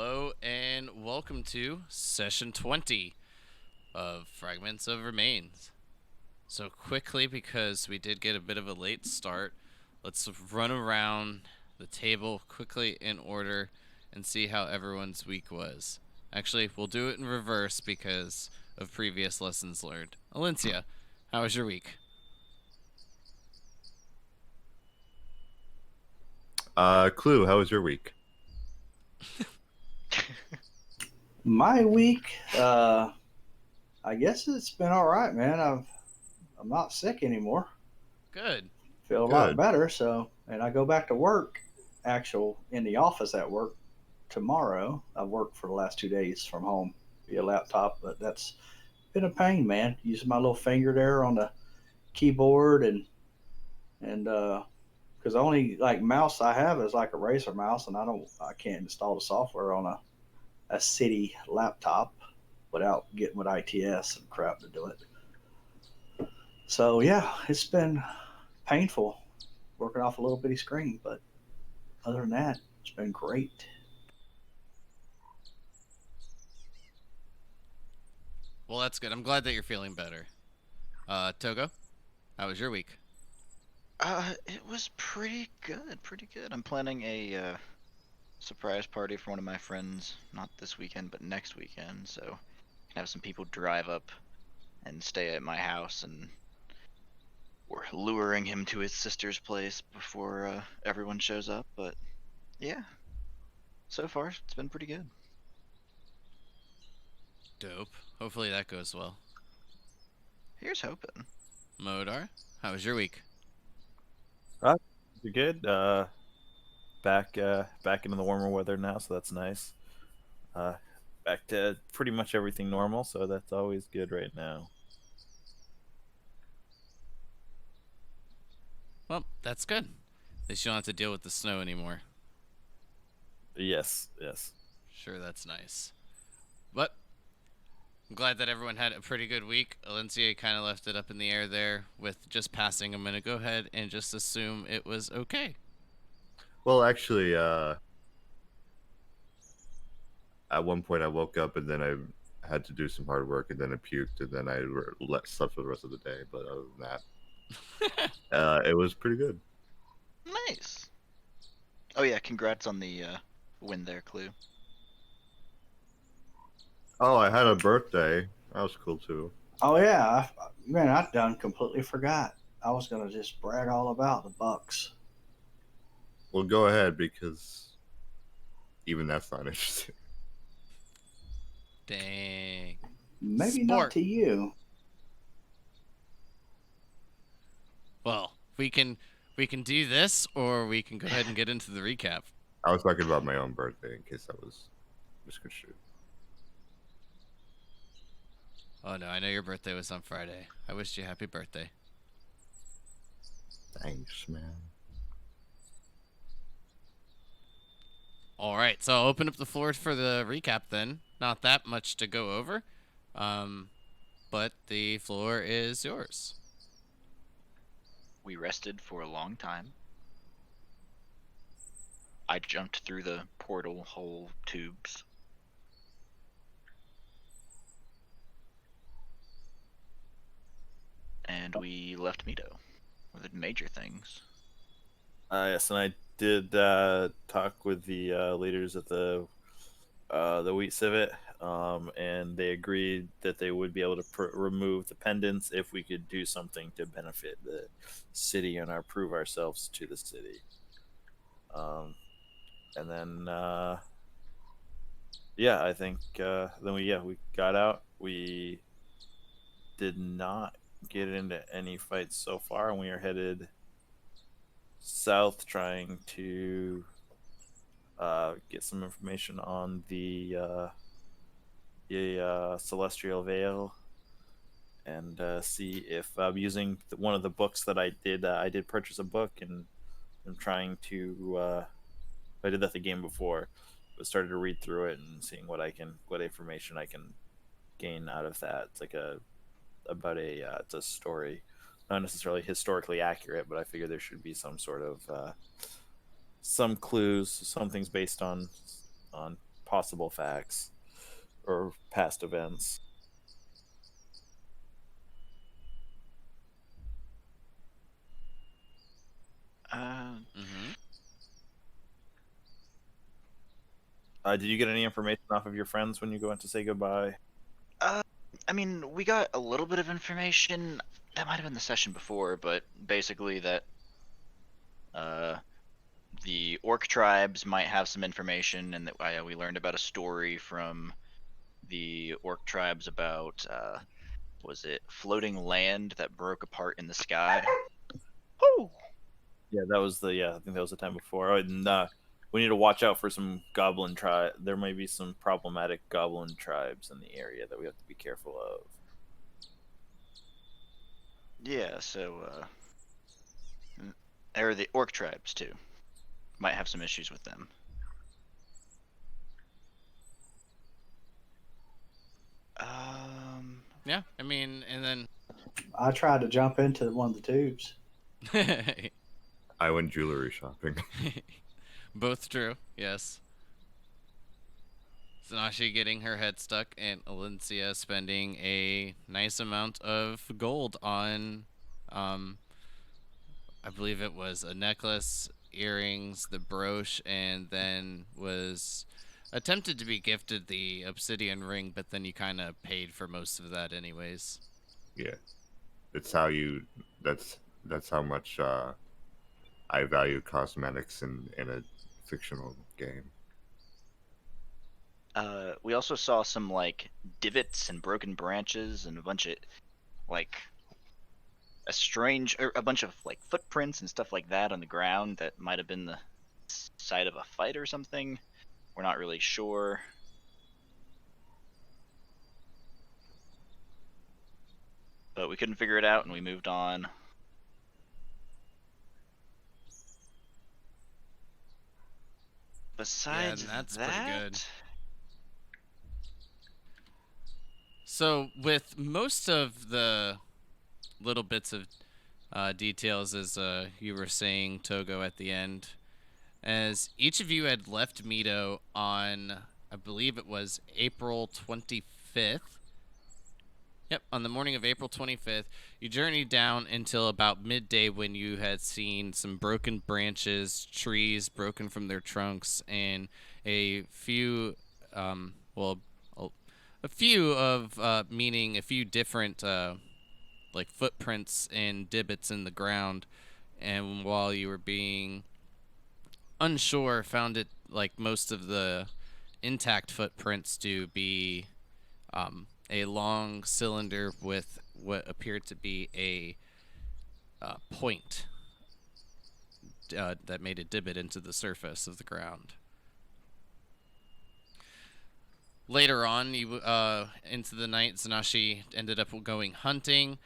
Hello and welcome to session 20 of Fragments of Remains. So, quickly, because we did get a bit of a late start, let's run around the table quickly in order and see how everyone's week was. Actually, we'll do it in reverse because of previous lessons learned. Alencia, how was your week? Clue, how was your week? My week, I guess it's been all right, man. I'm not sick anymore. Good. Feel a lot Good. better. So, and I go back to work, actual in the office at work tomorrow. I've worked for the last 2 days from home via laptop, but that's been a pain, man. Using my little finger there on the keyboard and because the only like mouse I have is like a Razer mouse, and I can't install the software on a city laptop without getting with ITS and crap to do it. So yeah, it's been painful working off a little bitty screen, but other than that, it's been great. Well, that's good. I'm glad that you're feeling better. Togo, how was your week? It was pretty good, pretty good. I'm planning a surprise party for one of my friends, not this weekend, but next weekend. So, can have some people drive up and stay at my house, and we're luring him to his sister's place before everyone shows up. But yeah, so far it's been pretty good. Dope. Hopefully that goes well. Here's hoping. Modar, how was your week? You're good. Back into the warmer weather now, so that's nice. Uh, Back to pretty much everything normal, so that's always good right now. Well, that's good. At least you don't have to deal with the snow anymore. Yes, yes. Sure, that's nice. But I'm glad that everyone had a pretty good week. Alencia kind of left it up in the air there with just passing. I'm going to go ahead and just assume it was okay. Well, actually, at one point I woke up and then I had to do some hard work and then I puked and then I slept for the rest of the day. But other than that, it was pretty good. Nice. Oh yeah, congrats on the win there, Clue. Oh, I had a birthday. That was cool too. Oh yeah, man, I done completely forgot. I was gonna just brag all about the Bucks. Well, go ahead because even that's not interesting. Dang. Maybe not Sport. to you. Well, we can do this or we can go ahead and get into the recap. I was talking about my own birthday in case that was misconstrued. Oh no, I know your birthday was on Friday. I wished you happy birthday. Thanks, man. All right, so I'll open up the floor for the recap then. Not that much to go over, but the floor is yours. We rested for a long time. I jumped through the portal hole tubes. And we left Mito with the major things. Yes, and I did talk with the leaders at the Wheat Civet, and they agreed that they would be able to remove the pendants if we could do something to benefit the city and prove ourselves to the city. And then yeah, I think then we got out. We did not get into any fights so far, and we are headed south trying to get some information on the Celestial Veil and see if using one of the books that I did purchase a book, and I'm trying to I did that the game before, but started to read through it and seeing what information I can gain out of that. It's like it's a story, not necessarily historically accurate, but I figure there should be some sort of some clues, some things based on possible facts or past events. Mm-hmm. Did you get any information off of your friends when you go in to say goodbye? I mean, we got a little bit of information. That might have been the session before, but basically that the orc tribes might have some information, and that we learned about a story from the orc tribes about was it floating land that broke apart in the sky? Woo! Yeah, that was the I think that was the time before. And we need to watch out for some goblin tribe. There may be some problematic goblin tribes in the area that we have to be careful of. Yeah, so or the orc tribes too. Might have some issues with them. Yeah, I mean, and then I tried to jump into one of the tubes. I went jewelry shopping. both true. Yes. Sanashi getting her head stuck, and Alencia spending a nice amount of gold on, I believe it was a necklace, earrings, the brooch, and then was attempted to be gifted the obsidian ring, but then you kind of paid for most of that anyways. Yeah, it's how you. That's how much I value cosmetics in a fictional game. We also saw some like divots and broken branches and a bunch of like a bunch of like footprints and stuff like that on the ground that might have been the site of a fight or something. We're not really sure. But we couldn't figure it out and we moved on. Besides and that's that, pretty good. So with most of the little bits of details, as you were saying, Togo, at the end, as each of you had left Mito on, I believe it was April 25th. Yep, on the morning of April 25th, you journeyed down until about midday when you had seen some broken branches, trees broken from their trunks, and a few, well, a few of, meaning a few different, like footprints and divots in the ground. And while you were being unsure, found it like most of the intact footprints to be a long cylinder with what appeared to be a point that made a divot into the surface of the ground. Later on, you into the night, Zanashi ended up going hunting,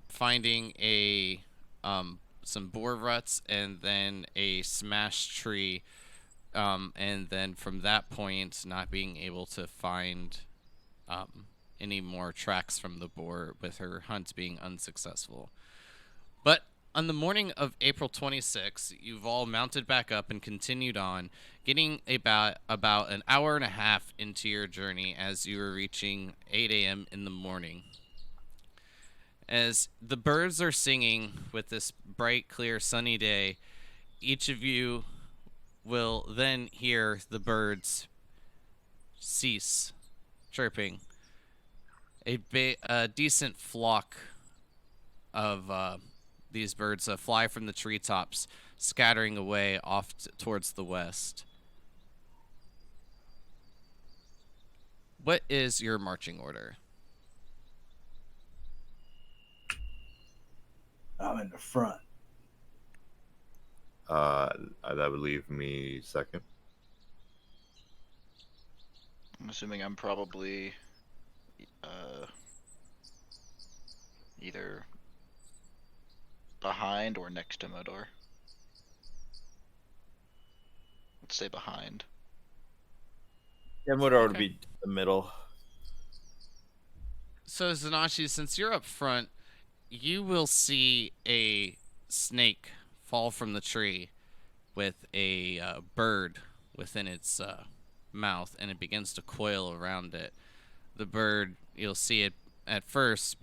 finding a some boar ruts and then a smashed tree, and then from that point, not being able to find any more tracks from the boar, with her hunt being unsuccessful. But on the morning of April 26th, you've all mounted back up and continued on, getting about an hour and a half into your journey as you were reaching 8 a.m. in the morning. As the birds are singing with this bright, clear, sunny day, each of you will then hear the birds cease chirping. A decent flock of these birds fly from the treetops, scattering away off towards the west. What is your marching order? I'm in the front. That would leave me second. I'm assuming I'm probably either behind or next to Modor. Let's say behind. Yeah, Modor would be the middle. So, Zanashi, since you're up front, you will see a snake fall from the tree with a bird within its mouth, and it begins to coil around it. The bird, you'll see it at first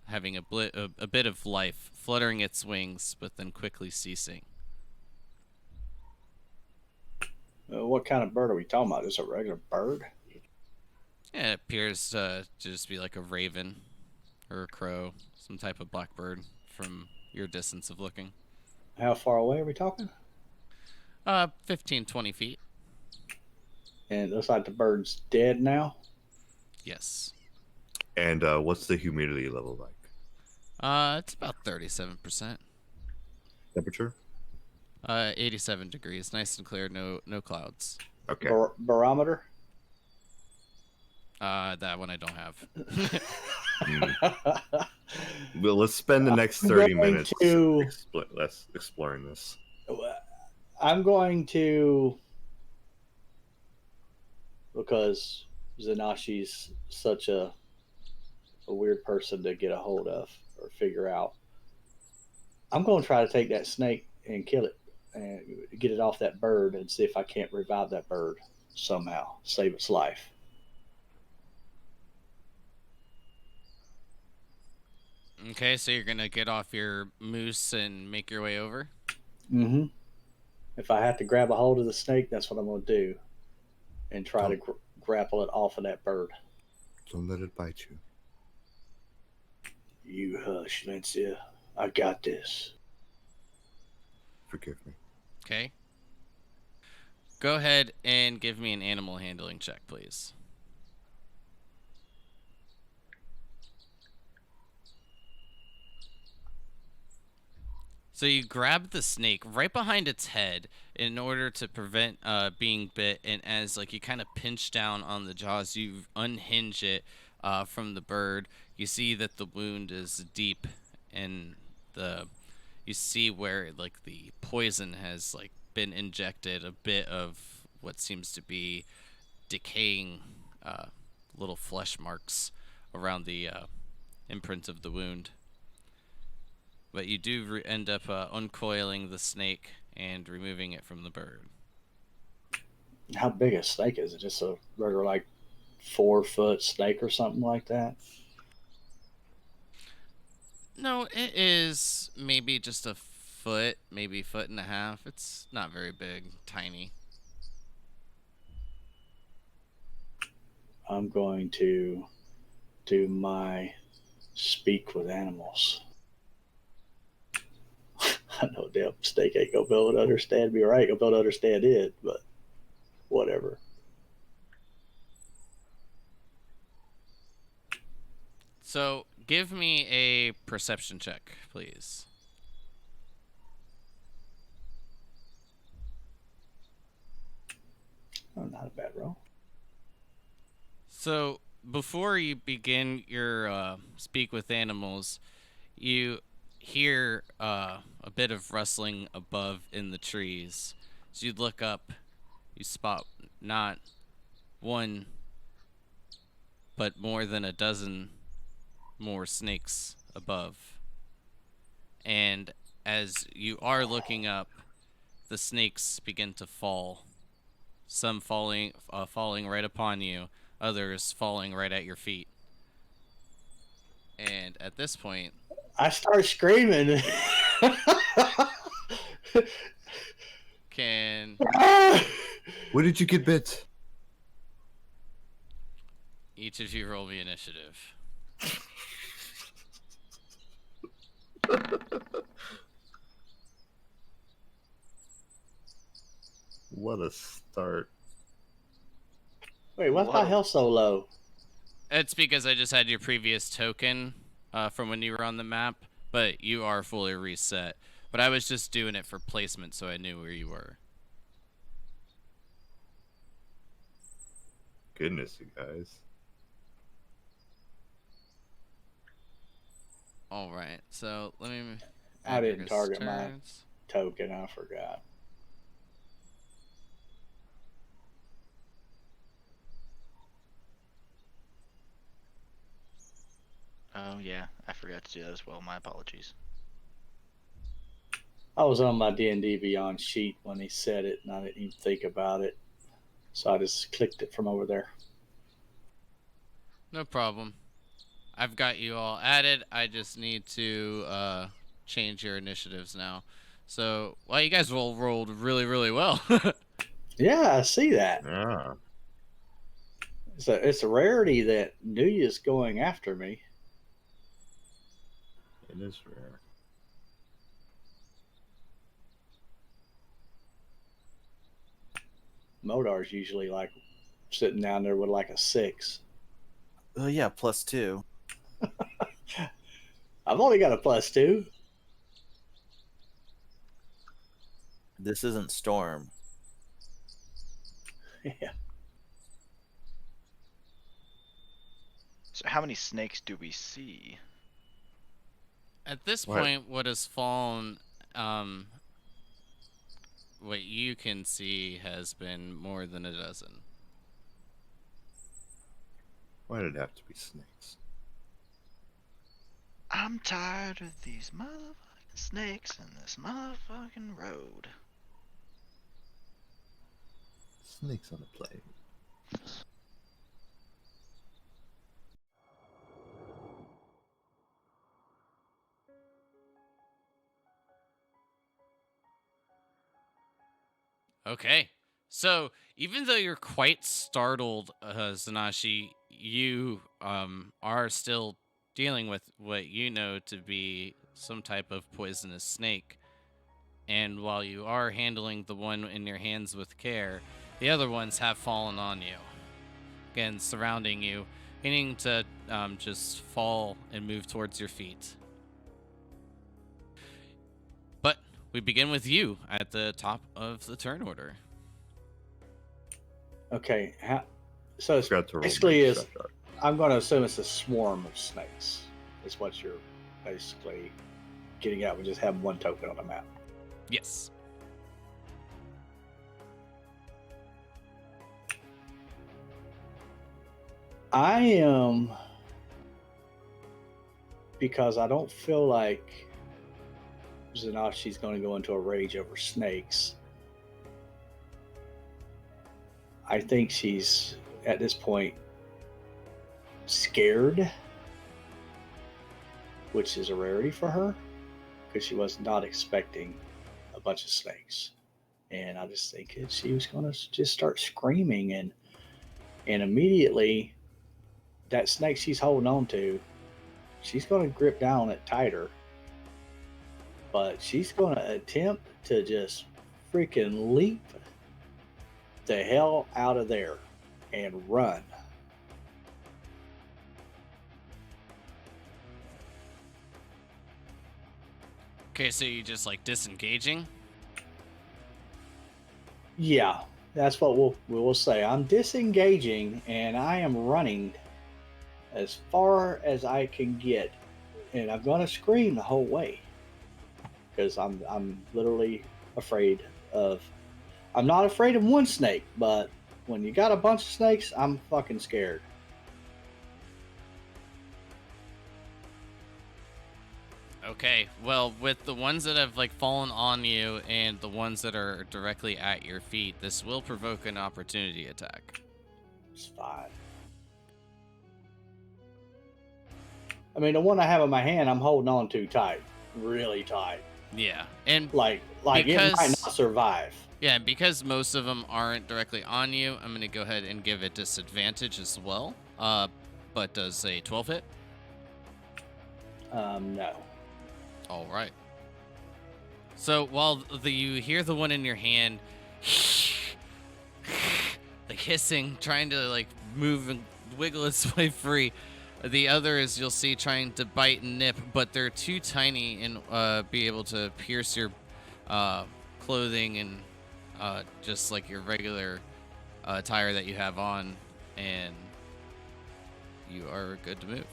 having a bit of life, fluttering its wings, but then quickly ceasing. What kind of bird are we talking about? Is it a regular bird? Yeah, it appears to just be like a raven or a crow, some type of blackbird from your distance of looking. How far away are we talking? 15, 20 feet. And it looks like the bird's dead now. Yes. And what's the humidity level like? It's about 37%. Temperature? 87 degrees, nice and clear, no clouds. Okay. Barometer? That one I don't have. Well, let's spend the next I'm 30 going minutes to- exploring this. I'm going to, because Zanashi's such a weird person to get a hold of or figure out. I'm going to try to take that snake and kill it and get it off that bird and see if I can't revive that bird somehow, save its life. Okay, so you're gonna get off your moose and make your way over? Mm-hmm. If I have to grab a hold of the snake, that's what I'm going to do, and try to grapple it off of that bird. Don't let it bite you. You hush, Mencia. I got this. Forgive me. Okay. Go ahead and give me an animal handling check, please. So you grab the snake right behind its head in order to prevent being bit, and as like you kind of pinch down on the jaws, you unhinge it from the bird. You see that the wound is deep, and you see where like the poison has like been injected. A bit of what seems to be decaying little flesh marks around the imprint of the wound. But you do end up uncoiling the snake and removing it from the bird. How big a snake is it? Just a regular, like, 4-foot snake or something like that? No, it is maybe just a foot, maybe foot and a half. It's not very big, tiny. I'm going to do my speak with animals. I know damn snake ain't gonna be able to understand me, or I ain't gonna be able to understand it, but whatever. So give me a perception check, please. Oh, not a bad roll. So before you begin your speak with animals, you hear a bit of rustling above in the trees. So you look up, you spot not one, but more than a dozen more snakes above. And as you are looking up, the snakes begin to fall. Some falling right upon you, others falling right at your feet. And at this point, I start screaming. can Where did you get bit? each of you roll me initiative? What a start. Wait, what's my health so low? It's because I just had your previous token from when you were on the map, but you are fully reset. But I was just doing it for placement so I knew where you were. Goodness, you guys. Alright, so let me... I didn't Agrigus target my turns. token. I forgot. Oh yeah, I forgot to do that as well. My apologies. I was on my D&D Beyond sheet when he said it, and I didn't even think about it. So I just clicked it from over there. No problem. I've got you all added. I just need to change your initiatives now. So, well, you guys all rolled really, really well. Yeah, I see that. Yeah. It's a rarity that Nuya's going after me. It is rare. Modar's usually like sitting down there with like a 6. Yeah, +2. I've only got a +2. This isn't Storm. Yeah. So how many snakes do we see? At this What? point, what has fallen, what you can see has been more than a dozen. Why did it have to be snakes? I'm tired of these motherfucking snakes in this motherfucking road. Snakes on a plane. Okay. So, even though you're quite startled, Zanashi, you are still dealing with what you know to be some type of poisonous snake. And while you are handling the one in your hands with care, the other ones have fallen on you. Again, surrounding you, meaning to just fall and move towards your feet. But we begin with you at the top of the turn order. Okay. So it's Forgot to roll basically my is. shot. I'm going to assume it's a swarm of snakes. Is what you're basically getting at. We just have one token on the map. Yes. I am, because I don't feel like Zanashi's going to go into a rage over snakes. I think she's, at this point, scared, which is a rarity for her, because she was not expecting a bunch of snakes. And I just think she was going to just start screaming, and immediately that snake she's holding on to, she's going to grip down it tighter, but she's going to attempt to just freaking leap the hell out of there and run. Okay, so you just like disengaging? Yeah, that's what we'll say. I'm disengaging and I am running as far as I can get, and I'm gonna scream the whole way because I'm literally afraid of. I'm not afraid of one snake, but when you got a bunch of snakes, I'm fucking scared. Okay, well, with the ones that have like fallen on you and the ones that are directly at your feet, this will provoke an opportunity attack. It's fine. I mean, the one I have in my hand, I'm holding on to tight, really tight. Yeah, and Like it might because not survive. yeah, because most of them aren't directly on you, I'm gonna go ahead and give it disadvantage as well. But does a 12 hit? No. All right. So while you hear the one in your hand, like hissing, trying to like move and wiggle its way free, the other is you'll see trying to bite and nip, but they're too tiny and be able to pierce your clothing and just like your regular attire that you have on, and you are good to move.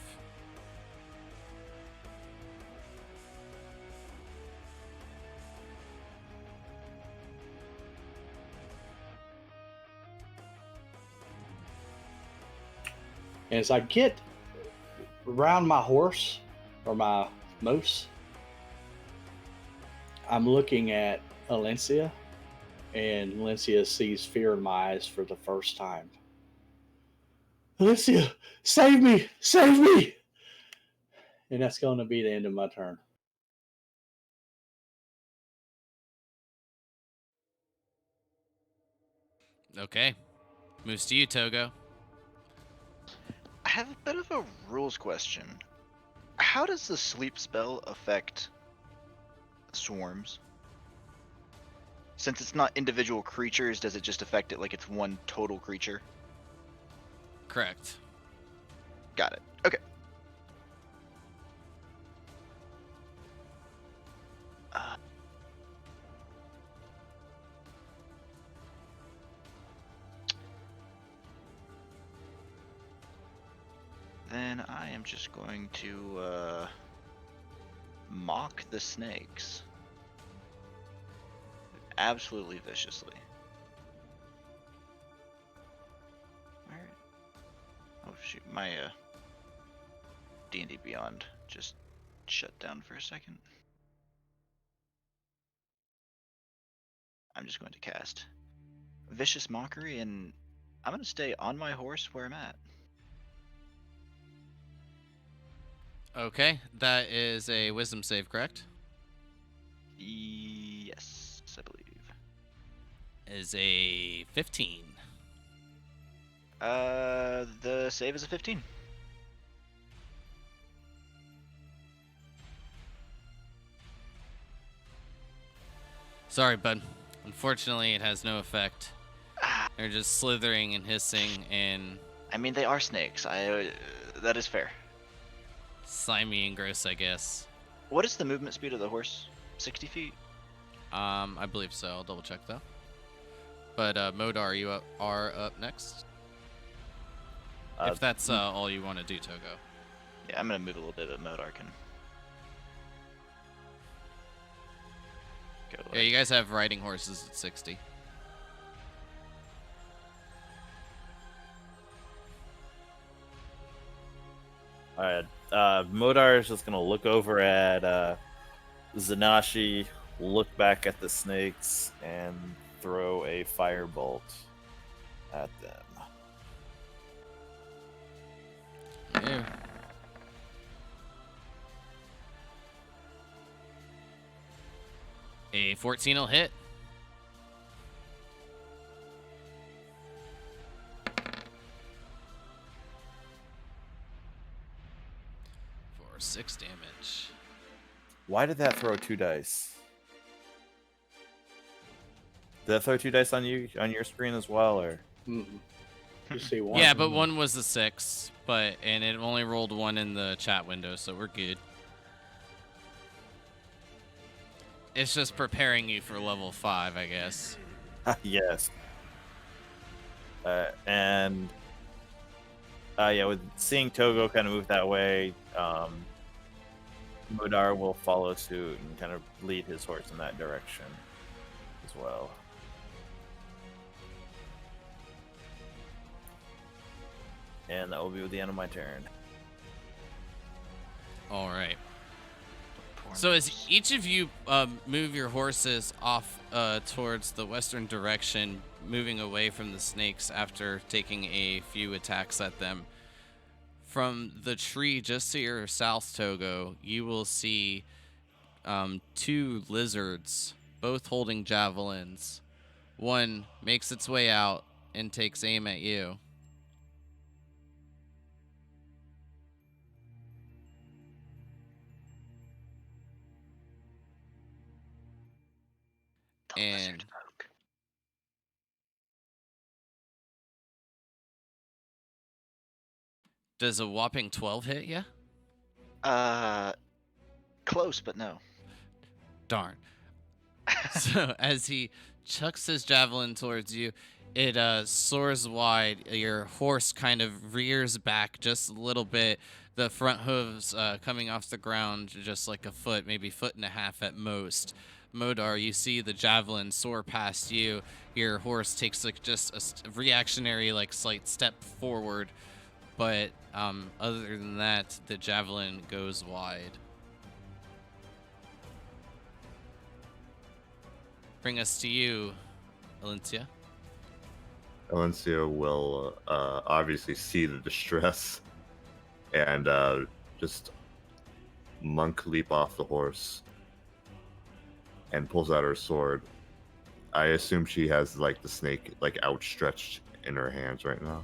And as I get around my horse or my moose, I'm looking at Alencia And Lencia sees fear in my eyes for the first time. Lencia, save me! Save me! And that's going to be the end of my turn. Okay. Moves to you, Togo. I have a bit of a rules question. How does the sleep spell affect swarms? Since it's not individual creatures, does it just affect it like it's one total creature? Correct. Got it. Okay. Then I am just going to mock the snakes. Absolutely viciously. Alright. Oh shoot, my D&D Beyond just shut down for a second. I'm just going to cast Vicious Mockery, and I'm going to stay on my horse where I'm at. Okay, that is a wisdom save, correct? Yes, I believe. Is a 15. The save is a 15. Sorry, bud. Unfortunately, it has no effect. They're just slithering and hissing and I mean, they are snakes. That is fair. slimy and gross, I guess. What is the movement speed of the horse? 60 feet? I believe so. I'll double check though. But Modar, you are up next. If that's all you want to do, Togo. Yeah, I'm gonna move a little bit, but Modar can go. Yeah, you guys have riding horses at 60. All right. Modar is just gonna look over at Zanashi, look back at the snakes, and throw a firebolt at them. Yeah. A 14 will hit. For 6 damage. Why did that throw 2 dice? Did that throw 2 dice on you on your screen as well, or? Mm-hmm. You see one. Yeah, but one was a 6, and it only rolled 1 in the chat window, so we're good. It's just preparing you for level 5, I guess. Yes. And yeah, with seeing Togo kind of move that way, Modar will follow suit and kind of lead his horse in that direction as well. And that will be the end of my turn. All right. So as each of you move your horses off towards the western direction, moving away from the snakes after taking a few attacks at them, from the tree just to your south, Togo, you will see 2 lizards, both holding javelins. One makes its way out and takes aim at you. And does a whopping 12 hit you? Close, but no. Darn. So as he chucks his javelin towards you, it soars wide. Your horse kind of rears back just a little bit. The front hooves coming off the ground just like a foot, maybe foot and a half at most. Modar, you see the javelin soar past you. Your horse takes like just a reactionary like slight step forward, but other than that, the javelin goes wide. Bring us to you, Valencia? Valencia will obviously see the distress and just monk leap off the horse and pulls out her sword. I assume she has like the snake like outstretched in her hands right now.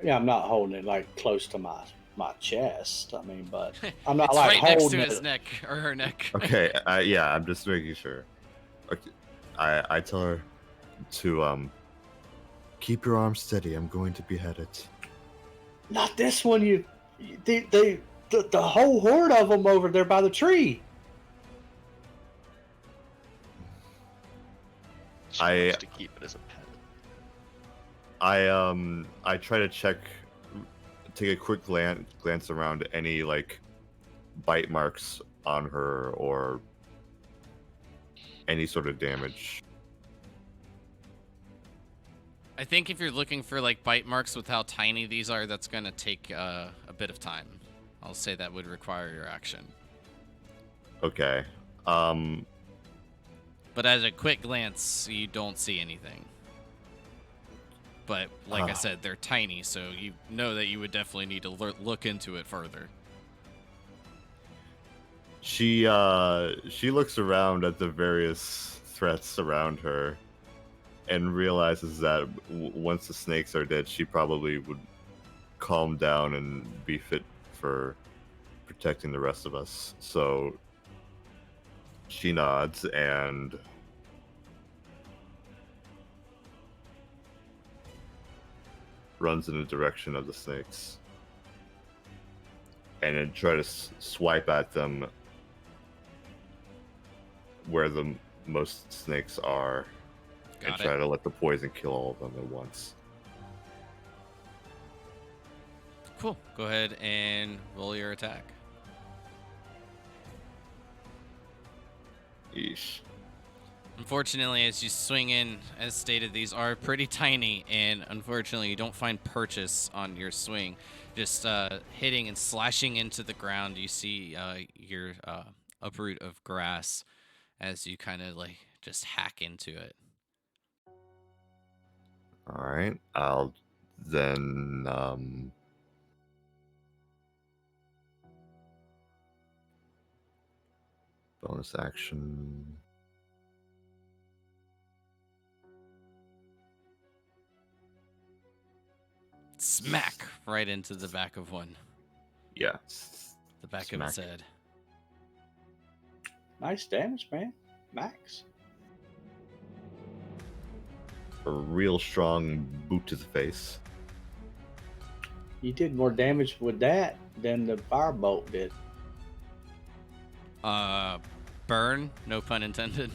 Yeah, I'm not holding it like close to my chest. I mean, but I'm not It's like right next to holding his it. neck or her neck. Okay, yeah, I'm just making sure. Okay, I tell her to keep your arms steady. I'm going to behead it. Not this one. The whole horde of them over there by the tree. She I- wants to keep it as a pet. I try to take a quick glance around any like bite marks on her or any sort of damage. I think if you're looking for like bite marks with how tiny these are, that's gonna take a bit of time. I'll say that would require your action. Okay. But at a quick glance, you don't see anything. But like I said, they're tiny, so you know that you would definitely need to look into it further. She looks around at the various threats around her and realizes that once the snakes are dead, she probably would calm down and be fit for protecting the rest of us. So she nods and runs in the direction of the snakes and then try to swipe at them where the most snakes are and Got try it. to let the poison kill all of them at once. Cool. Go ahead and roll your attack. Yeesh. Unfortunately, as you swing in, as stated, these are pretty tiny, and unfortunately, you don't find purchase on your swing. Just hitting and slashing into the ground, you see your uproot of grass as you kind of like just hack into it. All right. I'll then bonus action. Smack right into the back of one, Yeah. the back Smack. of its head. Nice damage, man. Max. A real strong boot to the face. You did more damage with that than the firebolt did. Burn, no pun intended.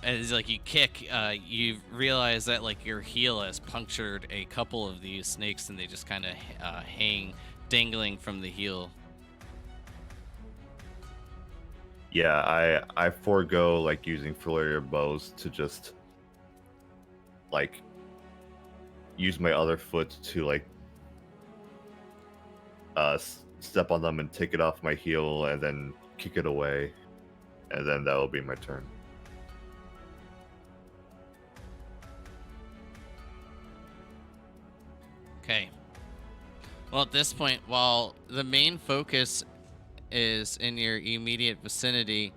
As like you kick, you realize that like your heel has punctured a couple of these snakes, and they just kind of hang, dangling from the heel. Yeah, I forego like using flurry of bows to just like use my other foot to like step on them and take it off my heel and then kick it away, and then that will be my turn. Okay. Well, at this point, while the main focus is in your immediate vicinity,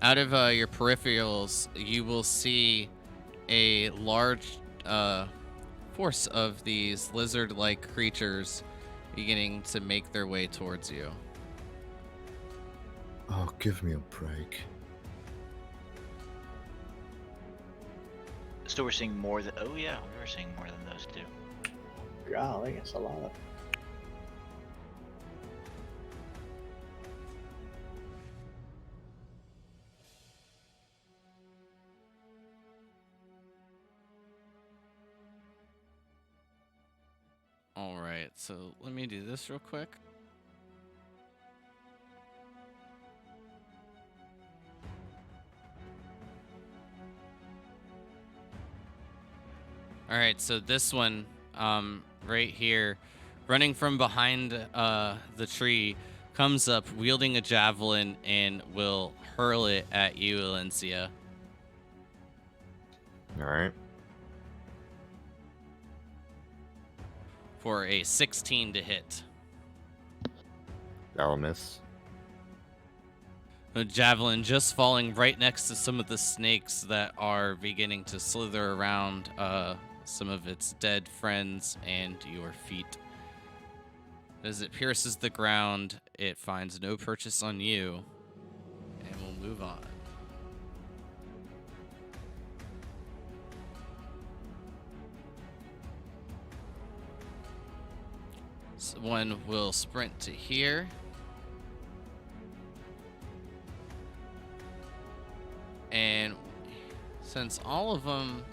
out of your peripherals, you will see a large force of these lizard-like creatures beginning to make their way towards you. Oh, give me a break. So we're seeing more than. Oh yeah, we were seeing more than those two. Golly, it's a lot. All right, so let me do this real quick. All right, so this one right here, running from behind the tree, comes up wielding a javelin and will hurl it at you, Alencia. All right. For a 16 to hit. That'll miss. A javelin just falling right next to some of the snakes that are beginning to slither around some of its dead friends and your feet. As it pierces the ground, it finds no purchase on you, and we'll move on. So one will sprint to here. And since all of them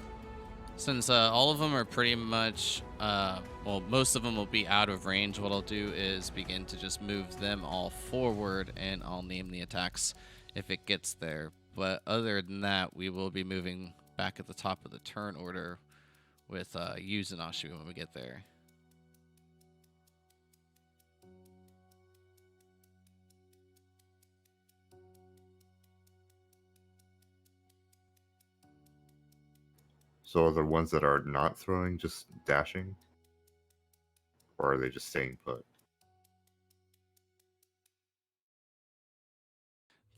are pretty much, well, most of them will be out of range, what I'll do is begin to just move them all forward, and I'll name the attacks if it gets there. But other than that, we will be moving back at the top of the turn order with Yuzanashi when we get there. So are the ones that are not throwing just dashing? Or are they just staying put?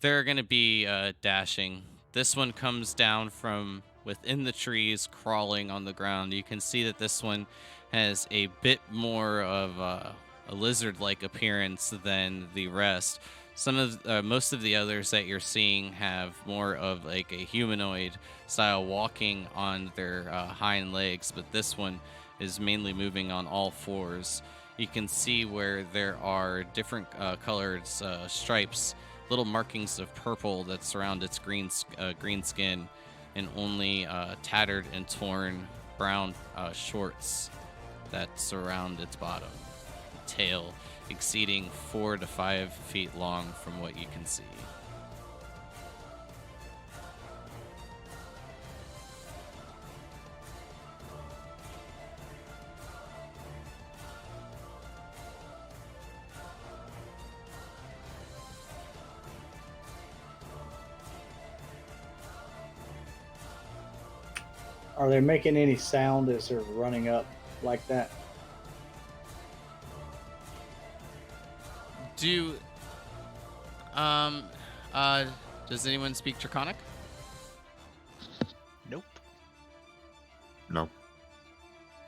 They're going to be dashing. This one comes down from within the trees, crawling on the ground. You can see that this one has a bit more of a lizard-like appearance than the rest. Most of the others that you're seeing have more of like a humanoid style, walking on their hind legs, but this one is mainly moving on all fours. You can see where there are different colored stripes, little markings of purple that surround its green skin, and only tattered and torn brown shorts that surround its bottom. The tail exceeding 4 to 5 feet long from what you can see. Are they making any sound as they're running up like that? Does anyone speak Draconic? Nope. No.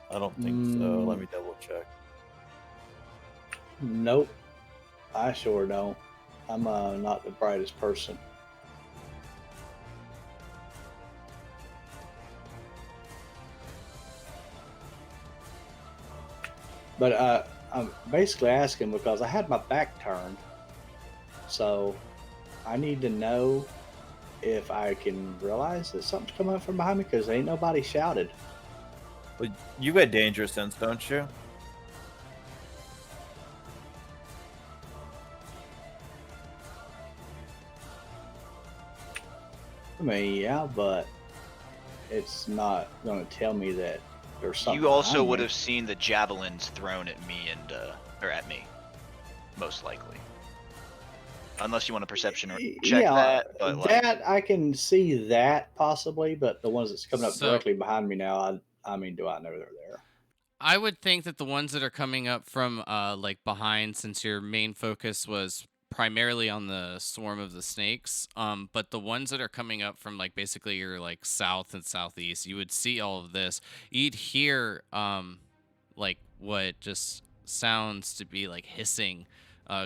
I don't think so. Let me double check. Nope. I sure don't. I'm not the brightest person. But I'm basically asking because I had my back turned. So I need to know if I can realize that something's coming up from behind me because ain't nobody shouted. Well, you got danger sense, don't you? I mean, yeah, but it's not going to tell me that there's something. You also behind would me. have seen the javelins thrown at me and or at me, most likely. Unless you want a perception check that, but like, that I can see that possibly, but the ones that's coming up So- directly behind me now, I mean, do I know they're there? I would think that the ones that are coming up from like behind, since your main focus was primarily on the swarm of the snakes, but the ones that are coming up from like basically your like south and southeast, you would see all of this. You'd hear like what just sounds to be like hissing,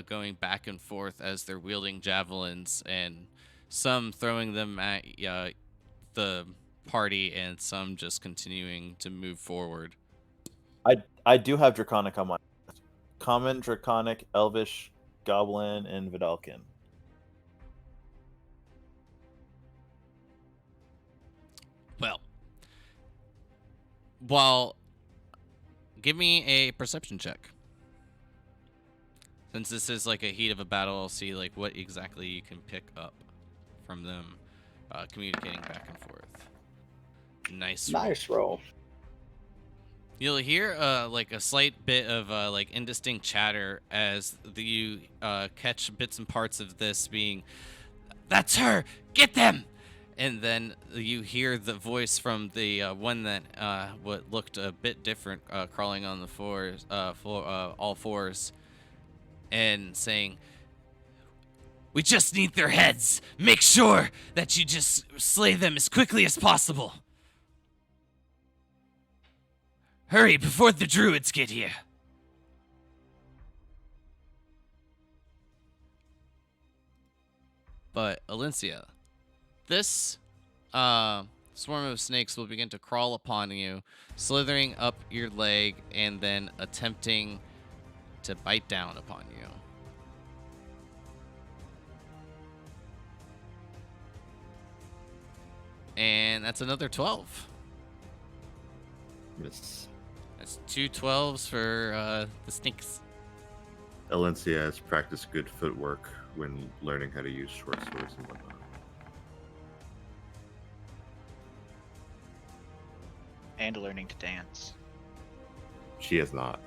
going back and forth as they're wielding javelins, and some throwing them at the party, and some just continuing to move forward. I do have Draconic on my list. Common, Draconic, Elvish, Goblin, and Vidalkin. Well, give me a perception check. Since this is like a heat of a battle, I'll see like what exactly you can pick up from them communicating back and forth. Nice roll. Nice roll. You'll hear like a slight bit of like indistinct chatter as you catch bits and parts of this being, "That's her! Get them!" And then you hear the voice from the one that what looked a bit different, crawling on the all fours, and saying, "We just need their heads. Make sure that you just slay them as quickly as possible. Hurry before the druids get here." But Alencia, this swarm of snakes will begin to crawl upon you, slithering up your leg and then attempting to bite down upon you. And that's another 12. Miss. That's 2 12s for the snakes. Elencia has practiced good footwork when learning how to use short swords and whatnot. And learning to dance. She has not.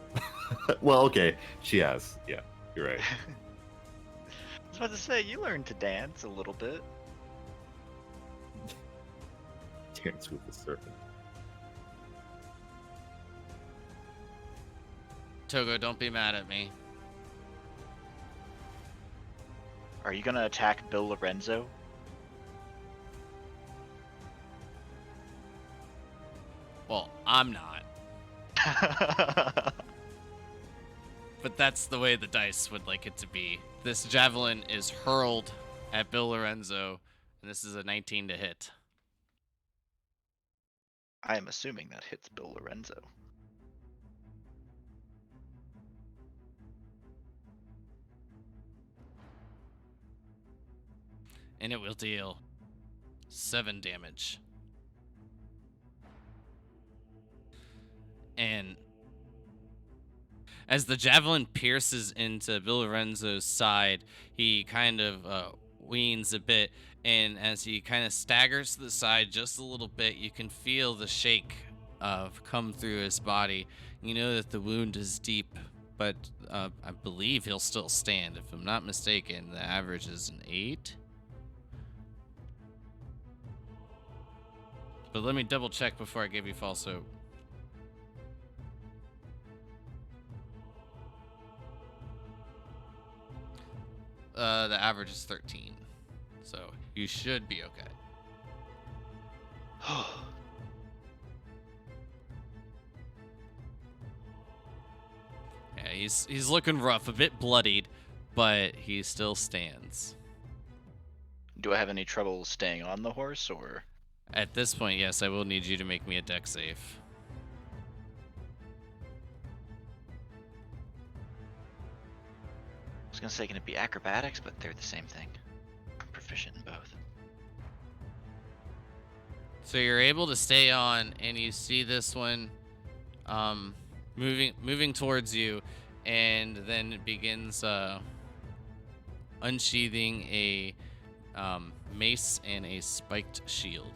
Well, okay, she has. Yeah, you're right. I was about to say, you learned to dance a little bit. Dance with the serpent. Togo, don't be mad at me. Are you gonna attack Bill Lorenzo? Well, I'm not. But that's the way the dice would like it to be. This javelin is hurled at Bill Lorenzo, and this is a 19 to hit. I am assuming that hits Bill Lorenzo. And it will deal 7 damage. And as the javelin pierces into Bill Lorenzo's side, he kind of weans a bit, and as he kind of staggers to the side just a little bit, you can feel the shake come through his body. You know that the wound is deep, but I believe he'll still stand. If I'm not mistaken, the average is an 8. But let me double check before I give you false hope. The average is 13. So you should be okay. Yeah, he's looking rough, a bit bloodied, but he still stands. Do I have any trouble staying on the horse, or? At this point, yes, I will need you to make me a deck save. I was gonna say, can it be acrobatics, but they're the same thing. I'm proficient in both. So you're able to stay on, and you see this one moving towards you, and then it begins unsheathing a mace and a spiked shield.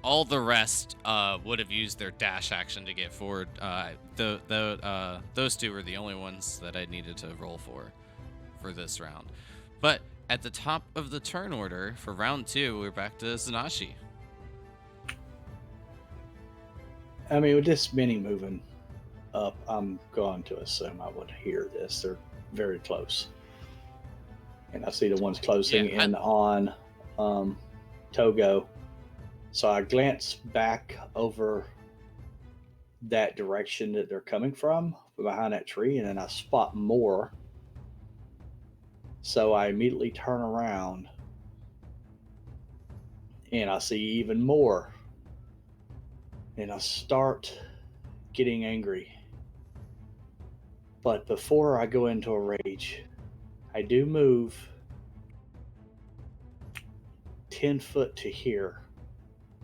All the rest would have used their dash action to get forward. Those two were the only ones that I needed to roll for this round. But at the top of the turn order for round 2, we're back to Zanashi. I mean, with this mini moving up, I'm going to assume I would hear this. They're very close. And I see the ones closing in on Togo. So I glance back over that direction that they're coming from behind that tree, and then I spot more. So I immediately turn around and I see even more. And I start getting angry. But before I go into a rage, I do move 10 foot to here.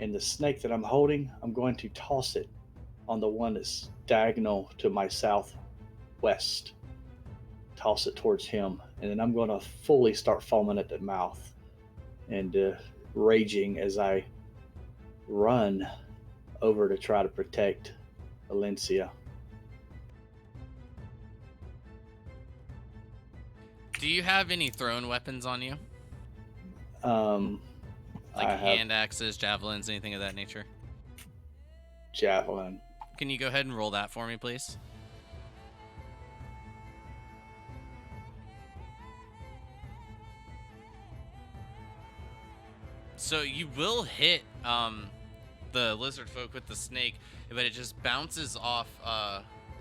And the snake that I'm holding, I'm going to toss it on the one that's diagonal to my south west, toss it towards him, and then I'm going to fully start foaming at the mouth and raging as I run over to try to protect Valencia. Do you have any thrown weapons on you? Like I have hand axes, javelins, anything of that nature? javelin. Can you go ahead and roll that for me, please? So you will hit the lizard folk with the snake, but it just bounces off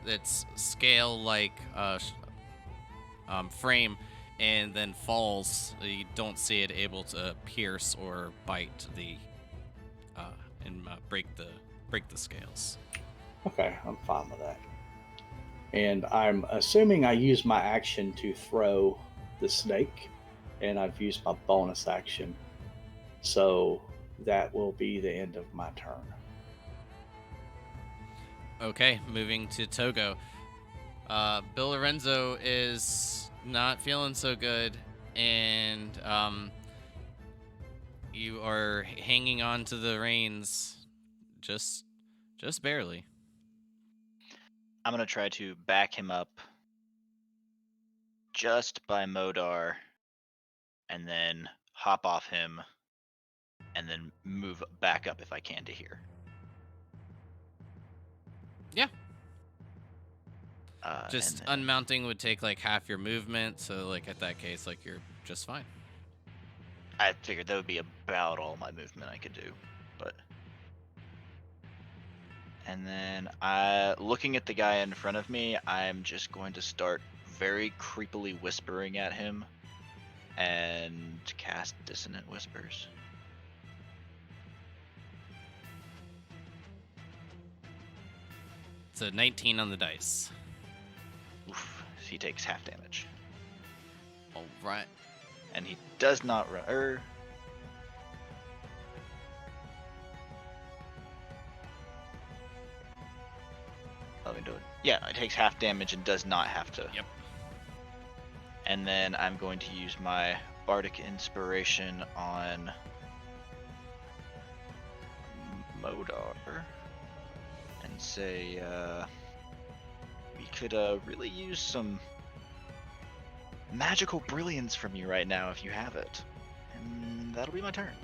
its scale-like frame and then falls. You don't see it able to pierce or bite the and break the scales. Okay, I'm fine with that. And I'm assuming I use my action to throw the snake, and I've used my bonus action. So that will be the end of my turn. Okay, moving to Togo. Bill Lorenzo is not feeling so good, and you are hanging on to the reins just barely. I'm gonna try to back him up just by Modar, and then hop off him, and then move back up if I can to here. Yeah. And Just then- unmounting would take like half your movement, so like at that case, like you're just fine. I figured that would be about all my movement I could do, but. And then looking at the guy in front of me, I'm just going to start very creepily whispering at him and cast Dissonant Whispers. It's a 19 on the dice. Oof, he takes half damage. All right. And he does not run. Let me do it. Yeah, it takes half damage and does not have to. Yep. And then I'm going to use my Bardic Inspiration on Modar and say, we could really use some magical brilliance from you right now if you have it. And that'll be my turn.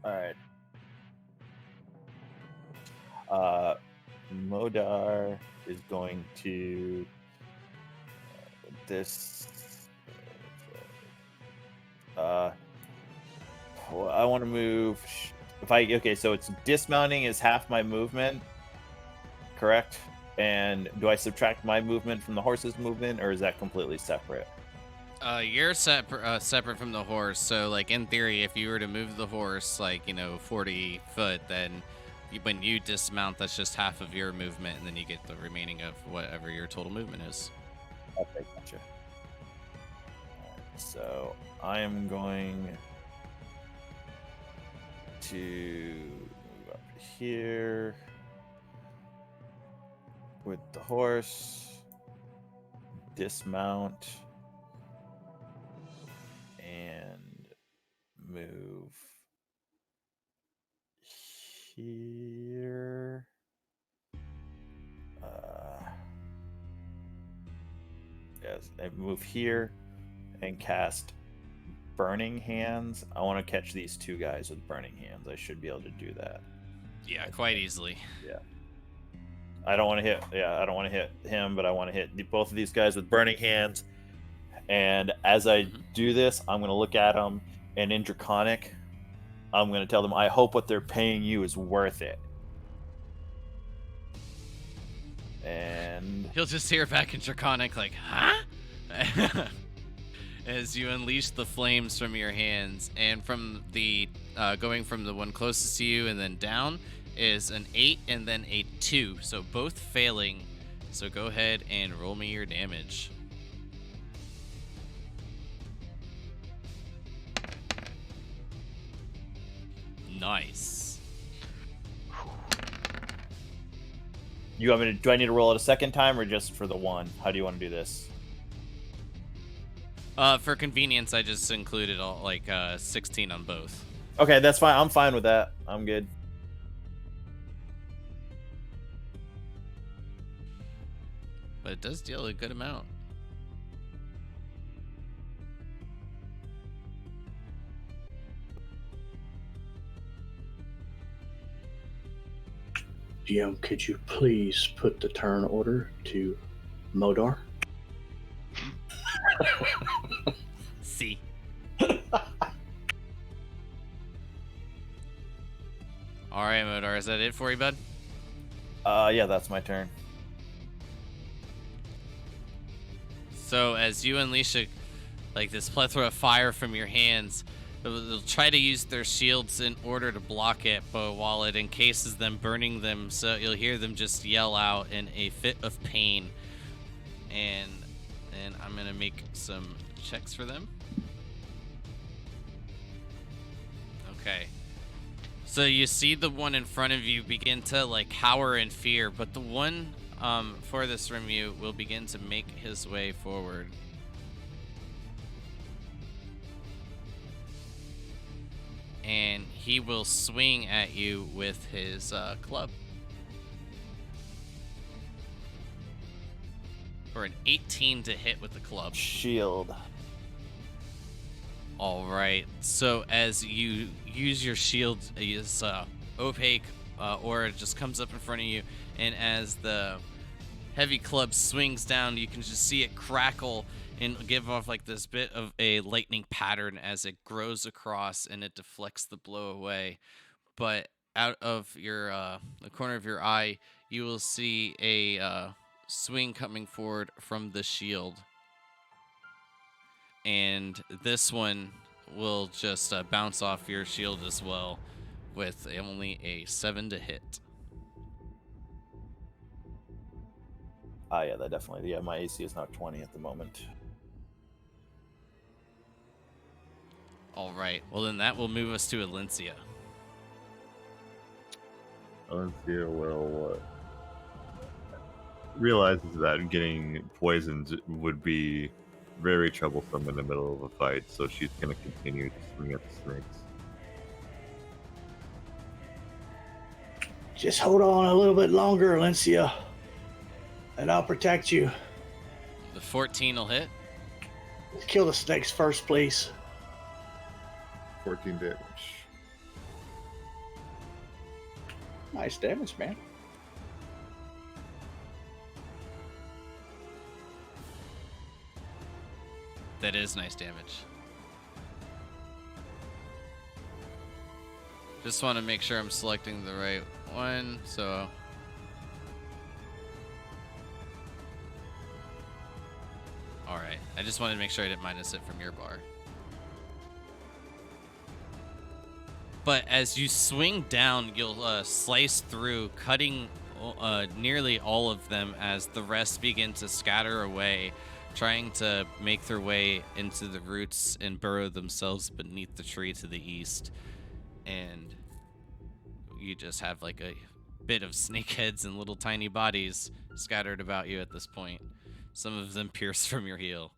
All right. Modar is going to this. Well, I want to move. Okay, so it's dismounting is half my movement, correct? And do I subtract my movement from the horse's movement, or is that completely separate? You're separate from the horse, so like in theory, if you were to move the horse like 40 foot, then when you dismount, that's just half of your movement, and then you get the remaining of whatever your total movement is. Okay, gotcha. Alright, so I am going to move up here with the horse, dismount, and move here. Yes, I move here and cast Burning Hands. I want to catch these two guys with Burning Hands. I should be able to do that. Yeah, quite easily. Yeah. I don't want to hit. Yeah, I don't want to hit him, but I want to hit both of these guys with Burning Hands. And as I do this, I'm going to look at them, and in Draconic, I'm going to tell them, I hope what they're paying you is worth it. And He'll just hear back in Draconic like, huh? As you unleash the flames from your hands, and from the going from the one closest to you and then down is an 8 and then a 2, so both failing. So go ahead and roll me your damage. Nice. You want me to? Do I need to roll it a second time or just for the one? How do you want to do this? For convenience, I just included all 16 on both. Okay, that's fine. I'm fine with that. I'm good. But it does deal a good amount. GM, could you please put the turn order to Modar? See. All right, Modar, is that it for you, bud? Yeah, that's my turn. So as you unleash this plethora of fire from your hands, they'll try to use their shields in order to block it, but while it encases them, burning them, so you'll hear them just yell out in a fit of pain. And I'm gonna make some checks for them. Okay. So you see the one in front of you begin to cower in fear, but the one furthest from you will begin to make his way forward. And he will swing at you with his club. For an 18 to hit with the club. Shield. All right. So as you use your shield, this opaque aura just comes up in front of you, and as the heavy club swings down, you can just see it crackle and give off this bit of a lightning pattern as it grows across, and it deflects the blow away. But out of your the corner of your eye, you will see a swing coming forward from the shield. And this one will just bounce off your shield as well, with only a 7 to hit. Yeah, that definitely. Yeah, my AC is now 20 at the moment. All right. Well, then that will move us to Alencia. Alencia will realizes that getting poisoned would be very troublesome in the middle of a fight, so she's going to continue to swing at the snakes. Just hold on a little bit longer, Alencia, and I'll protect you. The 14 will hit. Kill the snakes first, please. 14 damage. Nice damage, man. That is nice damage. Just want to make sure I'm selecting the right one, so... Alright, I just wanted to make sure I didn't minus it from your bar. But as you swing down, you'll slice through, cutting nearly all of them as the rest begin to scatter away, trying to make their way into the roots and burrow themselves beneath the tree to the east. And you just have a bit of snake heads and little tiny bodies scattered about you at this point. Some of them pierced from your heel.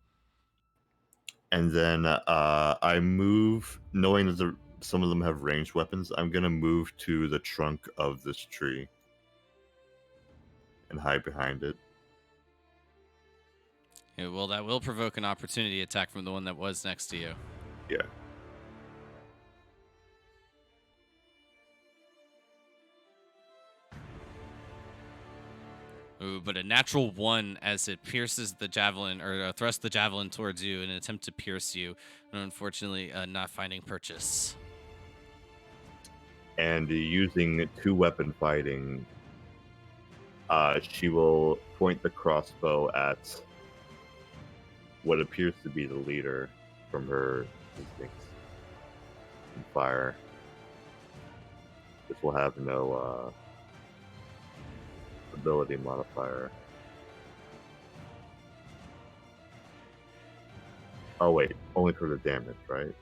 And then I move, knowing that some of them have ranged weapons, I'm going to move to the trunk of this tree and hide behind it. Yeah, well, that will provoke an opportunity attack from the one that was next to you. Yeah. Ooh, but a natural 1 as it pierces the javelin, or thrusts the javelin towards you in an attempt to pierce you, and unfortunately not finding purchase. And using 2-weapon fighting, she will point the crossbow at what appears to be the leader from her instincts and fire. This will have no ability modifier. Oh wait, only for the damage, right?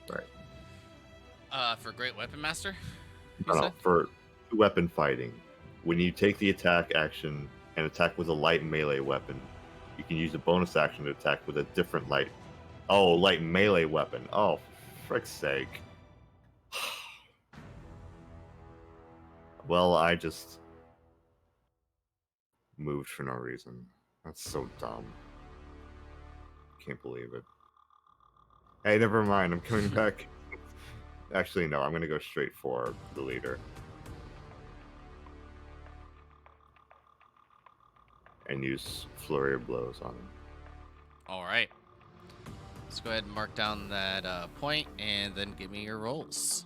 Right. For Great Weapon Master, you No, no, said? for weapon fighting. When you take the attack action and attack with a light melee weapon, you can use a bonus action to attack with a different light melee weapon. Oh, for frick's sake. Well, I just moved for no reason. That's so dumb. Can't believe it. Hey, never mind. I'm coming back. Actually, no. I'm gonna go straight for the leader and use flurry of blows on him. All right. Let's go ahead and mark down that point, and then give me your rolls.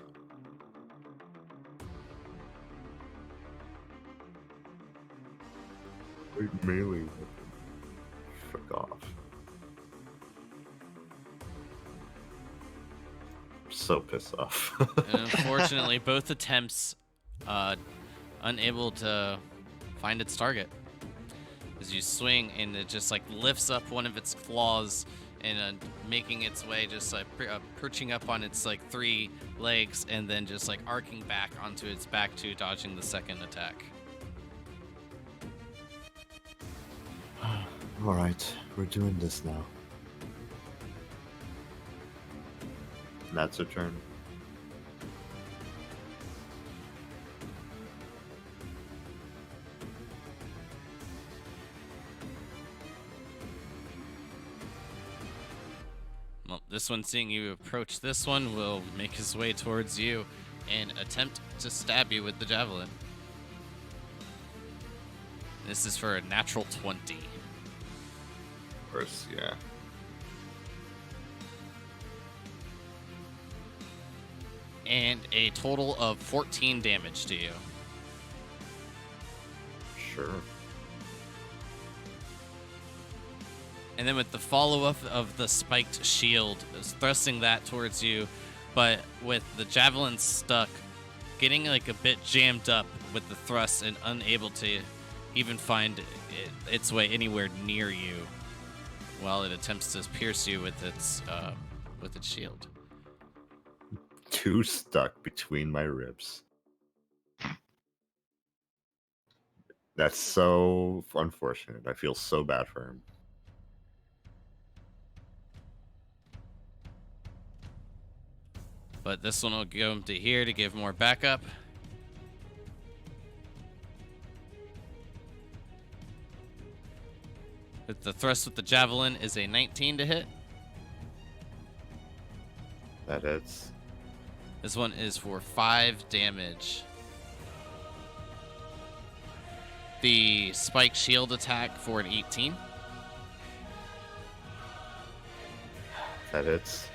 Light melee weapon. Fuck off. I'm so pissed off. And unfortunately, both attempts unable to find its target. As you swing, and it just like lifts up one of its claws and making its way, just like perching up on its like 3 legs, and then just like arcing back onto its back to dodging the second attack. All right, we're doing this now. That's a turn. Well, this one, seeing you approach this one, will make his way towards you and attempt to stab you with the javelin. This is for a natural 20. Of course, yeah. And a total of 14 damage to you. Sure. And then with the follow-up of the spiked shield, thrusting that towards you, but with the javelin stuck, getting like a bit jammed up with the thrust and unable to even find its way anywhere near you while it attempts to pierce you with its shield. 2 stuck between my ribs. That's so unfortunate. I feel so bad for him. But this one will go to here to give more backup. With the thrust with the javelin is a 19 to hit. That hits. This one is for 5 damage. The spike shield attack for an 18. That hits.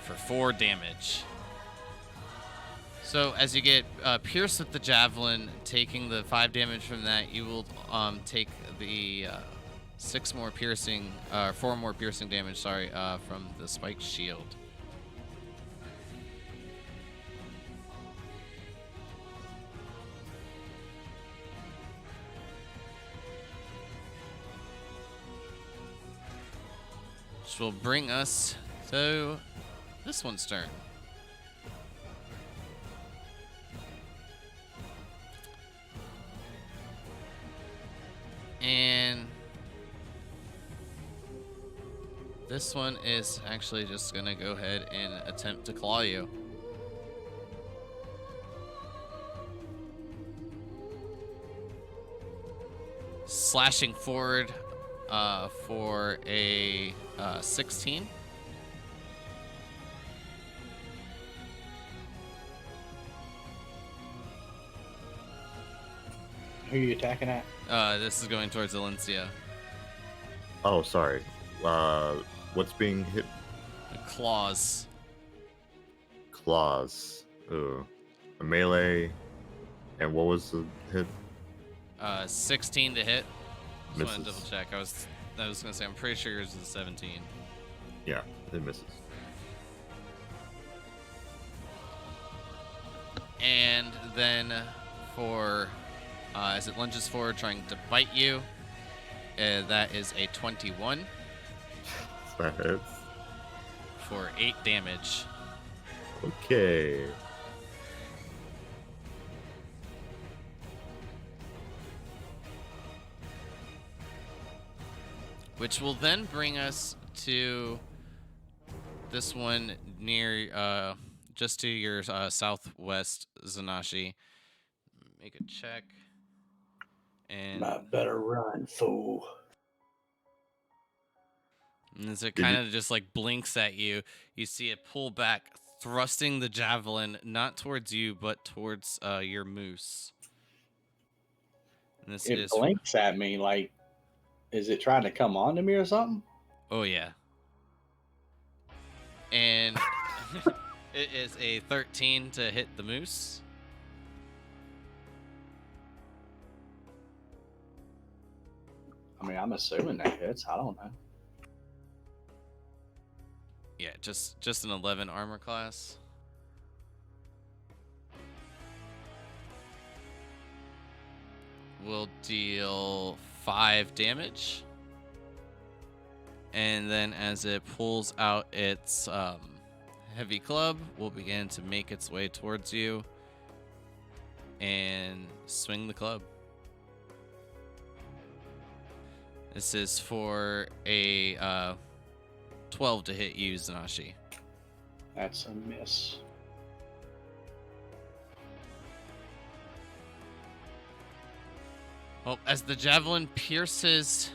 For 4 damage. So as you get pierced with the javelin, taking the 5 damage from that, you will take the 4 more piercing damage, from the spike shield. Which will bring us to this one's turn. And this one is actually just gonna go ahead and attempt to claw you. Slashing forward for a 16. Who are you attacking at? This is going towards Alencia. Oh, sorry. What's being hit? Claws. Claws. Ooh. A melee. And what was the hit? 16 to hit. Just want to Misses. double check. I was gonna say I'm pretty sure yours is a 17. Yeah, it misses. And then for as it lunges forward trying to bite you, that is a 21. That hits. for 8 damage. Okay. Which will then bring us to this one near, just to your southwest, Zanashi. Make a check. And I better run, fool. as it Did kind you- of just like blinks at you, you see it pull back, thrusting the javelin not towards you, but towards your moose. And this It is. blinks at me like, is it trying to come on to me or something? Oh, yeah. And it is a 13 to hit the moose. I mean, I'm assuming that hits. I don't know. Yeah, just an 11 armor class. Will deal 5 damage. And then as it pulls out its heavy club, will begin to make its way towards you and swing the club. This is for a 12 to hit you, Zanashi. That's a miss. Well, as the javelin pierces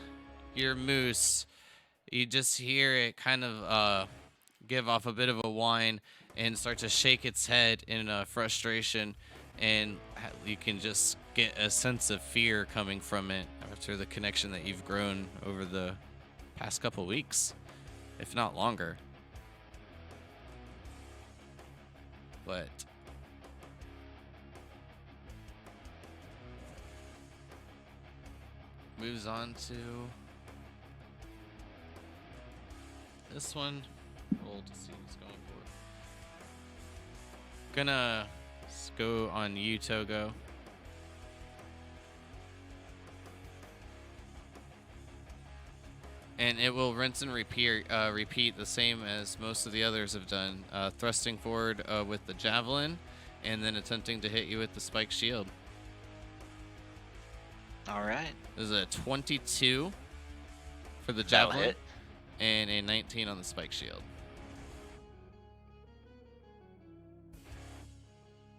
your moose, you just hear it kind of give off a bit of a whine and start to shake its head in frustration, and you can just get a sense of fear coming from it after the connection that you've grown over the past couple weeks, if not longer. But moves on to this one. Roll to see who's going for it. Gonna go on you, Togo. And it will rinse and repeat the same as most of the others have done. Thrusting forward with the javelin, and then attempting to hit you with the spike shield. All right. This is a 22 for the That'll javelin, hit. and a 19 on the spike shield.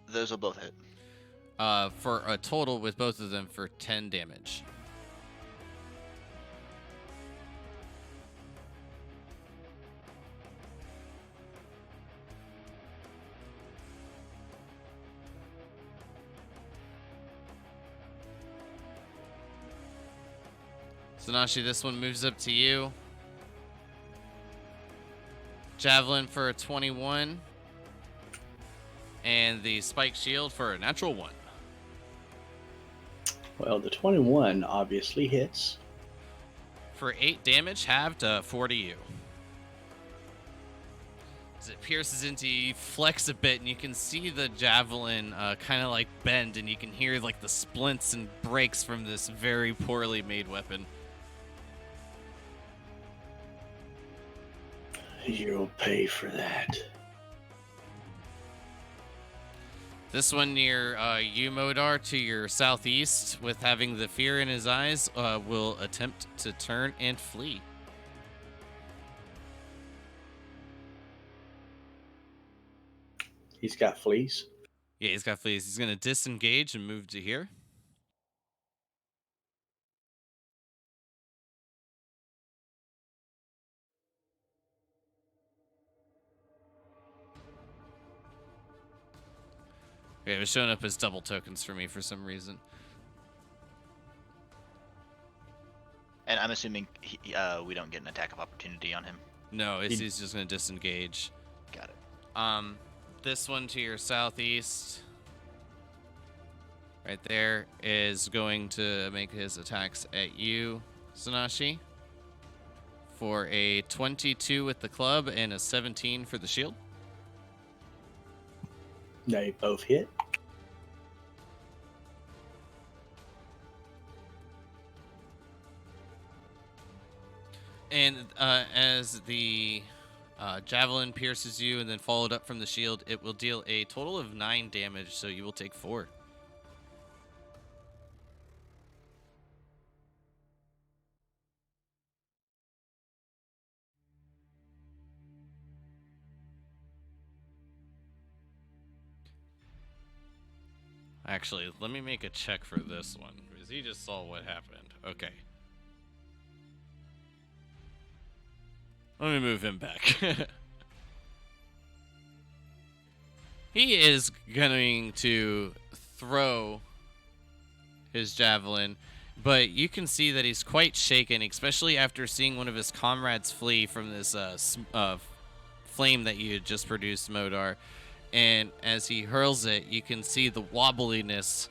Those will both hit. For a total with both of them for 10 damage. Zanashi, this one moves up to you. Javelin for a 21. And the spike shield for a natural 1. Well, the 21 obviously hits. For 8 damage, halved 4 to you. As it pierces into you, you flex a bit, and you can see the javelin kind of like bend, and you can hear like the splints and breaks from this very poorly made weapon. You'll pay for that. This one near you, Modar, to your southeast, with having the fear in his eyes, will attempt to turn and flee. He's got fleas. Yeah, he's got fleas. He's going to disengage and move to here. Okay, it was showing up as double tokens for me for some reason. And I'm assuming we don't get an attack of opportunity on him. No, he's just going to disengage. Got it. This one to your southeast, right there, is going to make his attacks at you, Zanashi, for a 22 with the club and a 17 for the shield. They both hit. And as the Javelin pierces you and then followed up from the shield. It will deal a total of 9 damage, so you will take 4. Actually, let me make a check for this one, because he just saw what happened. Okay. Let me move him back. He is going to throw his javelin, but you can see that he's quite shaken, especially after seeing one of his comrades flee from this flame that you had just produced, Modar. And as he hurls it, you can see the wobbliness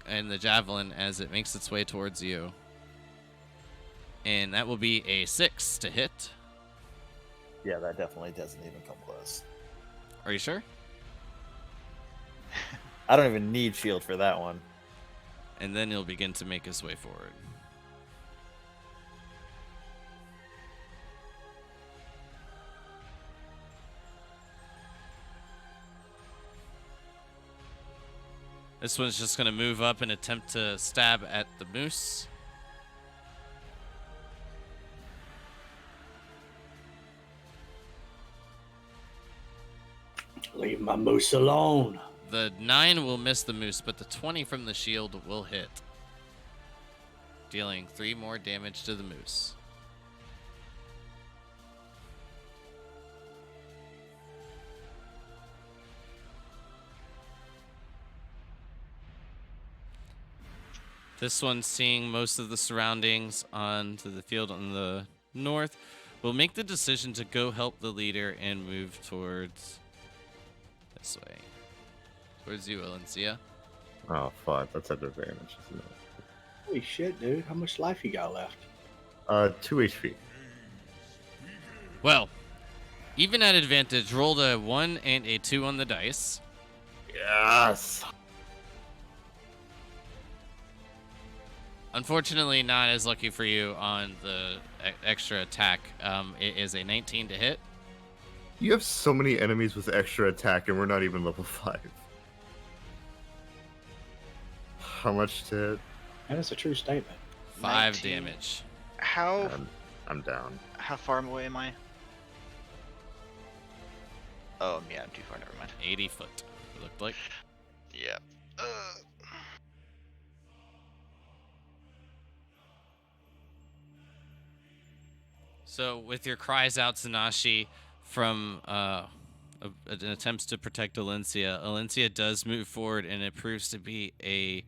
in the javelin as it makes its way towards you. And that will be a 6 to hit. Yeah, that definitely doesn't even come close. Are you sure? I don't even need shield for that one. And then he'll begin to make his way forward. This one's just going to move up and attempt to stab at the moose. Leave my moose alone. The 9 will miss the moose, but the 20 from the shield will hit, dealing 3 more damage to the moose. This one, seeing most of the surroundings onto the field on the north, will make the decision to go help the leader and move towards this way. Towards you, Alencia. Oh, fuck. That's at advantage, isn't it? Holy shit, dude. How much life you got left? 2 HP. Well, even at advantage, rolled a 1 and a 2 on the dice. Yes! Unfortunately, not as lucky for you on the extra attack. It is a 19 to hit. You have so many enemies with extra attack, and we're not even level 5. How much to hit? That is a true statement. 5 19. damage. How I'm down. how far away am I? Oh yeah, I'm too far. Never mind. 80 foot, it looked like. Yeah. So, with your cries out, Sanashi, from an attempts to protect Alencia does move forward, and it proves to be a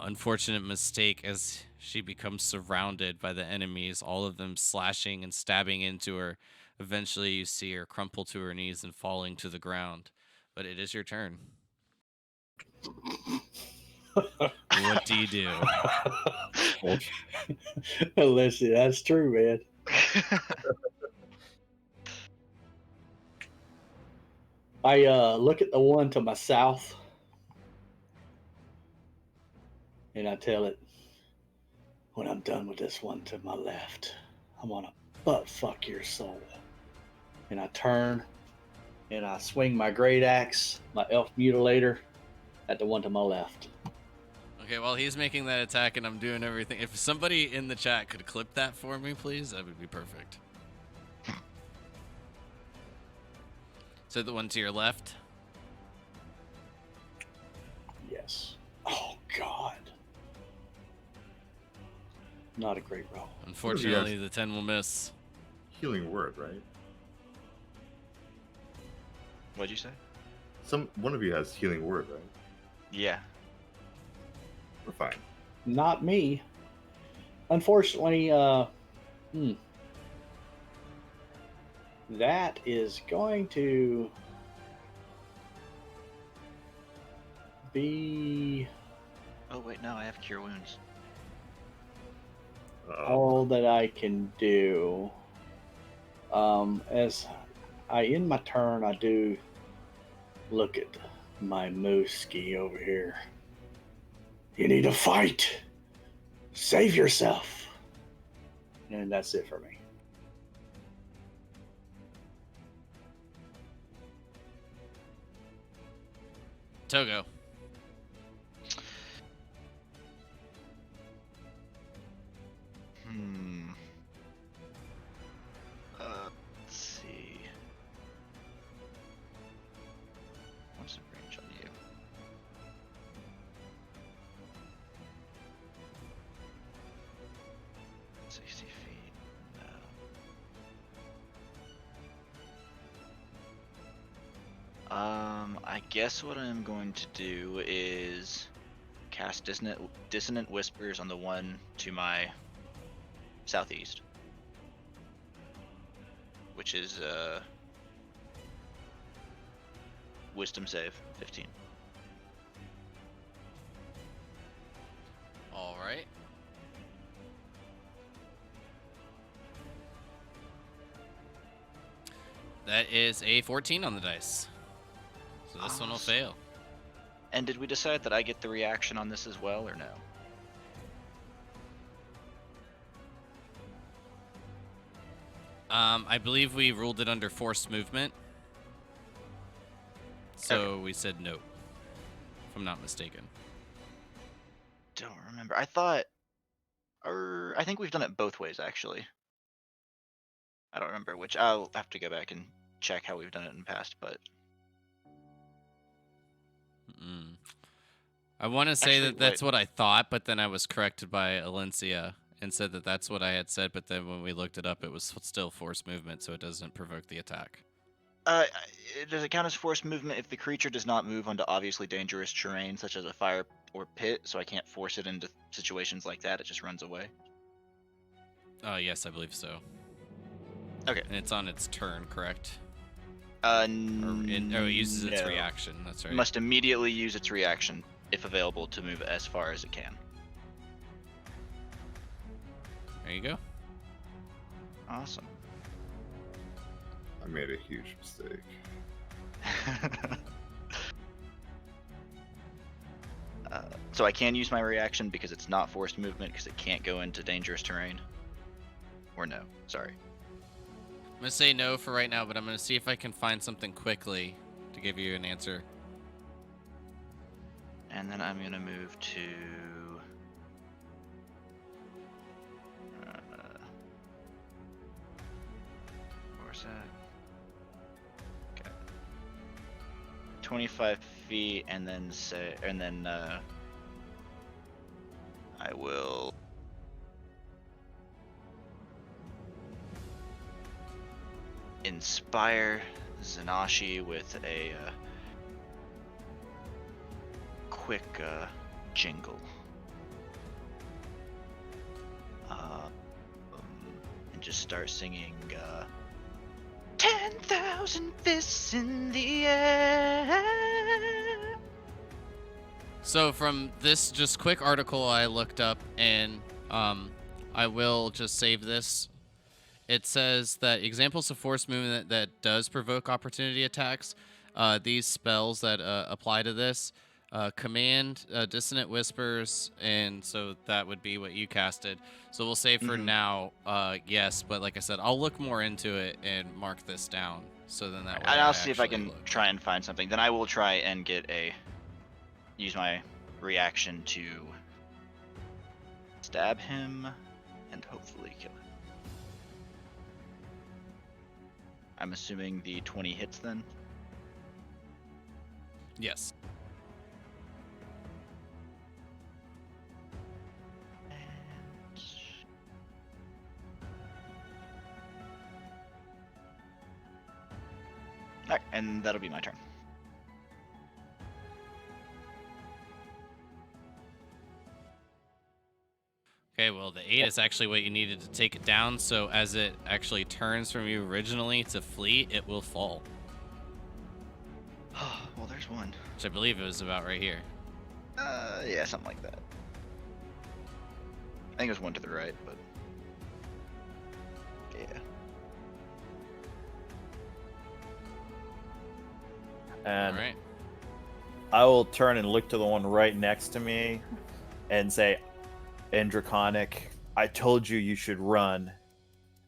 unfortunate mistake as she becomes surrounded by the enemies, all of them slashing and stabbing into her. Eventually, you see her crumple to her knees and falling to the ground. But it is your turn. What do you do? Listen, that's true, man. I look at the one to my south, and I tell it, when I'm done with this one to my left, I'm gonna butt fuck your soul. And I turn, and I swing my great axe, my elf mutilator, at the one to my left. Okay, while he's making that attack and I'm doing everything, if somebody in the chat could clip that for me, please, that would be perfect. So the one to your left? Yes. Oh, God. Not a great roll. Unfortunately, the 10 will miss. Healing word, right? What'd you say? One of you has healing word, right? Yeah. We're fine. Not me. Unfortunately, that is going to be Oh wait, no, I have cure wounds. all that I can do. As I end my turn, I do look at my mooski over here. You need to fight. Save yourself. And that's it for me. Togo. Let's see. What's the range on you? $60 feet. No. I guess what I'm going to do is cast Dissonant Whispers on the one to my southeast, which is Wisdom save 15. All right. That is a 14 on the dice. So this one will Awesome. fail. And did we decide that I get the reaction on this as well, or no? I believe we ruled it under forced movement. So we said no, if I'm not mistaken. Don't remember. I thought, or I think we've done it both ways actually. I don't remember which. I'll have to go back and check how we've done it in the past, but I want to say Actually, that that's what I thought, but then I was corrected by Alencia and said that that's what I had said, but then when we looked it up, it was still forced movement, so it doesn't provoke the attack. does it count as forced movement if the creature does not move onto obviously dangerous terrain, such as a fire or pit? So I can't force it into situations like that. It just runs away. Yes, I believe so. Okay. And it's on its turn, correct? It uses its no. reaction. That's right. must immediately use its reaction, if available, to move as far as it can. There you go. Awesome. I made a huge mistake. So I can use my reaction because it's not forced movement because it can't go into dangerous terrain. Or no, sorry. I'm going to say no for right now, but I'm going to see if I can find something quickly to give you an answer. And then I'm going to move to... where's that? Okay. 25 feet, and then I will... inspire Zanashi with a quick jingle. And just start singing 10,000 fists in the air. So from this just quick article I looked up, and I will just save this. It says that examples of force movement that does provoke opportunity attacks, these spells that apply to this, command, dissonant whispers, and so that would be what you casted. So we'll say for now, yes, but like I said, I'll look more into it and mark this down. So then that way And I'll see if I actually can look. try and find something. Then I will try and use my reaction to stab him and hopefully kill him. I'm assuming the 20 hits then. Yes. Alright, and that'll be my turn. Okay, well, the 8 is actually what you needed to take it down, so as it actually turns from you originally to flee, it will fall. Well, there's one. Which I believe it was about right here. Yeah, something like that. I think there's one to the right, but... yeah. And Alright. I will turn and look to the one right next to me and say, in Draconic, I told you you should run.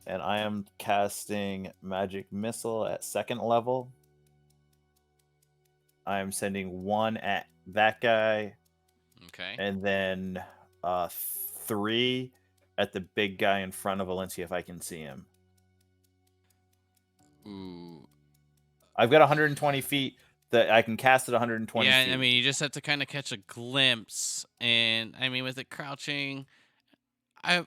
And I am casting Magic Missile at 2nd level. I'm sending 1 at that guy, Okay. and then 3 at the big guy in front of Valencia if I can see him. Ooh. I've got 120 feet that I can cast at 120 Yeah, feet. I mean, you just have to kind of catch a glimpse, and I mean, with it crouching, I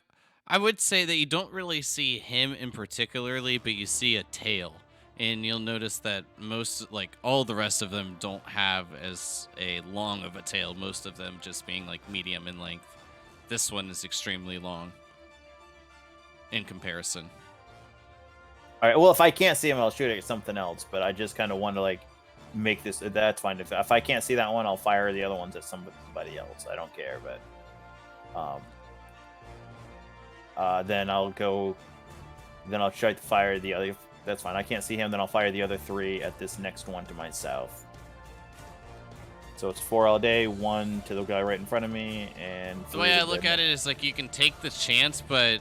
I would say that you don't really see him in particularly, but you see a tail, and you'll notice that most, like all the rest of them, don't have as a long of a tail. Most of them just being like medium in length. This one is extremely long in comparison. All right. Well, if I can't see him, I'll shoot at something else. But I just kind of want to like make this. That's fine. If I can't see that one, I'll fire the other ones at somebody else. I don't care. But then I'll go. Then I'll try to fire the other. That's fine. I can't see him. Then I'll fire the other 3 at this next one to my south. So it's 4 all day. 1 to the guy right in front of me, and The way I look at it is like you can take the chance, but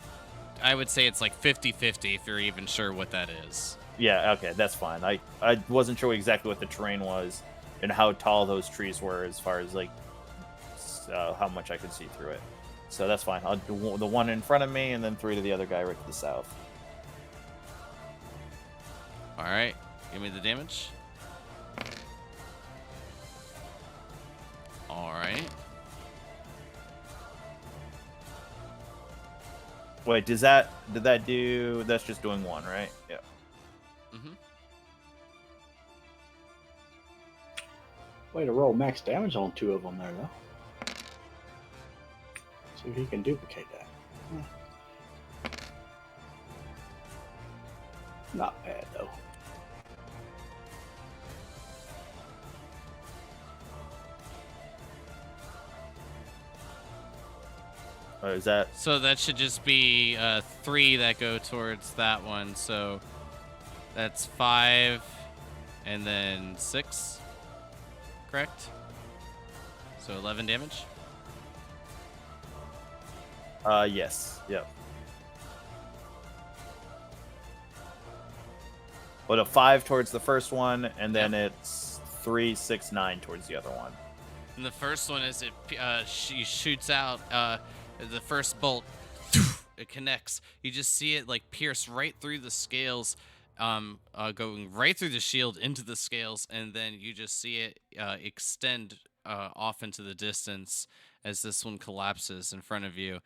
I would say it's like 50-50 if you're even sure what that is. Yeah, okay, that's fine. I wasn't sure exactly what the terrain was and how tall those trees were as far as like how much I could see through it. So that's fine. I'll do the 1 in front of me and then 3 to the other guy right to the south. All right, give me the damage. All right. Wait, did that do? That's just doing 1, right? Yeah. Mm-hmm. Way to roll max damage on 2 of them there, though. See if he can duplicate that. Not bad, though. Is that? So that should just be 3 that go towards that one. So that's 5 and then 6, correct? So 11 damage? Yes. Yep. But a 5 towards the first one, and then it's 3, 6, 9 towards the other one. And the first one is she shoots out the first bolt. It connects. You just see it like pierce right through the scales, going right through the shield into the scales, and then you just see it extend off into the distance as this one collapses in front of you.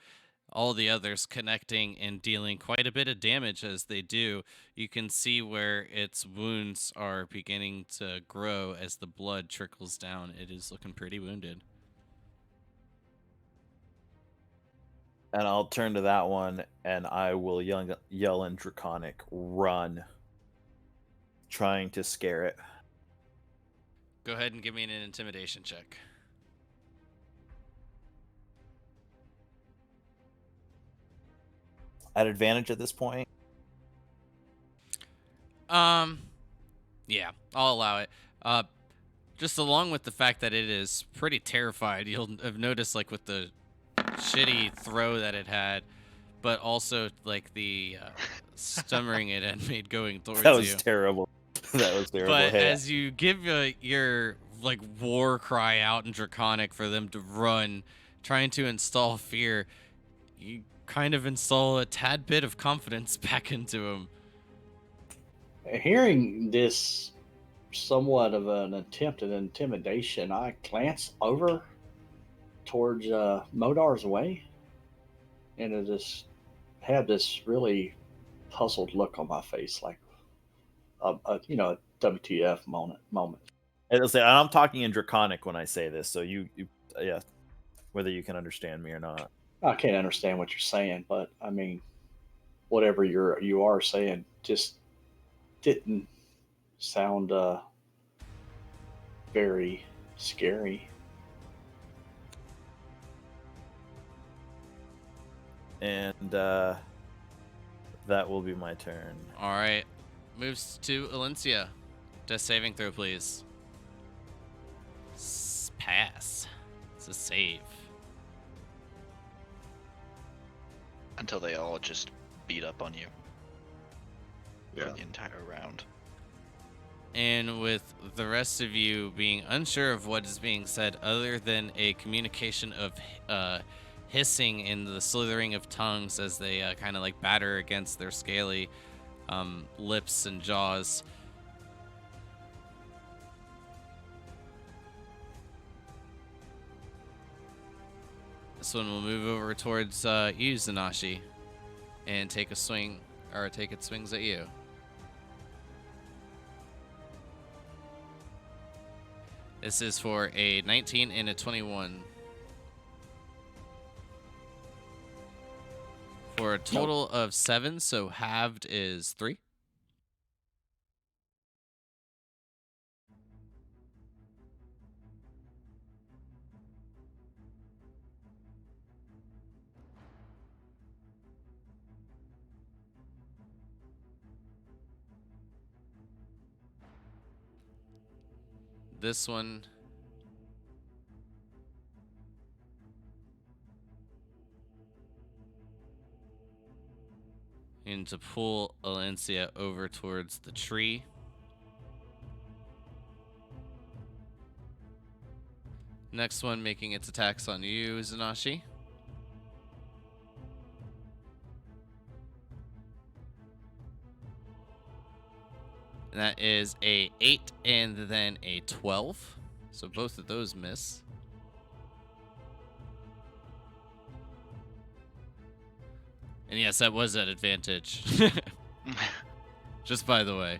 All the others connecting and dealing quite a bit of damage as they do. You can see where its wounds are beginning to grow as the blood trickles down. It is looking pretty wounded. And I'll turn to that one, and I will yell in Draconic, "Run!" Trying to scare it. Go ahead and give me an intimidation check. At advantage at this point. Yeah, I'll allow it. Just along with the fact that it is pretty terrified, you'll have noticed, like, with the shitty throw that it had, but also, like, the stammering it had made going towards you. That was terrible. That was terrible. But Hey, as you give your, like, war cry out in Draconic for them to run, trying to install fear, you kind of install a tad bit of confidence back into him. Hearing this somewhat of an attempt at intimidation, I glance over towards Modar's way, and I just have this really puzzled look on my face, like a WTF moment. I'm talking in Draconic when I say this, so you yeah, whether you can understand me or not. I can't understand what you're saying, but I mean, whatever you are saying just didn't sound very scary. And that will be my turn. All right. Moves to Alencia. Death saving throw, please. Pass. It's a save. Until they all just beat up on you Yeah. for the entire round. And with the rest of you being unsure of what is being said, other than a communication of hissing and the slithering of tongues as they kind of like batter against their scaly lips and jaws. This one will move over towards you, Zanashi, and take a swing, or take its swings at you. This is for a 19 and a 21. For a total of 7, so halved is 3. This one and to pull Alencia over towards the tree. Next one making its attacks on you, Zanashi. And that is a 8 and then a 12. So both of those miss. And yes, that was at advantage. Just by the way.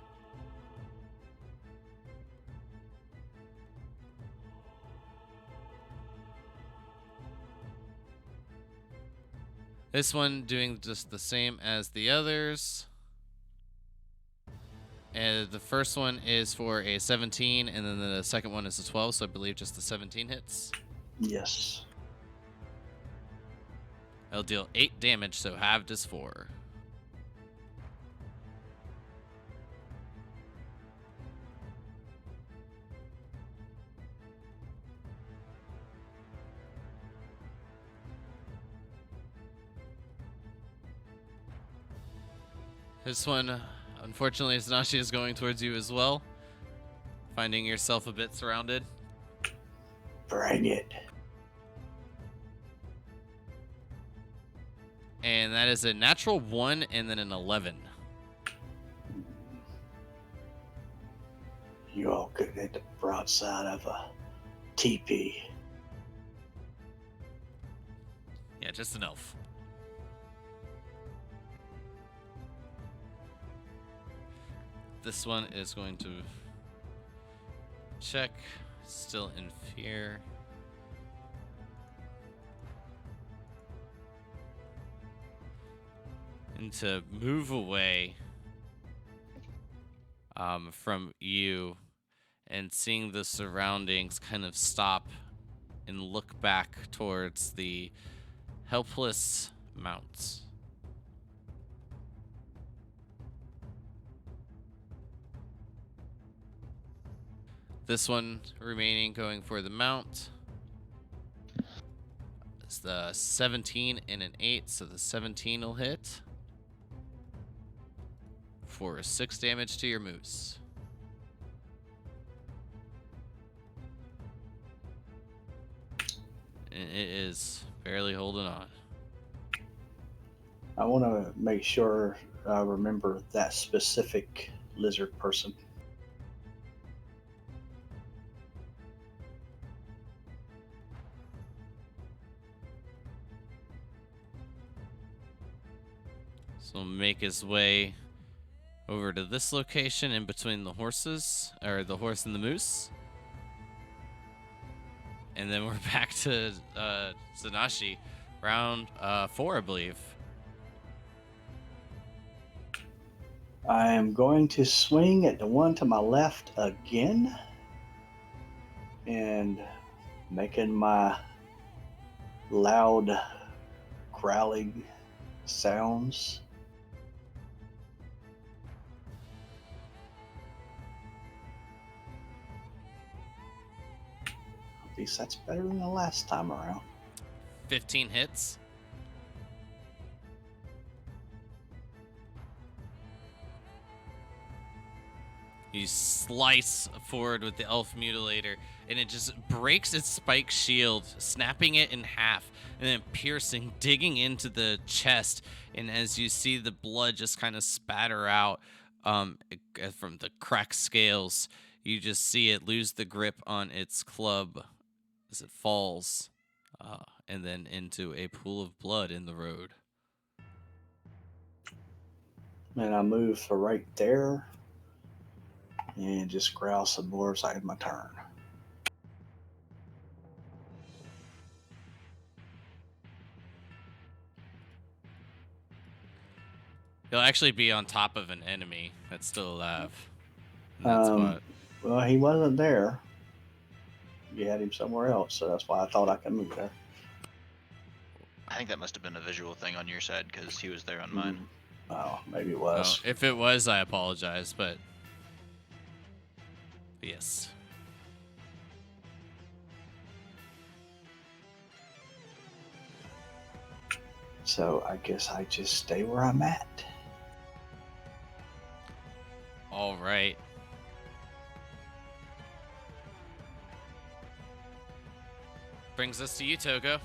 This one doing just the same as the others. And the first one is for a 17, and then the second one is a 12, so I believe just the 17 hits. Yes. I'll deal 8 damage, so halved is 4. This one, unfortunately, Zanashi is going towards you as well. Finding yourself a bit surrounded. Bring it. And that is a natural 1 and then an 11. You all could hit the broadside of a teepee. Yeah, just an elf. This one is going to check. Still in fear. And to move away from you and seeing the surroundings kind of stop and look back towards the helpless mounts. This one remaining going for the mount. It's the 17 and an 8, so the 17 will hit. For 6 damage to your moose. And it is barely holding on. I want to make sure I remember that specific lizard person. So make his way over to this location in between the horses, or the horse and the moose. And then we're back to Zanashi. Round 4, I believe. I am going to swing at the one to my left again. And making my loud growling sounds. At least that's better than the last time around. 15 hits. You slice forward with the elf mutilator, and it just breaks its spike shield, snapping it in half, and then piercing, digging into the chest. And as you see the blood just kind of spatter out from the cracked scales, you just see it lose the grip on its club as it falls, and then into a pool of blood in the road. And I move to right there and just growl some more as I have my turn. He'll actually be on top of an enemy that's still alive. And that's what. Well, he wasn't there. You had him somewhere else, so that's why I thought I could move there. I think that must have been a visual thing on your side because he was there on mine. Oh, maybe it Oh, was. if it was, I apologize, but yes. So I guess I just stay where I'm at. All right. Brings us to you, Togo.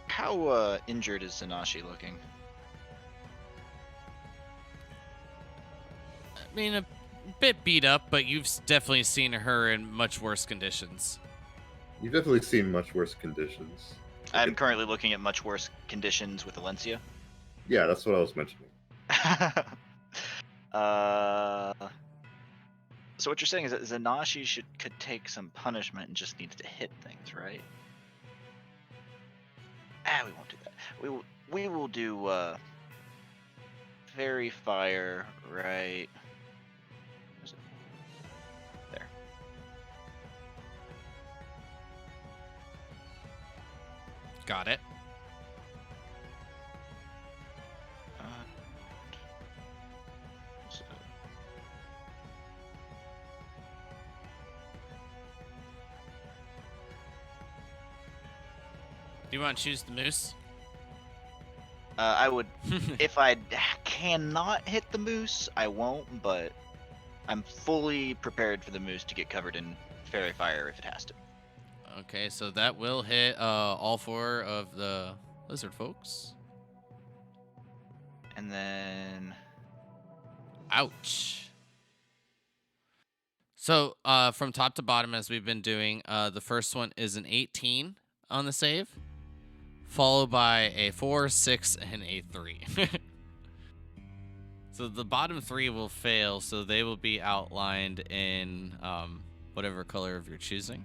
How injured is Zanashi looking? I mean, a bit beat up, but you've definitely seen her in much worse conditions. You've definitely seen much worse conditions. I'm currently looking at much worse conditions with Alencia. Yeah, that's what I was mentioning. So what you're saying is that Zanashi could take some punishment and just needs to hit things, right? We won't do that. We will do Fairy Fire, right? Where's it? There. Got it. So, Do you want to choose the moose? I would, if I cannot hit the moose, I won't, but I'm fully prepared for the moose to get covered in Fairy Fire if it has to. Okay, so that will hit all four of the lizard folks. And then, Ouch. So from top to bottom, as we've been doing, the first one is an 18 on the save, followed by a 4, 6, and a 3. So the bottom three will fail, so they will be outlined in whatever color of your choosing.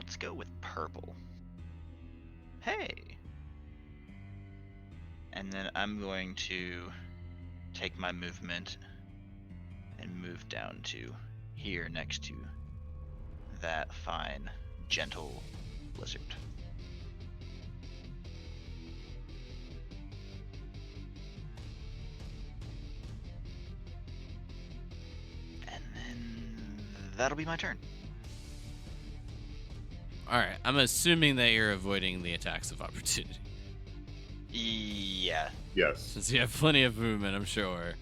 let's go with purple. Hey. And then I'm going to take my movement and move down to here next to that fine, gentle lizard. And then that'll be my turn. Alright, I'm assuming that you're avoiding the attacks of opportunity. Yeah. Yes. Since you have plenty of movement, I'm sure.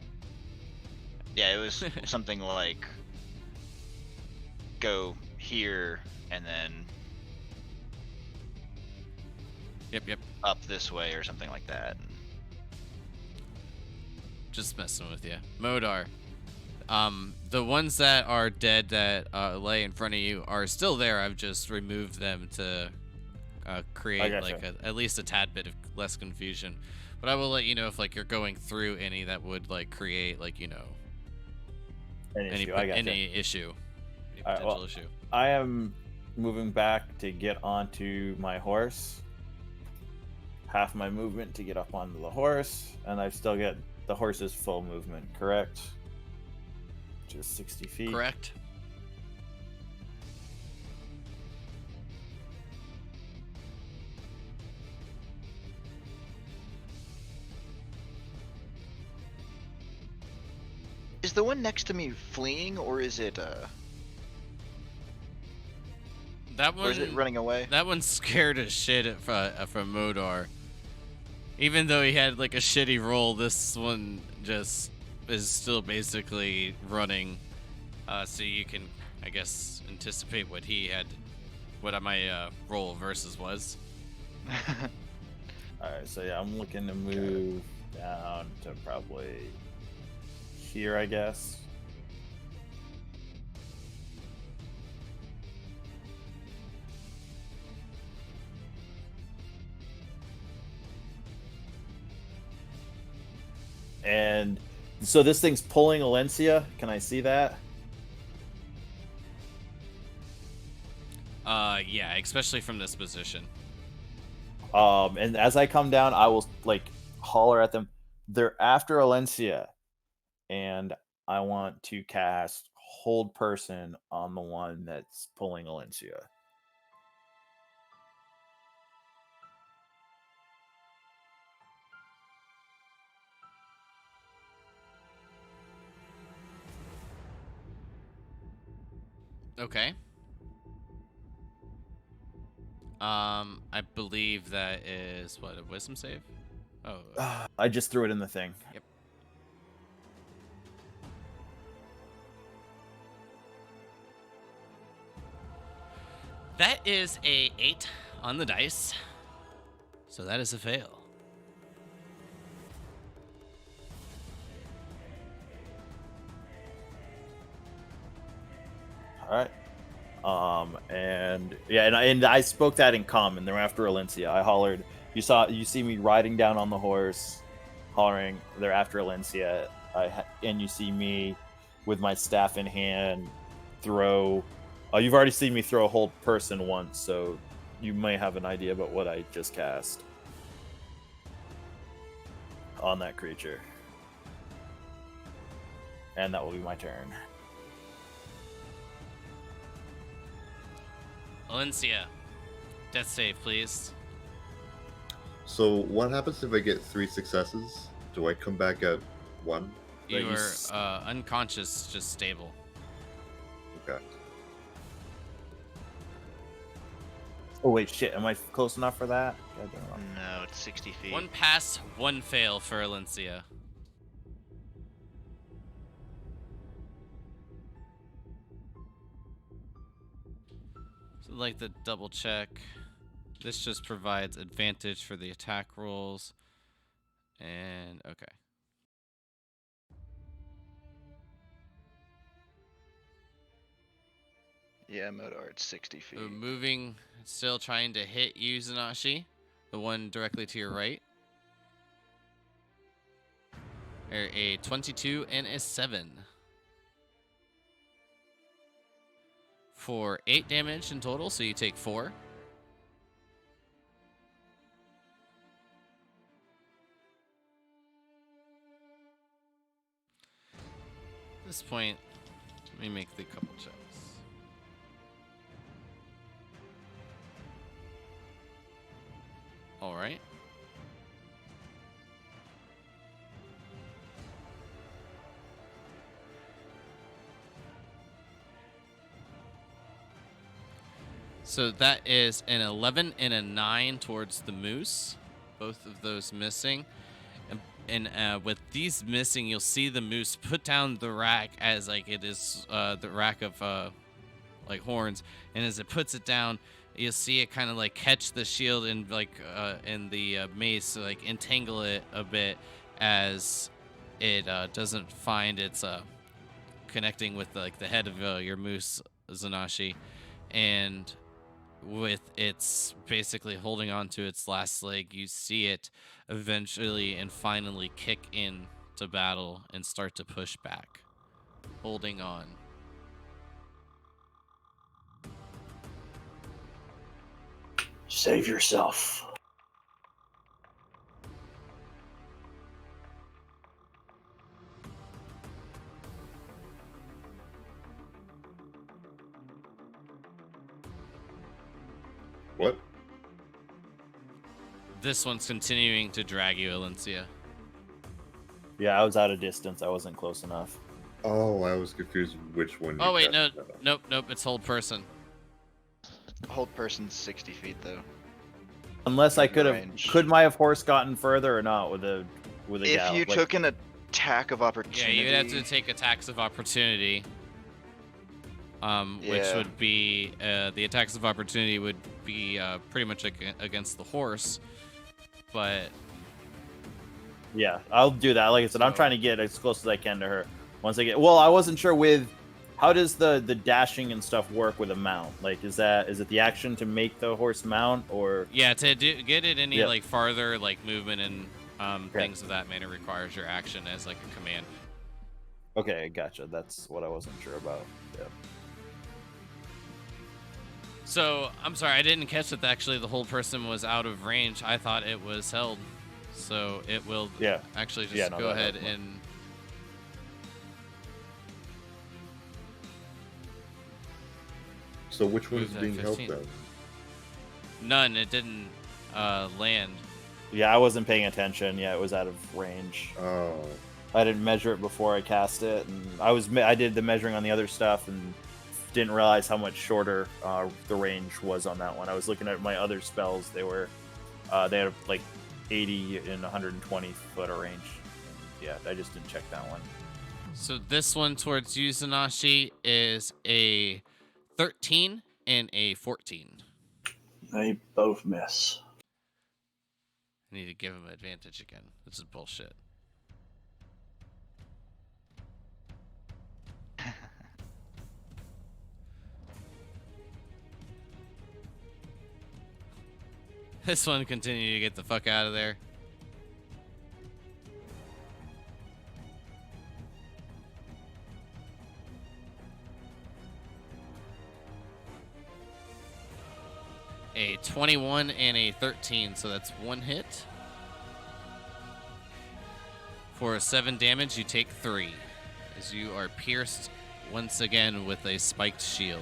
Yeah, it was something like go here and then Yep. up this way or something like that. Just messing with you. Modar. The ones that are dead that lay in front of you are still there. I've just removed them to create like at least a tad bit of less confusion. But I will let you know if like you're going through any that would like create like any issue, any potential issue. I am moving back to get onto my horse. Half my movement to get up onto the horse, and I still get the horse's full movement, correct? Which is 60 feet. Correct. Is the one next to me fleeing, or is it That one, or is it running away? That one's scared as shit from Modar. Even though he had like a shitty roll, this one just is still basically running, so you can, I guess, anticipate what he had, what my roll versus was. Alright, so yeah, I'm looking to move down to probably here, I guess. And so this thing's pulling Alencia. Can I see that? Yeah, especially from this position. And as I come down, I will like holler at them. They're after Alencia, and I want to cast Hold Person on the one that's pulling Alencia. Okay. I believe that is what, a wisdom save? Oh. I just threw it in the thing. Yep. That is a 8 on the dice. So that is a fail. All right. And yeah, and I spoke that in common. They're after Alencia. I hollered. You see me riding down on the horse, hollering. They're after Alencia. And you see me with my staff in hand throw. You've already seen me throw a Hold Person once, so you may have an idea about what I just cast on that creature. And that will be my turn. Valencia, death save, please. So what happens if I get 3 successes? Do I come back at 1? You are unconscious, just stable. Okay. Oh wait, shit! Am I close enough for that? God damn it. No, it's 60 feet. 1 pass, 1 fail for Valencia. So I'd like to double check. This just provides advantage for the attack rolls. And okay. Yeah, Modar, it's 60 feet. So moving, still trying to hit you, Zanashi. The one directly to your right. A 22 and a 7. For 8 damage in total, so you take 4. At this point, let me make the couple checks. All right. So that is an 11 and a 9 towards the moose. Both of those missing. And with these missing, you'll see the moose put down the rack as like it is the rack of like horns. And as it puts it down, you'll see it kind of like catch the shield and like in the mace, so like entangle it a bit as it doesn't find its connecting with like the head of your moose, Zanashi, and with its basically holding on to its last leg, you see it eventually and finally kick in to battle and start to push back, holding on. Save yourself. What? This one's continuing to drag you, Valencia. Yeah, I was out of distance. I wasn't close enough. Oh, I was confused which one. Oh you wait, no, casted that on. nope, it's hold person. Hold person's 60 feet though. Unless I Range. could my horse gotten further or not with a If gallop? you Like, took an attack of Yeah, opportunity. you would have to take attacks of opportunity. Which Yeah. would be the attacks of opportunity would be pretty much against the horse, but Yeah, I'll do that. Like I said, I'm So- trying to get as close as I can to her. Once I get, well, I wasn't sure with how does the dashing and stuff work with a mount. Like, is it the action to make the horse mount, or yeah, to get it any Yeah. like farther like movement and Okay. things of that manner requires your action as like a command. okay, gotcha. That's what I wasn't sure about. Yeah. So I'm sorry, I didn't catch that actually the hold person was out of range. I thought it was held, so it will Yeah. actually just Yeah, no, go that ahead helped. and. So which one is Moves at being held 15. then? None, it didn't land. Yeah, I wasn't paying attention. Yeah, it was out of range. Oh. I didn't measure it before I cast it, and I did the measuring on the other stuff and didn't realize how much shorter the range was on that one. I was looking at my other spells; they had like 80 and 120 foot of range. Yeah, I just didn't check that one. So this one towards Yuzanashi is a 13 and a 14. They both miss. I need to give him advantage again. This is bullshit. This one continue to get the fuck out of there. A 21 and a 13, so that's one hit. For 7 damage, you take 3, as you are pierced once again with a spiked shield.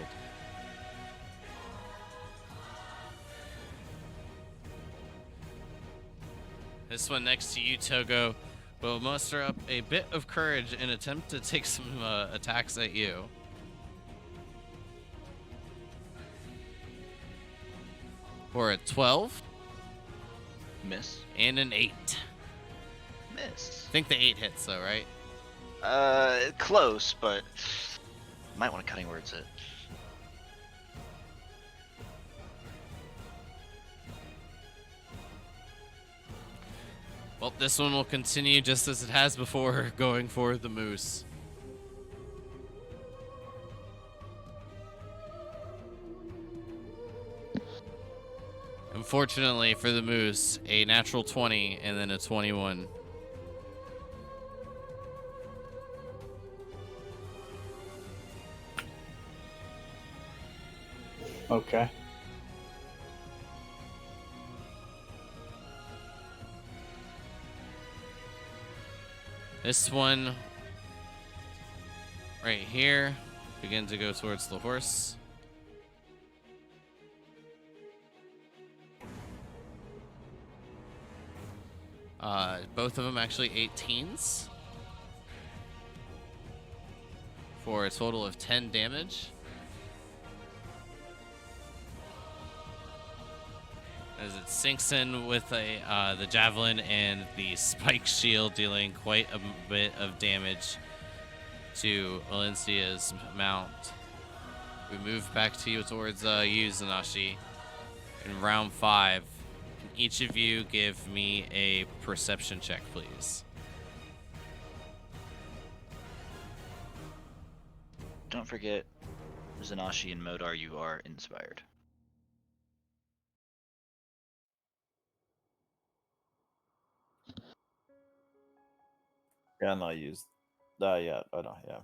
This one next to you, Togo, will muster up a bit of courage and attempt to take some attacks at you. For a 12 Miss. and an 8. Miss. I think the 8 hits though, right? Close, but might want to cutting words it. Well, this one will continue just as it has before, going for the moose. Unfortunately for the moose, a natural 20 and then a 21. Okay. This one right here begin to go towards the horse. Both of them actually 18s for a total of 10 damage. As it sinks in with the javelin and the spike shield, dealing quite a bit of damage to Valencia's mount. We move back to you towards you, Zanashi. In round 5, can each of you give me a perception check, please? Don't forget, Zanashi and Modar, you are inspired. Yeah, no, I used. Yeah. Oh no, yeah.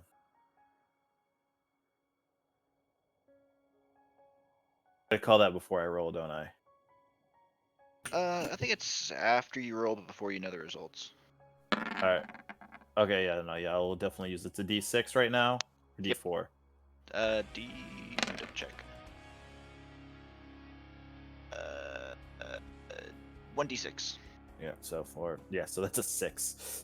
I call that before I roll, don't I? I think it's after you roll, but before you know the results. All right. Okay, yeah, no, yeah, I'll definitely use it. It's a D6 right now. Or Yep. D4. Let me double check. 1d6. Yeah, so 4. Yeah, so that's a 6.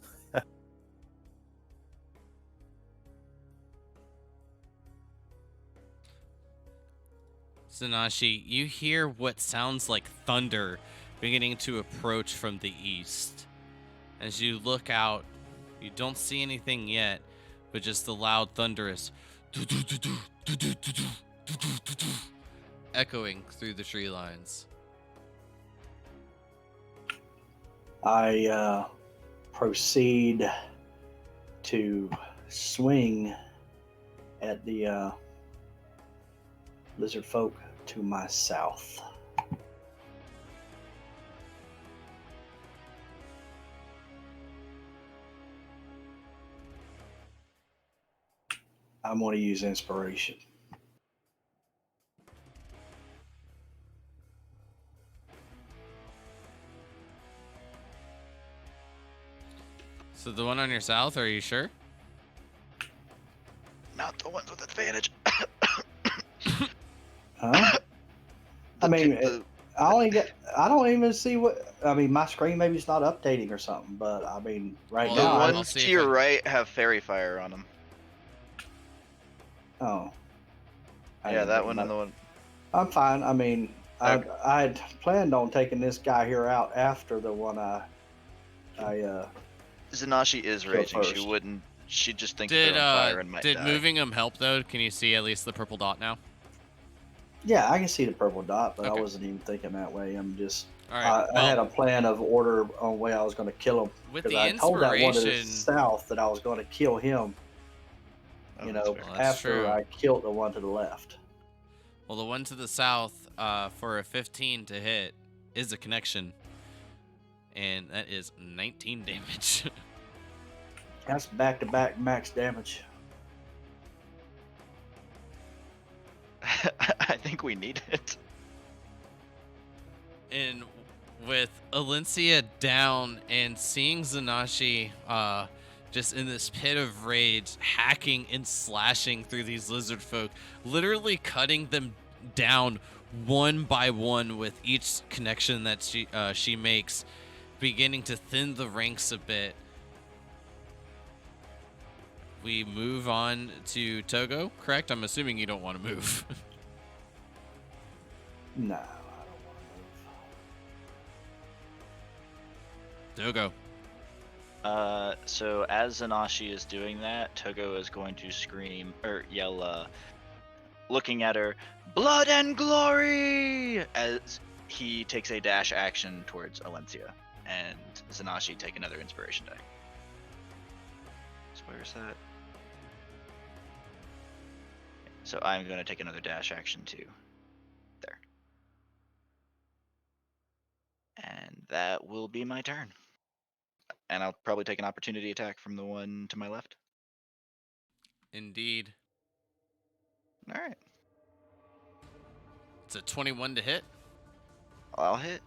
Zanashi, you hear what sounds like thunder beginning to approach from the east. As you look out You don't see anything yet, but just the loud, thunderous echoing through the tree lines. I proceed to swing at the lizard folk to my south. I'm going to use inspiration. So the one on your south, are you sure? Not the ones with advantage. Huh? I mean, the- I don't even see what. I mean, my screen maybe it's not updating or something, but I mean, right Well, the now. I'll ones see to if your I- right have fairy fire on them. Oh. I Yeah, didn't that think one about and the it. one. I'm fine. I mean, Okay. I had planned on taking this guy here out after the one I Zanashi is Kill raging. She first. wouldn't. She just thinks Did they're on fire and might did die. moving him help though? Can you see at least the purple dot now? yeah, I can see the purple dot, but I Okay. wasn't even thinking that way. I'm just All right. I had a plan of order on the way I was going to kill him with because the I told that one to the inspiration. south that I was going to kill him. Oh, You that's know, fair. Well, that's after true. I killed the one to the left. Well, the one to the south, for a 15 to hit, is a connection, and that is 19 damage. That's back-to-back max damage. I think we need it. And with Alencia down and seeing Zanashi just in this pit of rage, hacking and slashing through these lizard folk, literally cutting them down one by one with each connection that she makes, beginning to thin the ranks a bit. We move on to Togo, correct? I'm assuming you don't want to move. No, I don't want to move. Togo. So as Zanashi is doing that, Togo is going to scream or yell, looking at her, "Blood and glory!" as he takes a dash action towards Alencia, and Zanashi take another inspiration die. So where's that? So I'm going to take another dash action too. There. And that will be my turn. And I'll probably take an opportunity attack from the one to my left. Indeed. All right. It's a 21 to hit. I'll hit.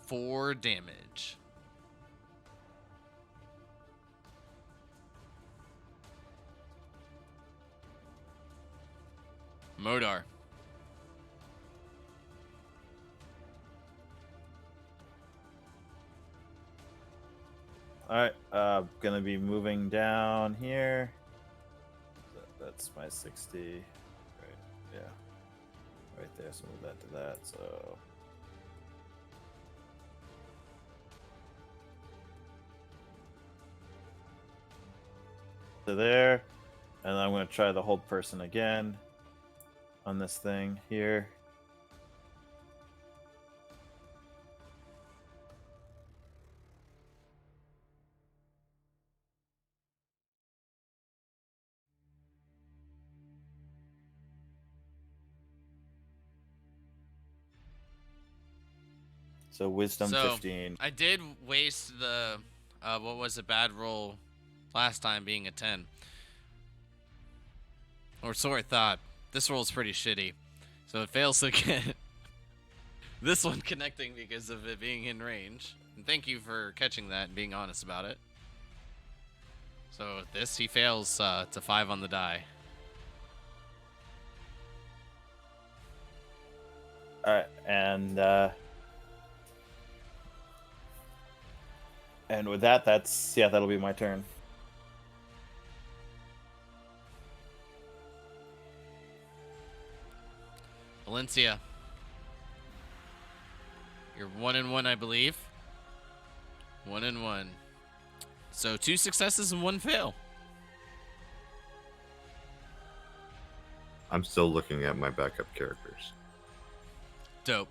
4 damage. Modar. All right, gonna be moving down here. That's my 60. Right, yeah, right there. So move that to that. So to there, and I'm gonna try the hold person again on this thing here. So wisdom So, 15. I did waste the what was a bad roll last time being a 10. Or so I thought. This roll's pretty shitty. So it fails again. This one connecting because of it being in range. And thank you for catching that and being honest about it. So this, he fails to 5 on the die. All right, and with that, that'll be my turn. Valencia. You're 1-1, I believe. 1-1. So 2 successes and 1 fail. I'm still looking at my backup characters. Dope.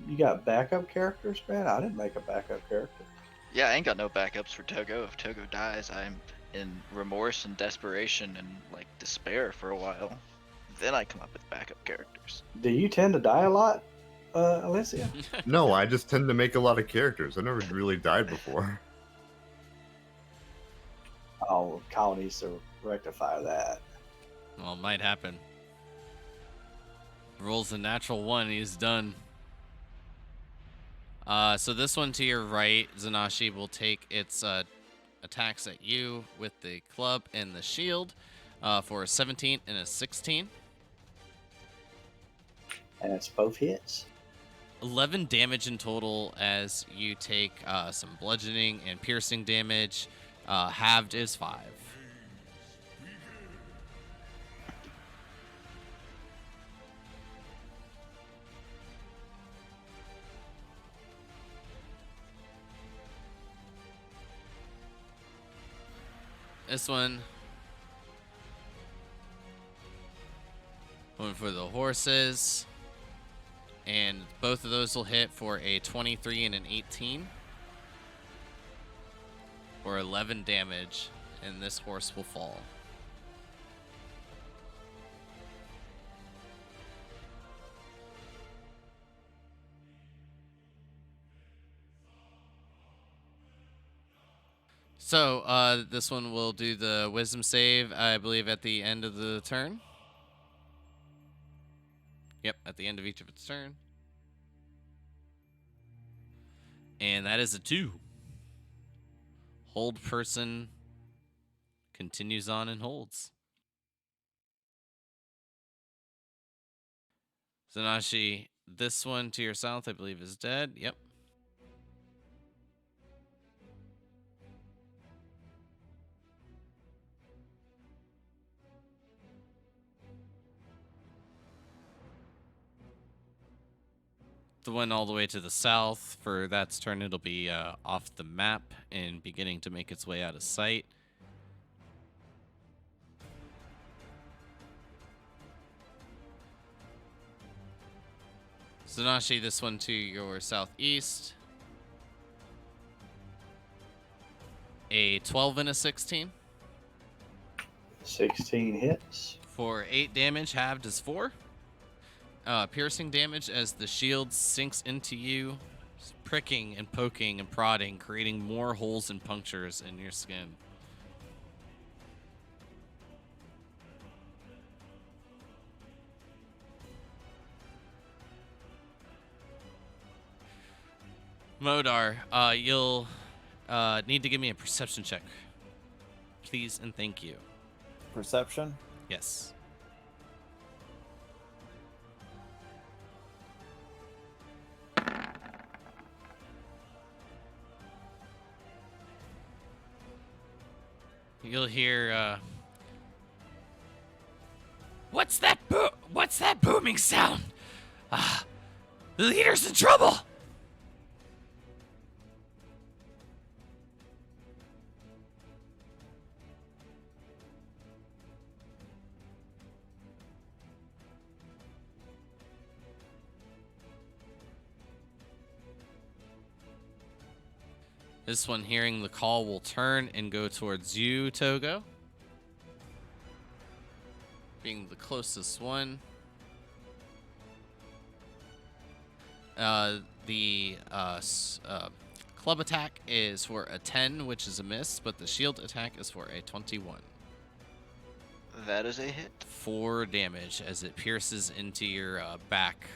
You got backup characters, man? I didn't make a backup character. Yeah, I ain't got no backups for Togo. If Togo dies, I'm in remorse and desperation and like despair for a while. Then I come up with backup characters. Do you tend to die a lot, Alicia? No, I just tend to make a lot of characters. I've never really died before. Oh, Kyle needs to rectify that. Well, it might happen. Rolls a natural 1, he's done. So this one to your right, Zanashi will take its attacks at you with the club and the shield for a 17 and a 16. And it's both hits. 11 damage in total as you take some bludgeoning and piercing damage. Halved is 5. This one for the horses, and both of those will hit for a 23 and an 18 for 11 damage, and this horse will fall. So, this one will do the wisdom save, I believe, at the end of the turn. Yep, at the end of each of its turn. And that is a 2. Hold person continues on and holds. Zanashi, this one to your south, I believe, is dead. Yep. The one all the way to the south, for that's turn, it'll be off the map and beginning to make its way out of sight. Zanashi, this one to your southeast. A 12 and a 16. 16 hits. For 8 damage, halved is 4. Piercing damage as the shield sinks into you, pricking and poking and prodding, creating more holes and punctures in your skin. Modar, you'll need to give me a perception check. Please and thank you. Perception? Yes. You'll hear, What's that booming sound? The leader's in trouble! This one, hearing the call, will turn and go towards you, Togo. Being the closest one. The club attack is for a 10, which is a miss, but the shield attack is for a 21. That is a hit. 4 damage as it pierces into your back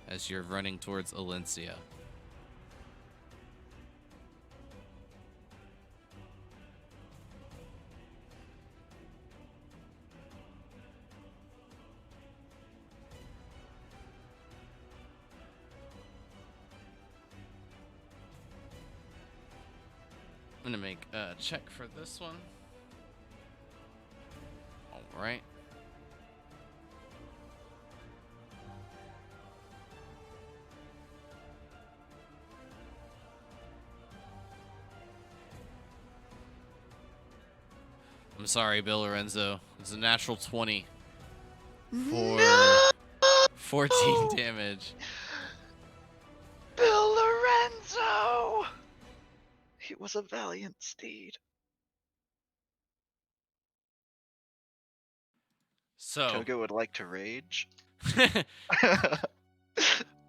as you're running towards Alencia. I'm gonna make a check for this one. All right. I'm sorry, Bill Lorenzo. It's a natural 20 for No! 14 damage. Bill Lorenzo! He was a valiant steed. So, Togo would like to rage.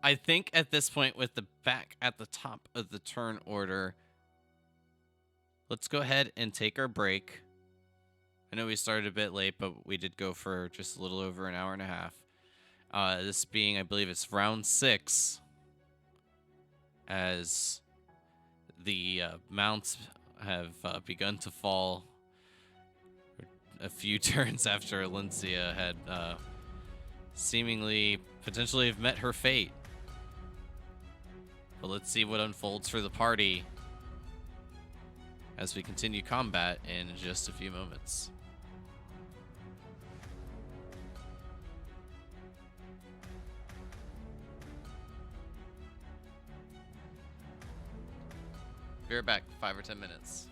I think at this point, with the back at the top of the turn order, let's go ahead and take our break. I know we started a bit late, but we did go for just a little over an hour and a half. This being, I believe it's round 6, as the mounts have begun to fall a few turns after Alencia had seemingly potentially have met her fate. But let's see what unfolds for the party as we continue combat in just a few moments. Be right back, 5 or 10 minutes.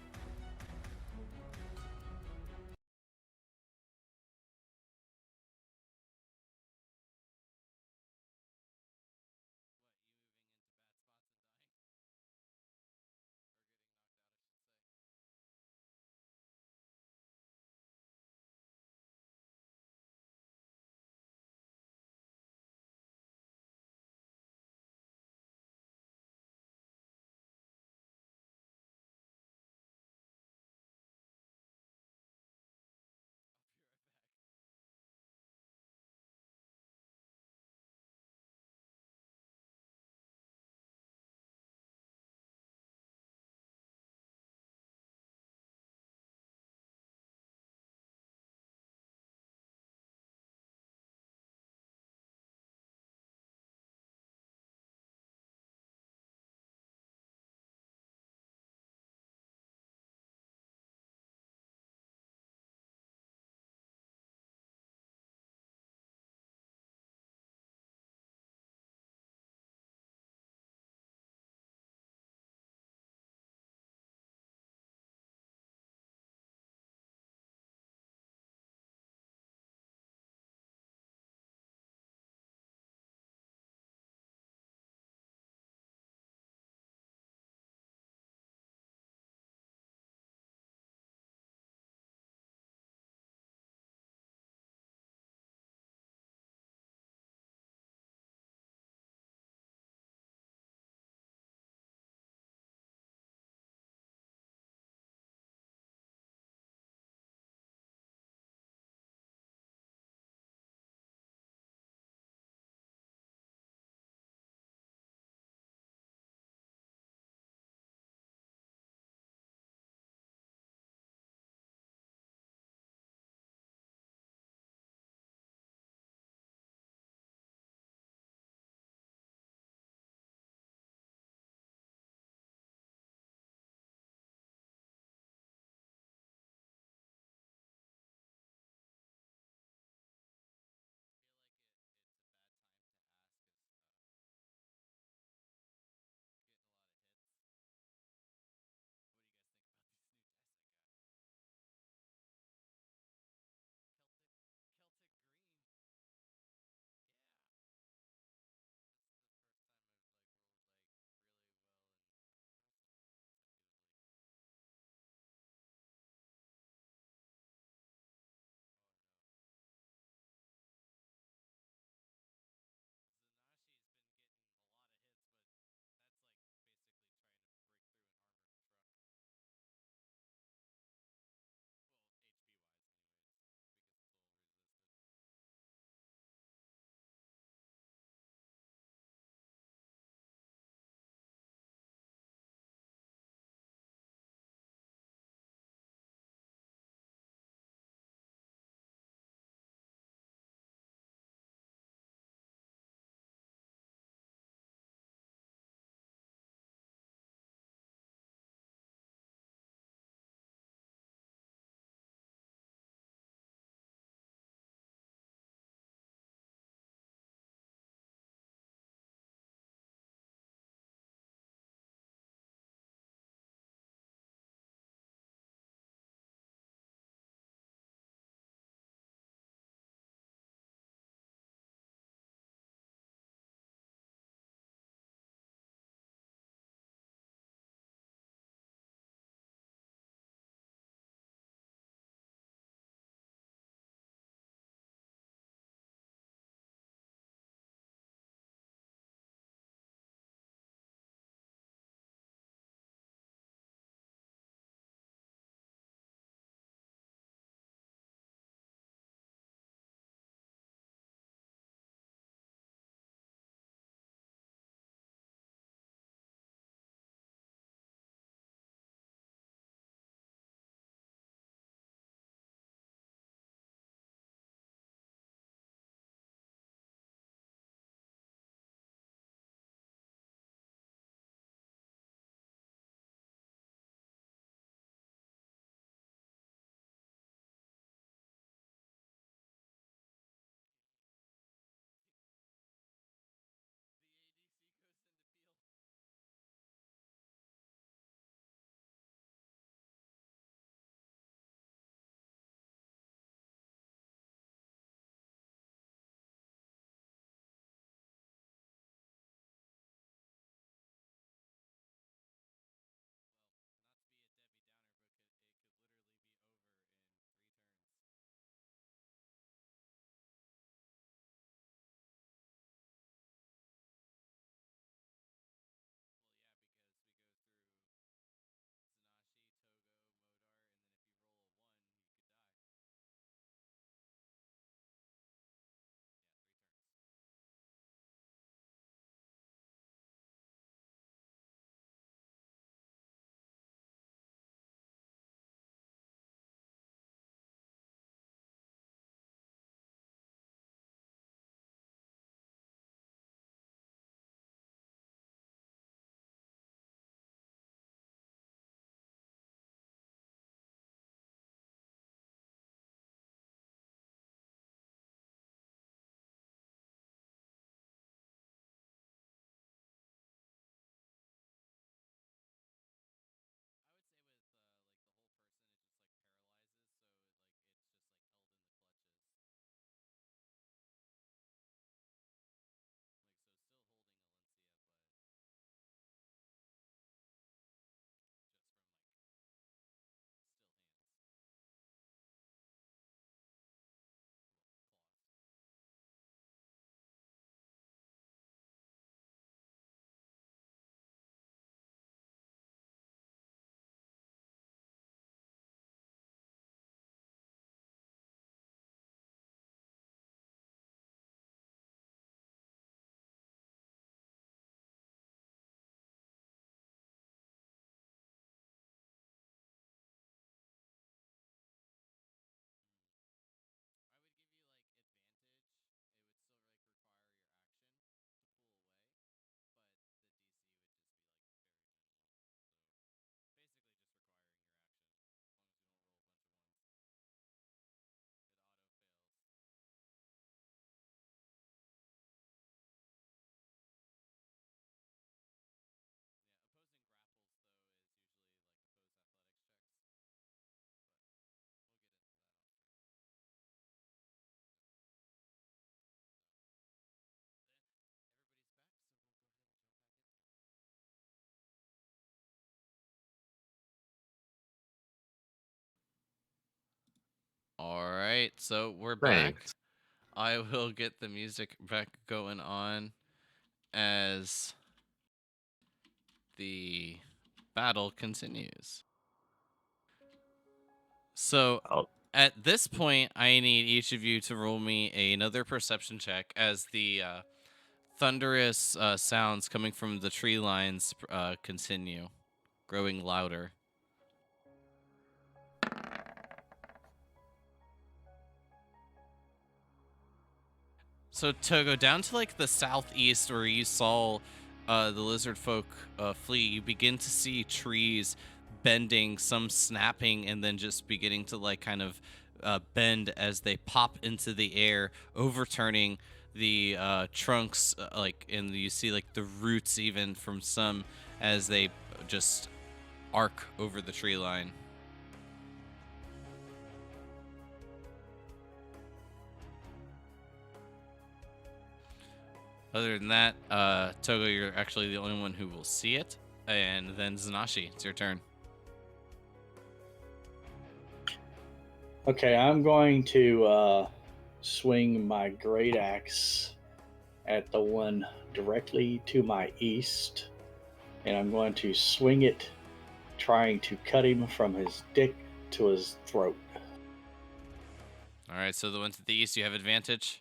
right, so we're back. Thanks. I will get the music back going on as the battle continues. So I'll, at this point, I need each of you to roll me another perception check as the thunderous sounds coming from the tree lines continue, growing louder. So Togo, down to like the southeast where you saw the lizard folk flee, you begin to see trees bending, some snapping, and then just beginning to like kind of bend as they pop into the air, overturning the trunks, and you see like the roots even from some as they just arc over the tree line. Other than that, Togo, you're actually the only one who will see it. And then Zanashi, it's your turn. Okay, I'm going to swing my great axe at the one directly to my east, and I'm going to swing it, trying to cut him from his dick to his throat. All right, so the one to the east, you have advantage.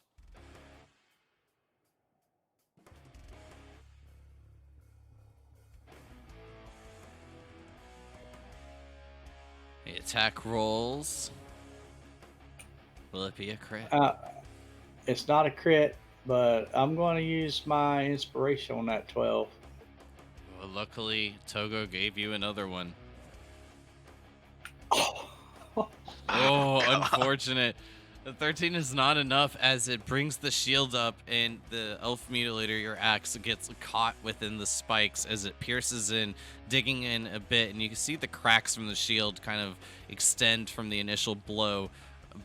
The attack rolls. Will it be a crit? It's not a crit, but I'm going to use my inspiration on that 12. Well, luckily, Togo gave you another one. Oh, Oh, God. unfortunate. The 13 is not enough as it brings the shield up, and the elf mutilator, your axe, gets caught within the spikes as it pierces in, digging in a bit, and you can see the cracks from the shield kind of extend from the initial blow,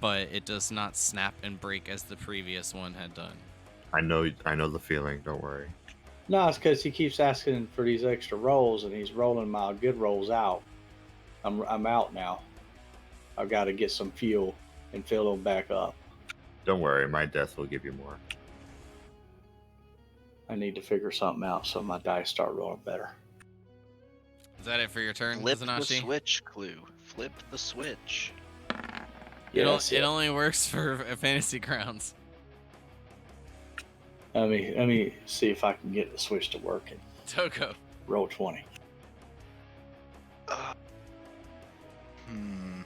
but it does not snap and break as the previous one had done. I know the feeling. Don't worry. no, it's because he keeps asking for these extra rolls, and he's rolling my good rolls out. I'm out now. I've got to get some fuel and fill them back up. Don't worry. My death will give you more. I need to figure something out so my dice start rolling better. Is that it for your turn, Flip the Zanashi? switch, Clue. Flip the switch. It only works for Fantasy Grounds. Let me see if I can get the switch to work and Togo. roll 20. Hmm.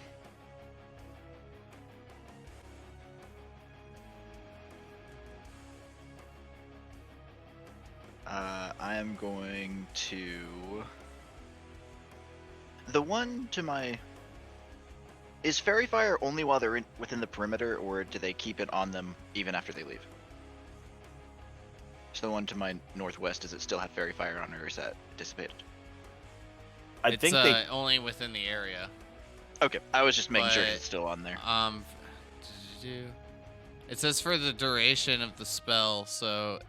I am going to... The one to my... Is Fairy Fire only while they're within the perimeter, or do they keep it on them even after they leave? So the one to my northwest, does it still have Fairy Fire on, or is that dissipated? I think they. Only within the area. Okay, I was just making sure But, it's still on there. It says for the duration of the spell, so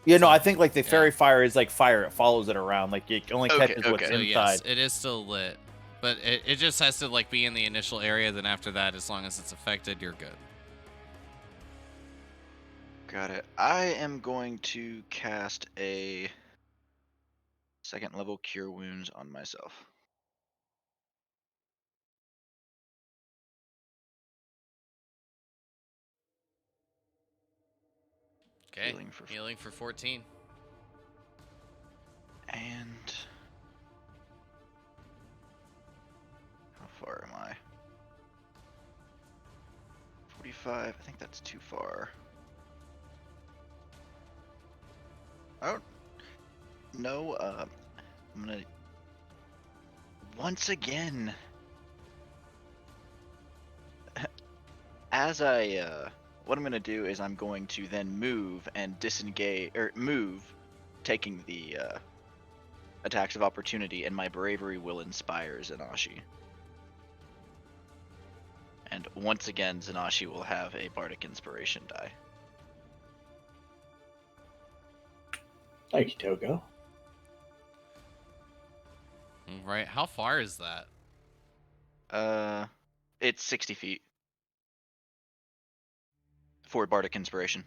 Yeah, no, so- I think like the yeah. fairy fire is like fire; it follows it around. Like it only Okay, catches what's okay. so inside. yes, it is still lit. But it just has to like be in the initial area, then after that, as long as it's affected, you're good. Got it. I am going to cast a second level Cure Wounds on myself. Okay. Healing for 14. And how far am I? 45. I think that's too far. I don't know. I'm gonna once again, as I what I'm gonna do is I'm going to then move and disengage, or move, taking the attacks of opportunity, and my bravery will inspire Zanashi. And once again, Zanashi will have a bardic inspiration die. Thank you, Togo. Right. How far is that? It's 60 feet. for Bardic Inspiration.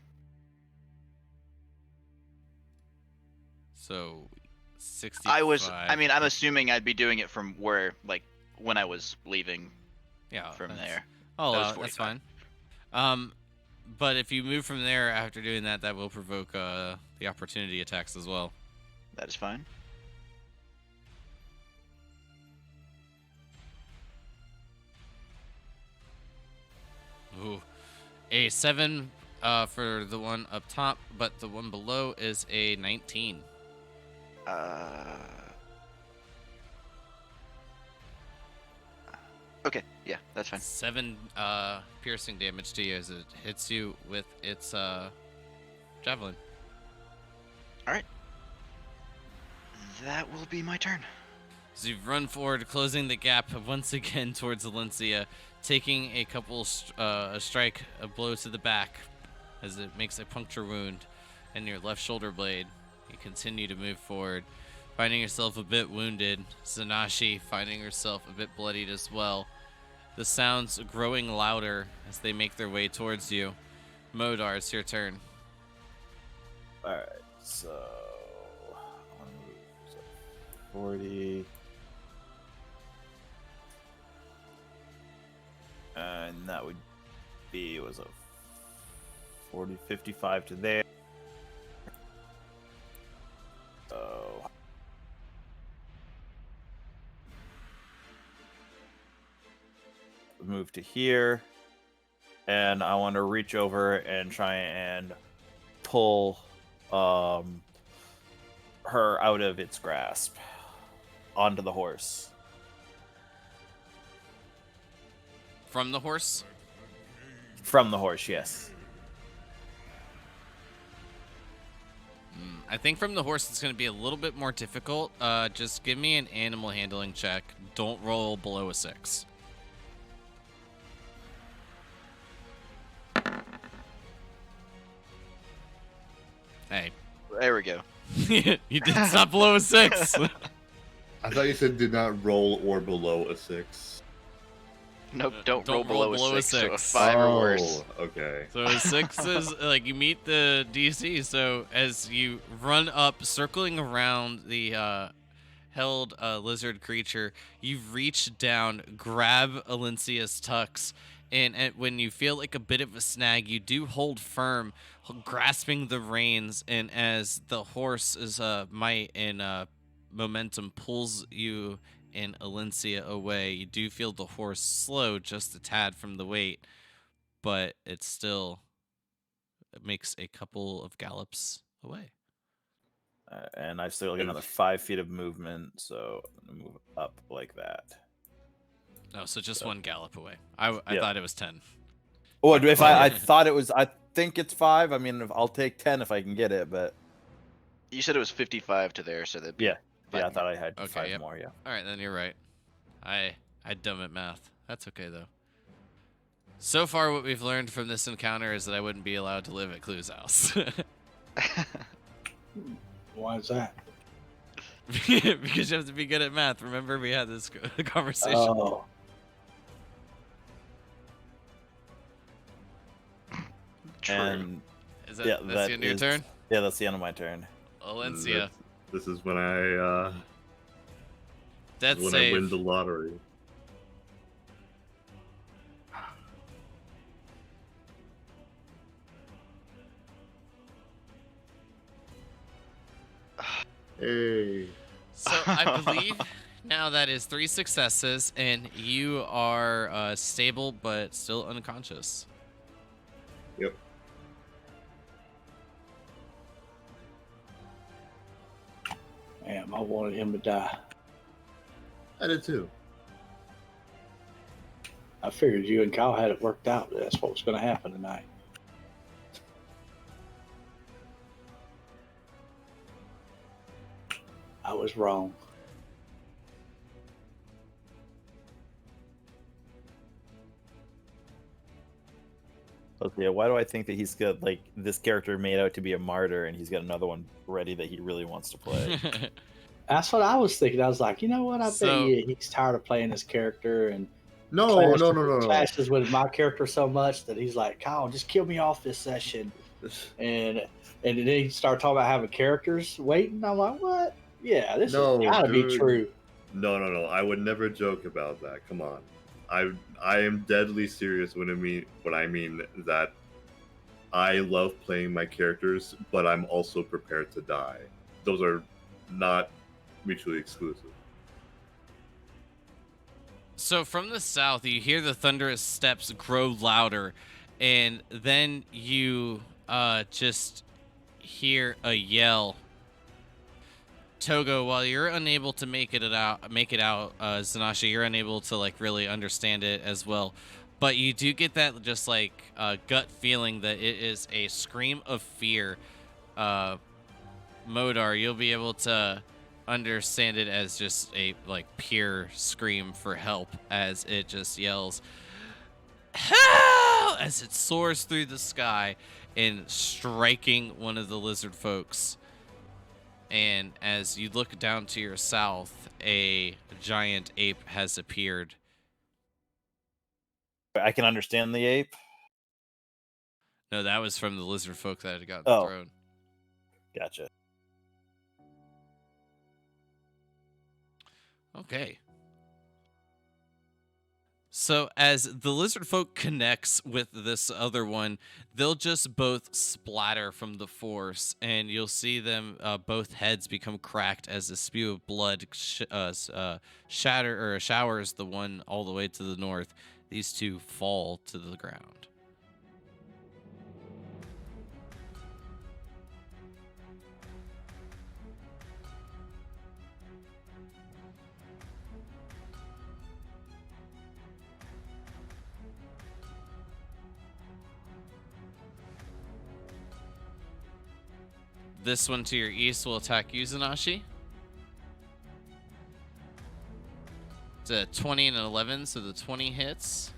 So 65. I'm assuming I'd be doing it from where, like, when I was leaving Yeah, from that's- there. Oh, That was that's 45. fine. But if you move from there after doing that, that will provoke the opportunity attacks as well. That is fine. Ooh. A 7 for the one up top, but the one below is a 19. Okay, yeah, that's fine. 7 piercing damage to you as it hits you with its javelin. Alright. That will be my turn. So you've run forward, closing the gap once again towards Valencia, taking a couple a strike, a blow to the back as it makes a puncture wound in your left shoulder blade. You continue to move forward, finding yourself a bit wounded. Zanashi finding herself a bit bloodied as well. The sounds growing louder as they make their way towards you. Modar, it's your turn. Alright, so 40. And that would be, was a 40, 55 to there. So move to here, and I want to reach over and try and pull her out of its grasp onto the horse. From the horse? From the horse, yes. I think from the horse it's going to be a little bit more difficult. Just give me an animal handling check. Don't roll below a 6. Hey. There we go. You did stop below a 6. I thought you said did not roll or below a 6. Nope, don't Don't roll roll below below a a 6, so a six. 5 or worse. Okay. So a 6 is like you meet the DC. So as you run up, circling around the held lizard creature, you reach down, grab Alencia's tux, and when you feel like a bit of a snag, you do hold firm, grasping the reins. And as the horse's might and momentum pulls you and Alencia away, you do feel the horse slow just a tad from the weight, but it makes a couple of gallops away. And I still get another 5 feet of movement, so I'm gonna move up like that. Oh, so just one gallop away. I Yeah. thought it was 10. Oh, if I thought it was, I think it's 5. I mean, I'll take 10 if I can get it, but You said it was 55 to there, so that'd be yeah, I five thought I had Okay, 5 yep. more. Yeah. All right, then you're right. I dumb at math. That's okay though. So far, what we've learned from this encounter is that I wouldn't be allowed to live at Clue's house. Why is that? Because you have to be good at math. Remember, we had this conversation. Oh, True. And Is that yeah, that's that the end of your is- turn? yeah, that's the end of my turn. Valencia. This is when I Death when save. I win the lottery. Hey. So I believe now that is 3 successes, and you are stable but still unconscious. Yep. damn, I wanted him to die. I did too. I figured you and Kyle had it worked out. That's what was going to happen tonight. I was wrong. Okay, why do I think that he's got like this character made out to be a martyr, and he's got another one ready that he really wants to play? That's what I was thinking. I was like, you know what? I So- bet you he's tired of playing this character, and No, no, no, no, no. clashes with my character so much that he's like, Kyle, just kill me off this session. And then he started talking about having characters waiting. I'm like, what? Yeah, this No, has gotta be dude. true. No, no, no. I would never joke about that. Come on. I am deadly serious when I mean that I love playing my characters, but I'm also prepared to die. Those are not mutually exclusive. So from the south, you hear the thunderous steps grow louder, and then you just hear a yell. Togo, while you're unable to make it out, Zanashi, you're unable to like really understand it as well. But you do get that just like gut feeling that it is a scream of fear. Modar, you'll be able to understand it as just a like pure scream for help as it just yells help as it soars through the sky and striking one of the lizard folks. And as you look down to your south, a giant ape has appeared. I can understand the ape. No, that was from the lizard folk that had gotten Oh. thrown. Gotcha. Okay. So as the lizard folk connects with this other one, they'll just both splatter from the force, and you'll see them both heads become cracked as a spew of blood showers the one all the way to the north. These two fall to the ground. This one to your east will attack you, Zanashi. It's a 20 and an 11, so the 20 hits.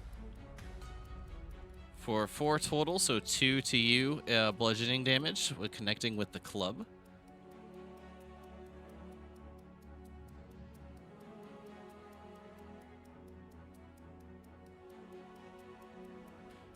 For 4 total, so 2 to you, bludgeoning damage with connecting with the club.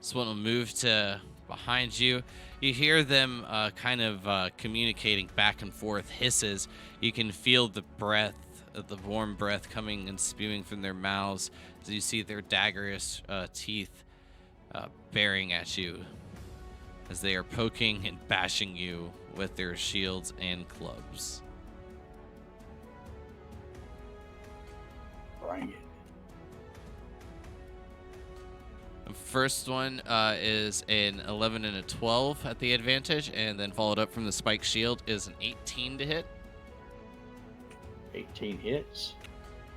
This one will move to behind you. You hear them kind of communicating back and forth, hisses. You can feel the breath, the warm breath coming and spewing from their mouths as you see their daggerish teeth bearing at you as they are poking and bashing you with their shields and clubs. Bring it. The first one is an 11 and a 12 at the advantage, and then followed up from the spike shield is an 18 to hit 18 hits.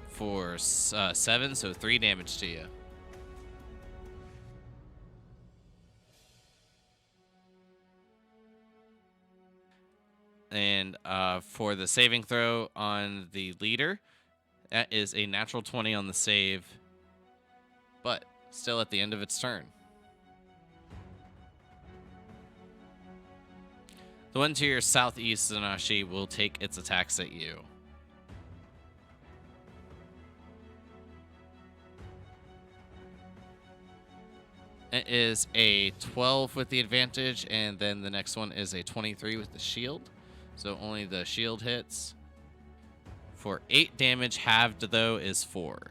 for 7, so 3 damage to you. And for the saving throw on the leader, that is a natural 20 on the save, but still at the end of its turn. The one to your southeast, Zanashi, will take its attacks at you. It is a 12 with the advantage, and then the next one is a 23 with the shield. So only the shield hits. For 8 damage, halved though is 4.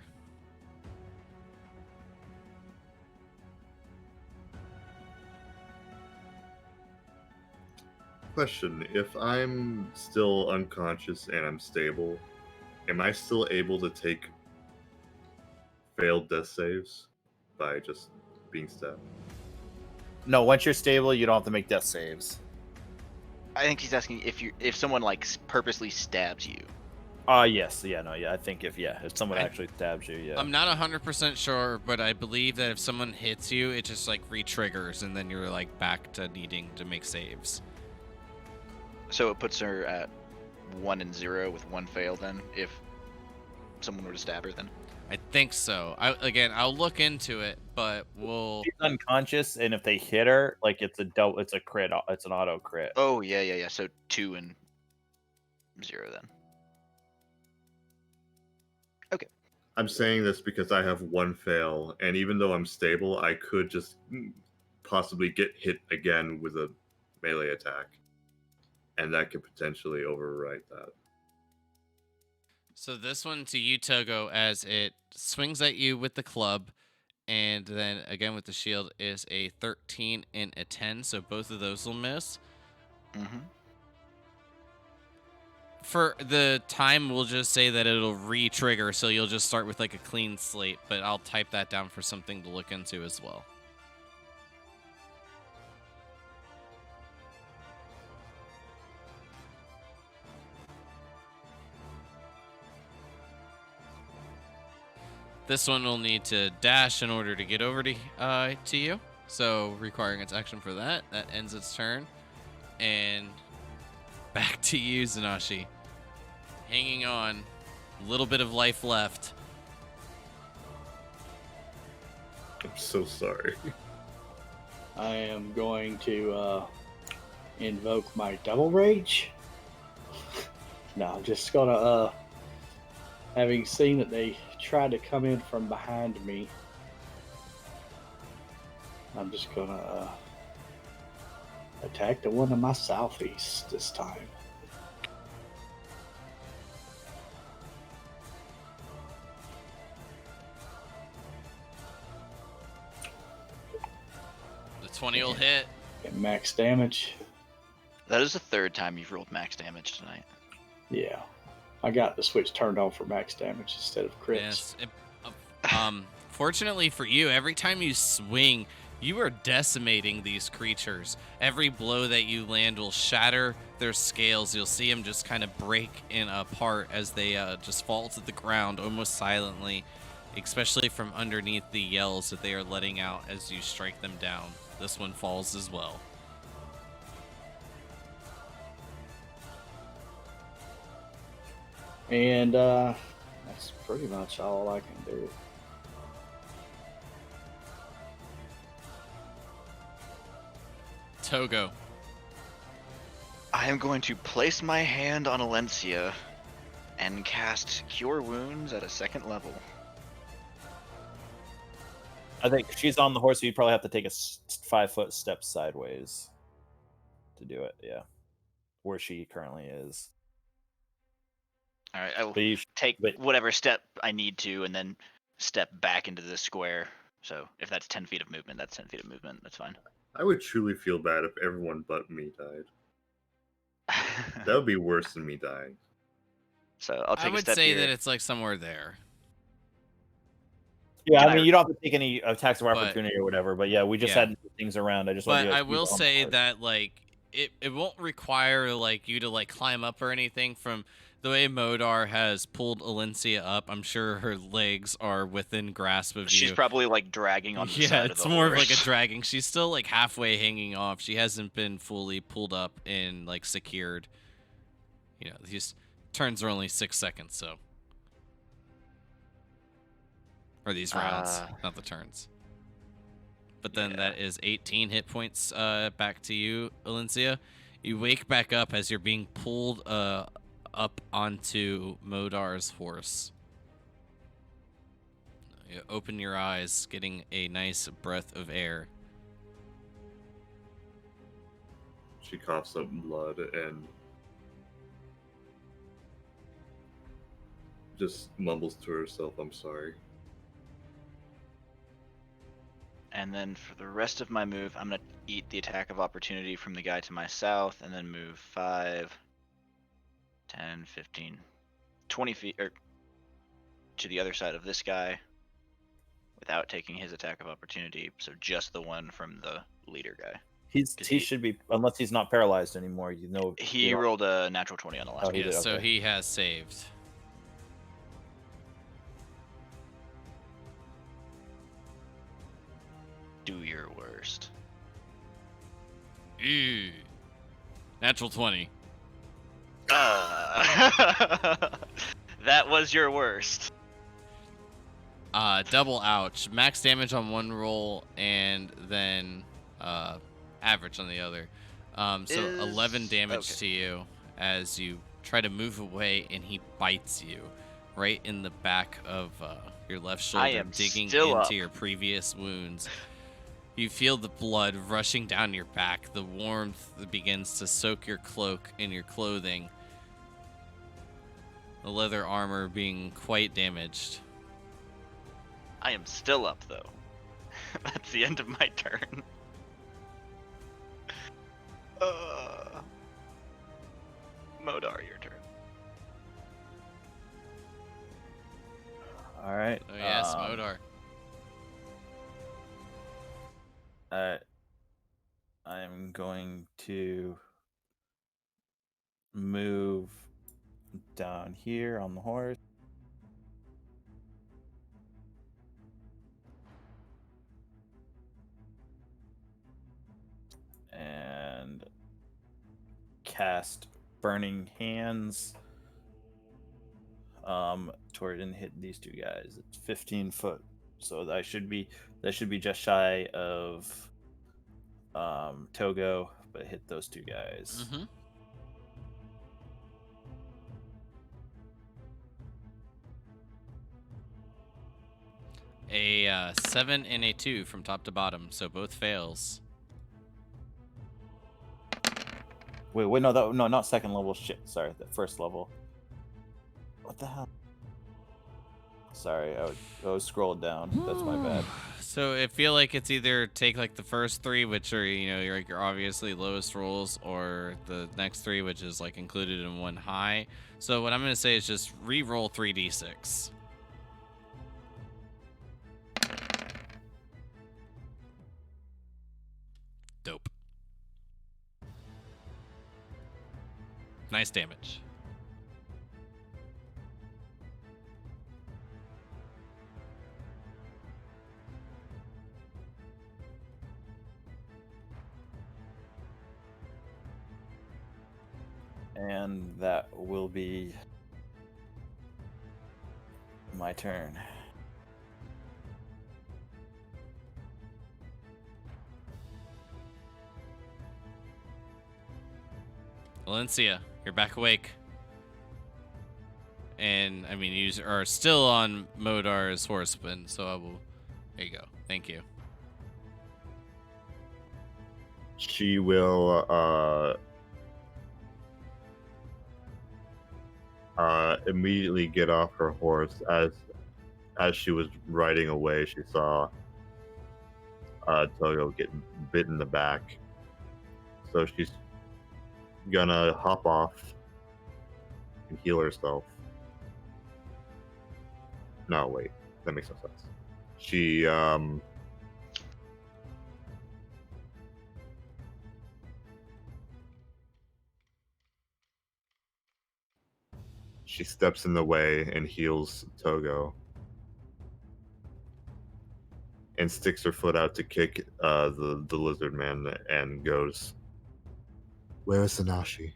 Question: if I'm still unconscious and I'm stable, am I still able to take failed death saves by just being stabbed? No, once you're stable, you don't have to make death saves. I think he's asking if someone like purposely stabs you. Yes, yeah, no, yeah. I think if someone actually stabs you, yeah. I'm not 100% sure, but I believe that if someone hits you, it just like re-triggers, and then you're like back to needing to make saves. So it puts her at 1 and 0 with 1 fail. Then, if someone were to stab her, then I think so. I'll look into it, but we'll. She's unconscious, and if they hit her, like it's a crit. It's an auto crit. oh yeah. So 2 and 0 then. Okay. I'm saying this because I have one fail, and even though I'm stable, I could just possibly get hit again with a melee attack, and that could potentially overwrite that. So this one to you, Togo, as it swings at you with the club, and then again with the shield is a 13 and a 10, so both of those will miss. Mm-hmm. For the time, we'll just say that it'll re-trigger, so you'll just start with like a clean slate, but I'll type that down for something to look into as well. This one will need to dash in order to get over to you, so requiring its action for that. That ends its turn. And back to you, Zanashi. Hanging on. A little bit of life left. I'm so sorry. I am going to invoke my double rage. No, I'm just gonna having seen that they tried to come in from behind me, I'm just gonna attack the one to my southeast this time. The 20 will hit. Get max damage. That is the third time you've rolled max damage tonight. Yeah. I got the switch turned on for max damage instead of crits. Yes. Fortunately for you, every time you swing, you are decimating these creatures. Every blow that you land will shatter their scales. You'll see them just kind of break in apart as they just fall to the ground almost silently, especially from underneath the yells that they are letting out as you strike them down. This one falls as well. And that's pretty much all I can do. Togo. I am going to place my hand on Alencia and cast Cure Wounds at a 2nd level. I think if she's on the horse, you'd probably have to take a 5-foot step sideways to do it. Yeah, where she currently is. All right, I will But you take whatever step I need to, and then step back into the square. So if that's 10 feet of movement, that's 10 feet of movement. That's fine. I would truly feel bad if everyone but me died. That would be worse than me dying. So I'll take I a would step say here. that it's like somewhere there. Yeah, Can I I- mean, you don't have to take any attacks of But- opportunity or whatever. But yeah, we just Yeah. had things around. I just. But wanted to I will keep on say board. that like it won't require like you to like climb up or anything. From the way Modar has pulled Alencia up, I'm sure her legs are within grasp of She's you. probably like dragging on the Yeah, side it's of the more horse. of like a dragging. She's still like halfway hanging off. She hasn't been fully pulled up and like secured. You know, these turns are only 6 seconds, so. Or these rounds, not the turns. But then Yeah. that is 18 hit points back to you, Alencia. You wake back up as you're being pulled up onto Modar's horse. You open your eyes, getting a nice breath of air. She coughs up blood and just mumbles to herself, "I'm sorry." And then for the rest of my move, I'm going to eat the attack of opportunity from the guy to my south, and then move 5, 10, 15, 20 feet to the other side of this guy without taking his attack of opportunity. So just the one from the leader guy. He should be, unless he's not paralyzed anymore. You know, He you don't- rolled a natural 20 on the last Oh, one. he Yeah, did, so okay. he has saved. Do your worst. Ew. Natural 20. That was your worst. Double ouch. Max damage on one roll and then average on the other. So 11 damage okay. to you as you try to move away and he bites you. right in the back of your left I shoulder, am digging still into up. your previous wounds. You feel the blood rushing down your back. The warmth begins to soak your cloak and your clothing. The leather armor being quite damaged. I am still up, though. That's the end of my turn. Modar, your turn. All right. Oh yes, Modar. I'm going to move down here on the horse. And cast Burning Hands toward and hit these two guys. It's 15 foot. So that should be just shy of Togo, but hit those two guys. Mm-hmm. A 7 and a 2 from top to bottom, so both fails. Wait, no, not second level. Shit, sorry, the first level. What the hell? Sorry, I was scrolled down. That's my bad. So I feel like it's either take like the first 3, which are your obviously lowest rolls, or the next 3, which is like included in one high. So what I'm gonna say is just re-roll 3d6. Dope. Nice damage. And that will be my turn. Valencia, you're back awake. And I mean, you are still on Modar's horseman, so I will. There you go. Thank you. She will immediately get off her horse. As she was riding away, she saw Togo get bit in the back. So she's gonna hop off and heal herself. No, wait, that makes no sense. She steps in the way and heals Togo, and sticks her foot out to kick the lizard man, and goes, "Where is Sanashi?"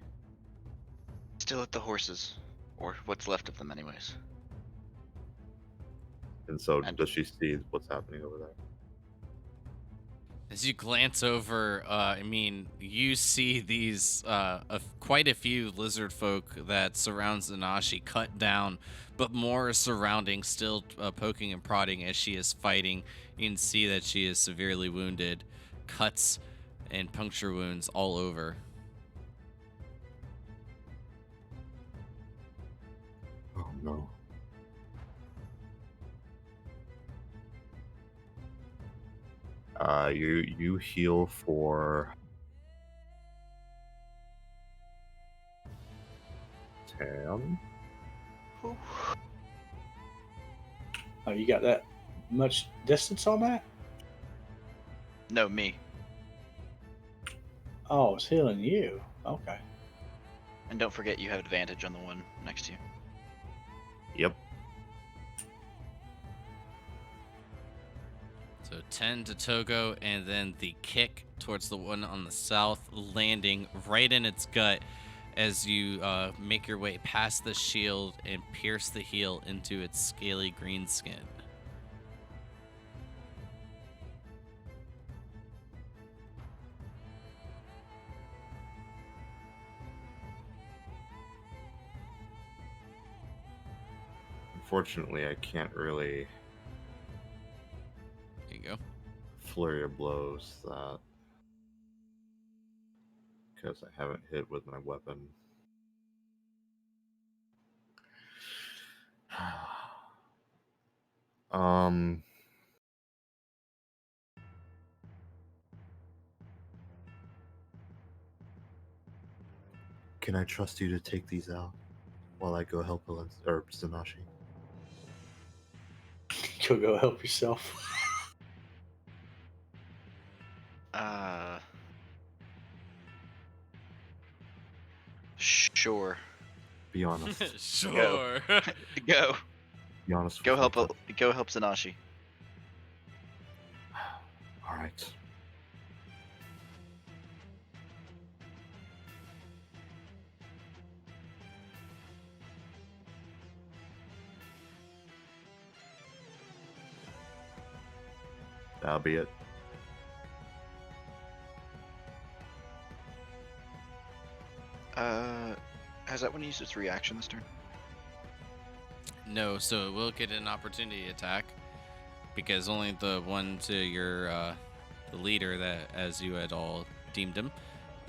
Still at the horses. Or what's left of them, anyways. And so, And- does she see what's happening over there? As you glance over, I mean, you see these quite a few lizard folk that surround Zanashi cut down, but more surrounding, still poking and prodding as she is fighting. You can see that she is severely wounded, cuts and puncture wounds all over. Oh no. You heal for 10. Oh, you got that much distance on that? No, me. Oh, it's healing you. Okay. And don't forget you have advantage on the one next to you. Yep. So 10 to Togo, and then the kick towards the one on the south, landing right in its gut as you make your way past the shield and pierce the heel into its scaly green skin. Unfortunately, I can't really There you go. flurry of blows that because I haven't hit with my weapon. um. Can I trust you to take these out while I go help Sanashi? You'll go help yourself. Sure. Be honest. Sure. Go. Be honest. Go with help. me. Go help Sanashi. All right. That'll be it. Has that one used its reaction this turn? No, so it will get an opportunity attack because only the one to your the leader that, as you had all deemed him,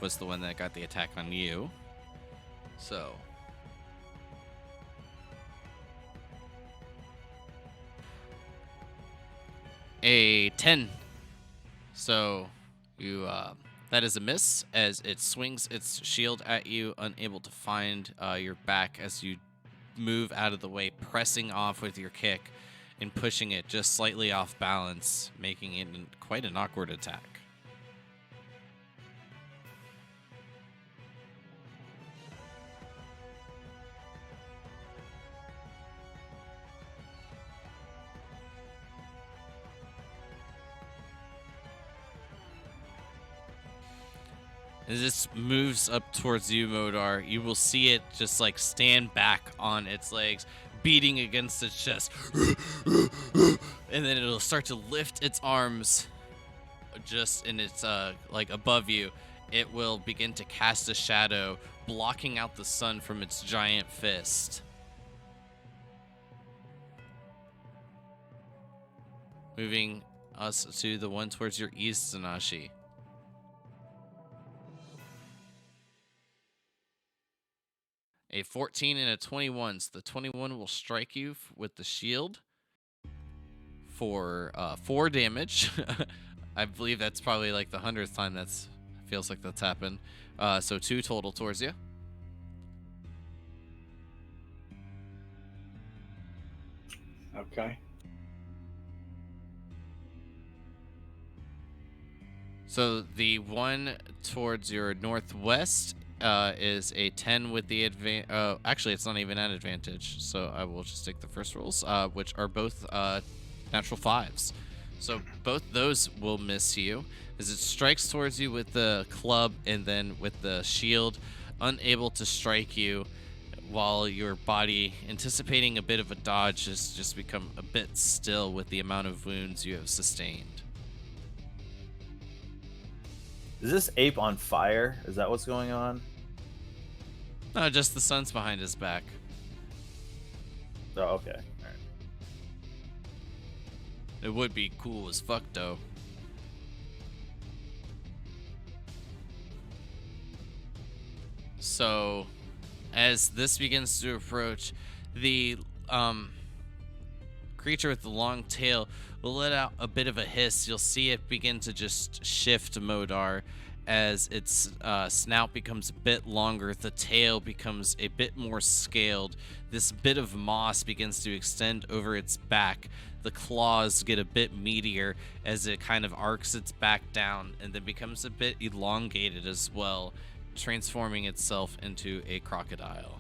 was the one that got the attack on you. So a 10. So you that is a miss as it swings its shield at you, unable to find your back as you move out of the way, pressing off with your kick and pushing it just slightly off balance, making it quite an awkward attack. As this moves up towards you, Modar, you will see it just like stand back on its legs, beating against its chest. And then it'll start to lift its arms just in its like above you. It will begin to cast a shadow, blocking out the sun from its giant fist. Moving us to the one towards your east, Sanashi. A 14 and a 21. So the 21 will strike you with the shield for 4 damage. I believe that's probably like the 100th time that's feels like that's happened. So 2 total towards you. Okay. So the one towards your northwest is a 10 with the advantage. Actually, it's not even an advantage. So I will just take the first rolls, which are both natural 5s. So both those will miss you as it strikes towards you with the club and then with the shield, unable to strike you, while your body, anticipating a bit of a dodge, has just become a bit still with the amount of wounds you have sustained. Is this ape on fire? Is that what's going on? No, just the sun's behind his back. Oh, okay. All right. It would be cool as fuck, though. So, as this begins to approach, the creature with the long tail will let out a bit of a hiss. You'll see it begin to just shift, Modar, as its snout becomes a bit longer, the tail becomes a bit more scaled. This bit of moss begins to extend over its back. The claws get a bit meatier as it kind of arcs its back down and then becomes a bit elongated as well, transforming itself into a crocodile.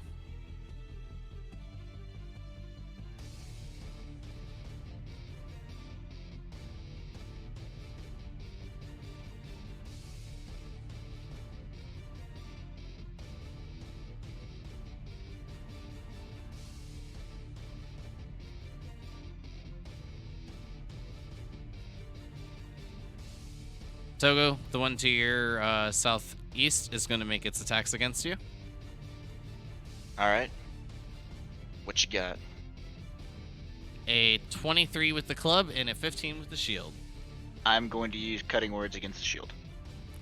Togo, the one to your southeast, is going to make its attacks against you. All right. What you got? a 23 with the club and a 15 with the shield. I'm going to use Cutting Words against the shield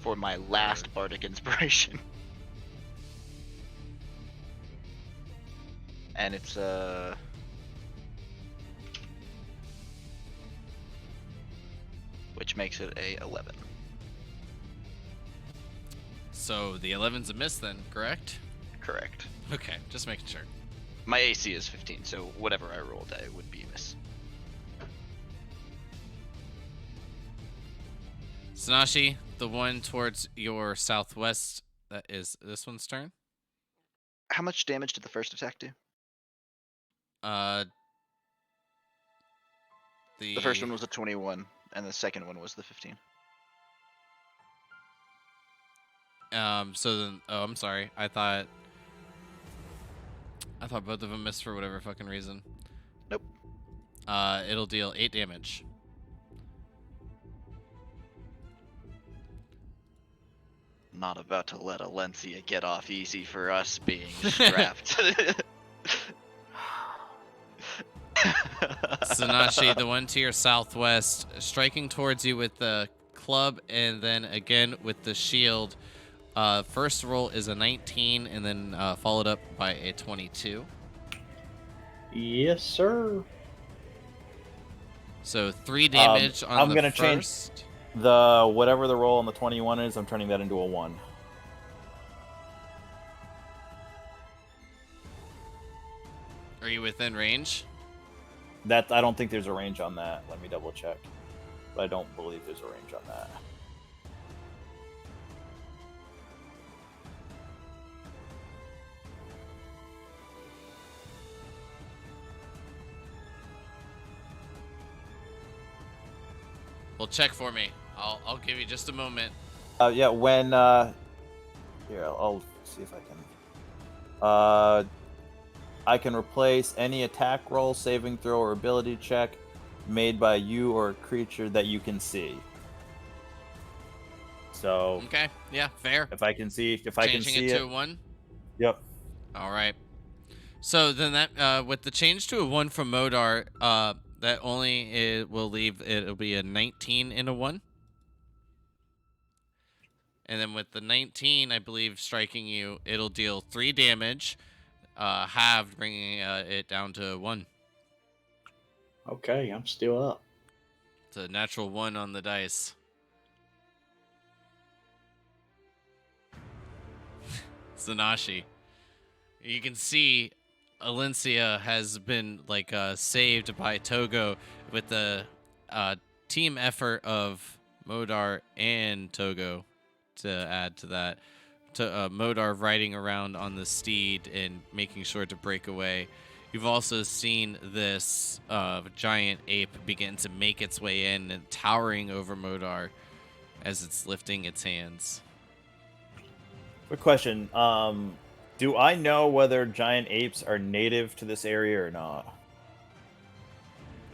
for my last bardic inspiration. And it's which makes it a 11. So the 11's a miss then, correct? Correct. Okay, just making sure. My AC is 15, so whatever I rolled, it would be a miss. Sanashi, the one towards your southwest, that is this one's turn. How much damage did the first attack do? The first one was a 21, and the second one was the 15. So then, oh, I'm sorry. I thought both of them missed for whatever fucking reason. Nope. It'll deal 8 damage. Not about to let Alencia get off easy for us being strapped. Sanashi, the one to your southwest, striking towards you with the club and then again with the shield. First roll is a 19 and then followed up by a 22. Yes, sir. So 3 damage on I'm the gonna first. change the whatever the roll on the 21 is. I'm turning that into a 1. Are you within range? That I don't think there's a range on that. Let me double check. But I don't believe there's a range on that. Well, check for me. I'll give you just a moment. Yeah, when here I'll see if I can. I can replace any attack roll, saving throw, or ability check made by you or a creature that you can see. So Okay, yeah, fair. if I can see Changing it to a 1. Yep. All right. So then that with the change to a 1 from Modar, that only will leave it'll be a 19 and a 1. And then with the 19, I believe striking you, it'll deal 3 damage, halved, bringing it down to 1. Okay, I'm still up. It's a natural 1 on the dice. Sanashi. You can see Alencia has been like saved by Togo with the team effort of Modar and Togo to add to that. Modar riding around on the steed and making sure to break away. You've also seen this giant ape begin to make its way in and towering over Modar as it's lifting its hands. Quick question. Do I know whether giant apes are native to this area or not?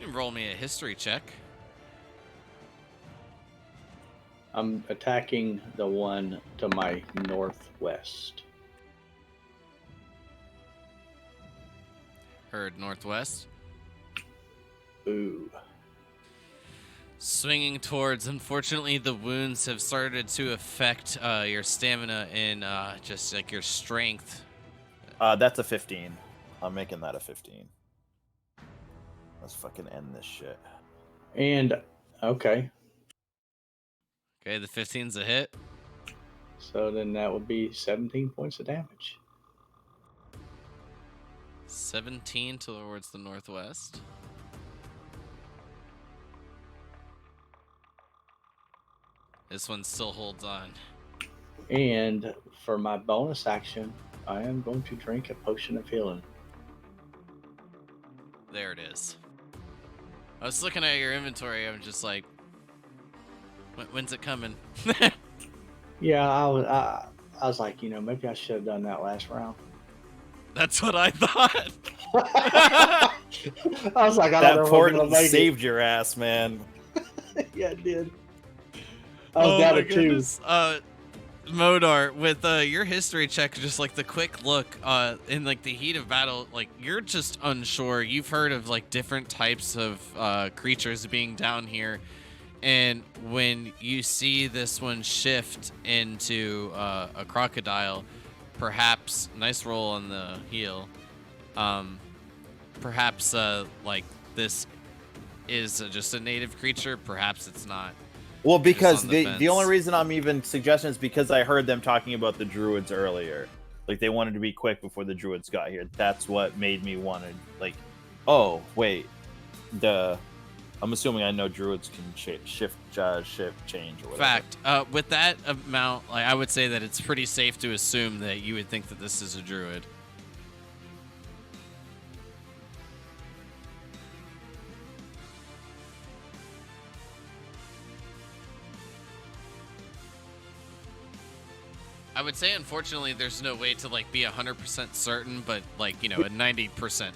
You can roll me a history check. I'm attacking the one to my northwest. Heard northwest. Ooh. Swinging towards, unfortunately, the wounds have started to affect your stamina and just like your strength. That's a 15. I'm making that a 15. Let's fucking end this shit. And, okay. Okay, the 15's a hit. So then that would be 17 points of damage. 17 towards the northwest. This one still holds on. And for my bonus action, I am going to drink a potion of healing. There it is. I was looking at your inventory. I'm just like, when's it coming? Yeah, I was like, maybe I should have done that last round. That's what I thought. I was like, I That don't know if I'm gonna port make saved your ass, man. it. Yeah, it did. I was down to 2. Modar, with your history check, just like the quick look, in like the heat of battle, like you're just unsure. You've heard of like different types of creatures being down here, and when you see this one shift into a crocodile, perhaps nice roll on the heel. Perhaps like this is just a native creature. Perhaps it's not. Well, You're just because on the the only fence. reason I'm even suggesting is because I heard them talking about the druids earlier. Like they wanted to be quick before the druids got here. That's what made me want to like. Oh wait, I'm assuming I know druids can shift, change, or whatever. Fact. With that amount, like I would say that it's pretty safe to assume that you would think that this is a druid. I would say, unfortunately, there's no way to like be 100% certain, but like a 90%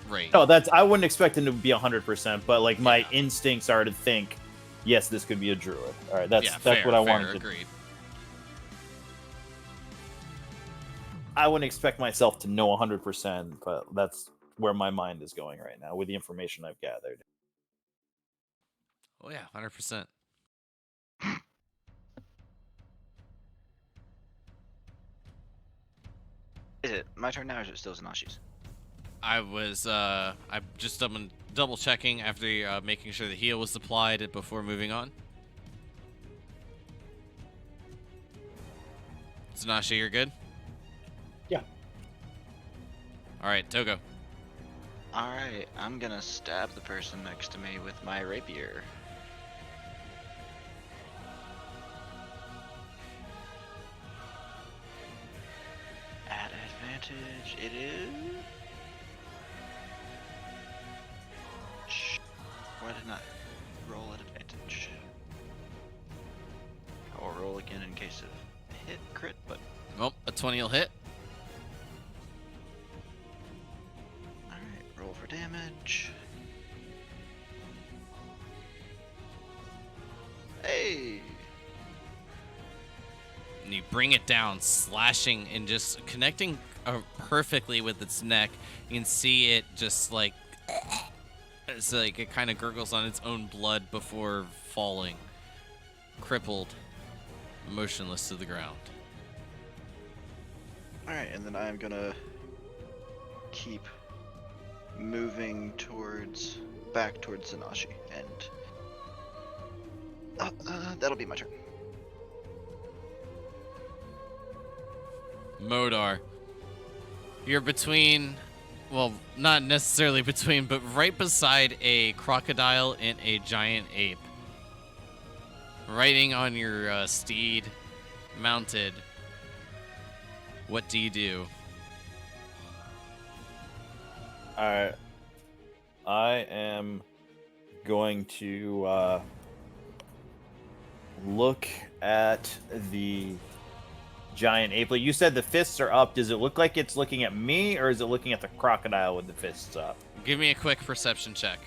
rate. No, I wouldn't expect it to be 100%, but like my instincts are to think, yes, this could be a druid. All right, that's fair, what I wanted to. Agreed. I wouldn't expect myself to know 100%, but that's where my mind is going right now with the information I've gathered. Oh yeah, 100%. Is it my turn now, or is it still Zanashi's? I'm just double checking after making sure the heal was applied before moving on. Zanashi, you're good? Yeah. Alright, Togo. Alright, I'm gonna stab the person next to me with my rapier. At advantage, it is. Why didn't I roll at advantage? I will roll again in case of hit crit, but Well, a 20 will hit. alright, roll for damage. Hey! And you bring it down, slashing and just connecting perfectly with its neck. You can see it just like it's like it kind of gurgles on its own blood before falling, crippled, motionless to the ground. Alright, and then I'm gonna keep moving back towards Zanashi, and that'll be my turn. Modar, you're between, well, not necessarily between, but right beside a crocodile and a giant ape. Riding on your steed, mounted. What do you do? Alright. I am going to look at the giant ape. Like you said, the fists are up. Does it look like it's looking at me, or is it looking at the crocodile with the fists up? Give me a quick perception check.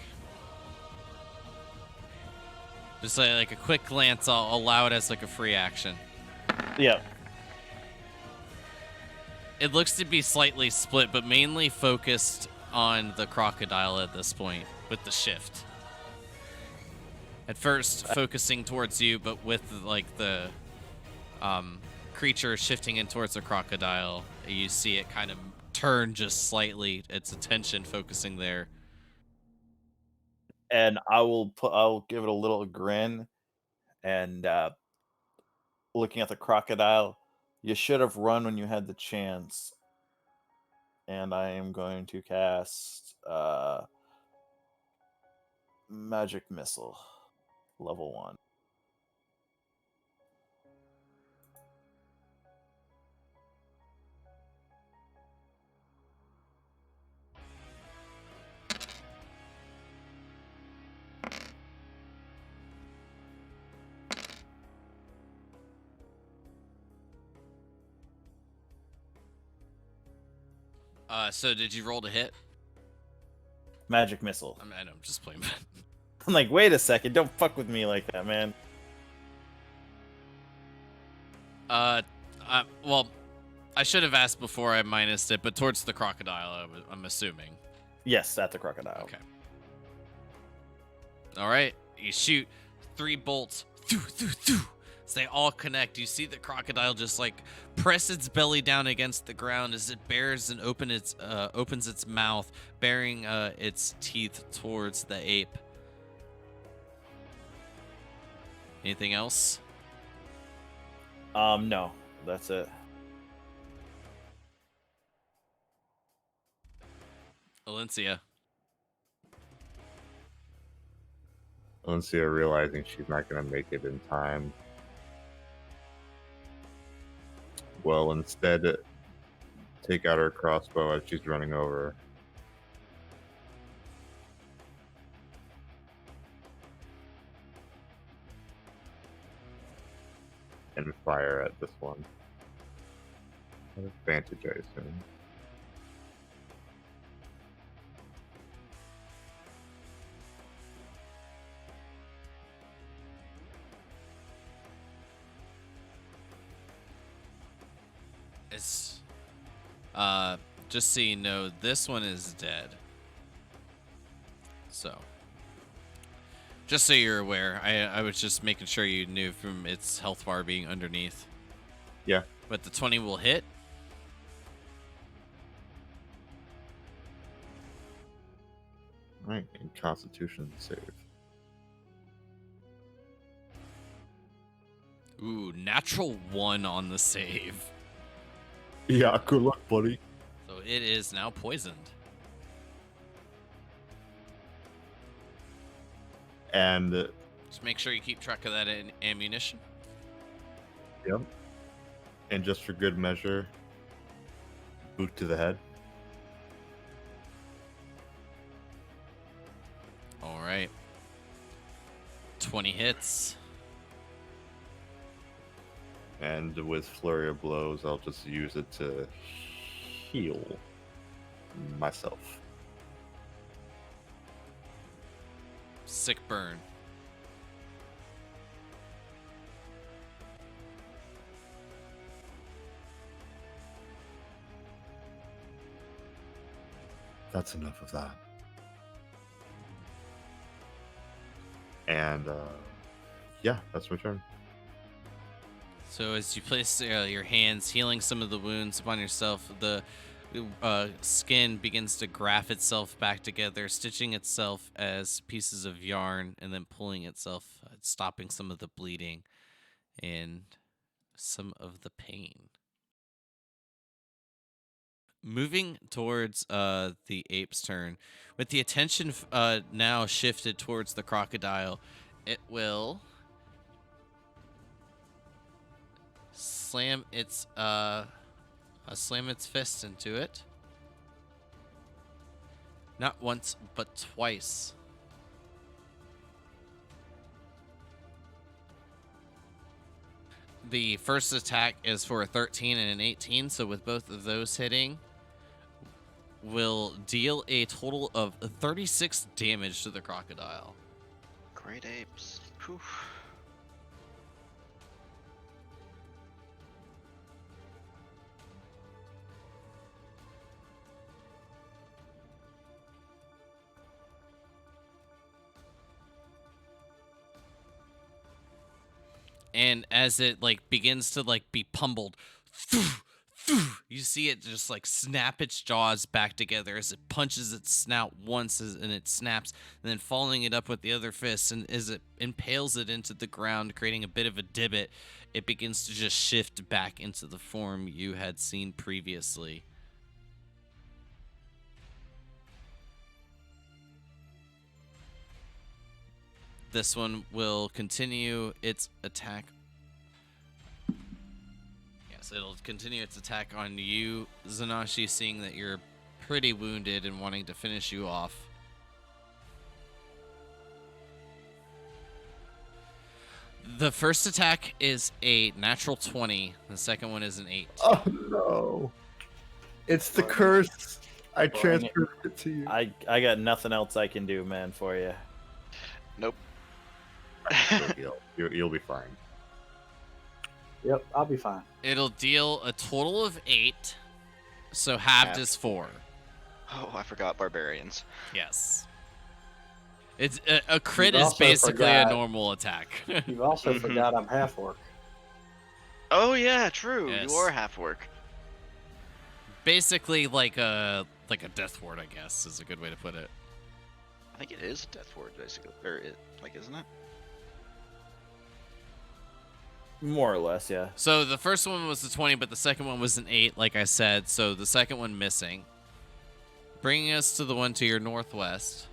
Just like a quick glance, I'll allow it as like a free action. Yeah. It looks to be slightly split, but mainly focused on the crocodile at this point with the shift. At first, focusing towards you, but with like the creature shifting in towards the crocodile, you see it kind of turn just slightly. Its attention focusing there. And I'll give it a little grin, and looking at the crocodile, you should have run when you had the chance. And I am going to cast Magic Missile, level 1. So did you roll to hit? Magic Missile. I know, I'm just playing. I'm like, wait a second, don't fuck with me like that, man. Well, I should have asked before I minused it, but towards the crocodile, I'm assuming. Yes, at the crocodile. Okay. All right. You shoot 3 bolts. Thoo, thoo, thoo. As they all connect, you see the crocodile just like press its belly down against the ground as it bears and opens its mouth, bearing its teeth towards the ape. Anything else? No, that's it. Valencia. Valencia, realizing she's not going to make it in time, will instead take out her crossbow as she's running over. And fire at this one. At advantage, I assume. It's just so you know, this one is dead. So just so you're aware, I was just making sure you knew from its health bar being underneath. Yeah. But the 20 will hit. Right, and Constitution save. Ooh, natural 1 on the save. Yeah, good luck, buddy. So it is now poisoned. And Just make sure you keep track of that ammunition. yep. And just for good measure, boot to the head. All right. 20 hits. And with flurry of blows, I'll just use it to heal myself. Sick burn. That's enough of that. And yeah, that's my turn. So as you place your hands, healing some of the wounds upon yourself, the skin begins to graft itself back together, stitching itself as pieces of yarn, and then pulling itself, stopping some of the bleeding and some of the pain. Moving towards the ape's turn, with the attention now shifted towards the crocodile, it will slam its fist into it. Not once, but twice. The first attack is for a 13 and an 18, so with both of those hitting, will deal a total of 36 damage to the crocodile. Great apes. Whew. And as it like begins to like be pummeled, you see it just like snap its jaws back together as it punches its snout once and it snaps, and then following it up with the other fist, and as it impales it into the ground, creating a bit of a divot, it begins to just shift back into the form you had seen previously. This one will continue its attack. Yes, it'll continue its attack on you, Zanashi, seeing that you're pretty wounded and wanting to finish you off. The first attack is a natural 20. The second one is an 8. Oh no! It's the curse. I transferred it to you. I got nothing else I can do, man, for you. Nope. You'll be fine. Yep, I'll be fine. It'll deal a total of 8, so halved Half. is 4. Oh, I forgot barbarians. Yes. It's a crit You've is also basically a forgot- normal attack. You've also Mhm. forgot I'm half orc. Oh yeah, true. Yes. You are half orc. Basically like a death ward, I guess, is a good way to put it. I think it is a death ward, basically, or it isn't it? More or less, yeah. So the first one was a 20, but the second one was an 8, like I said. So the second one missing. Bringing us to the one to your northwest.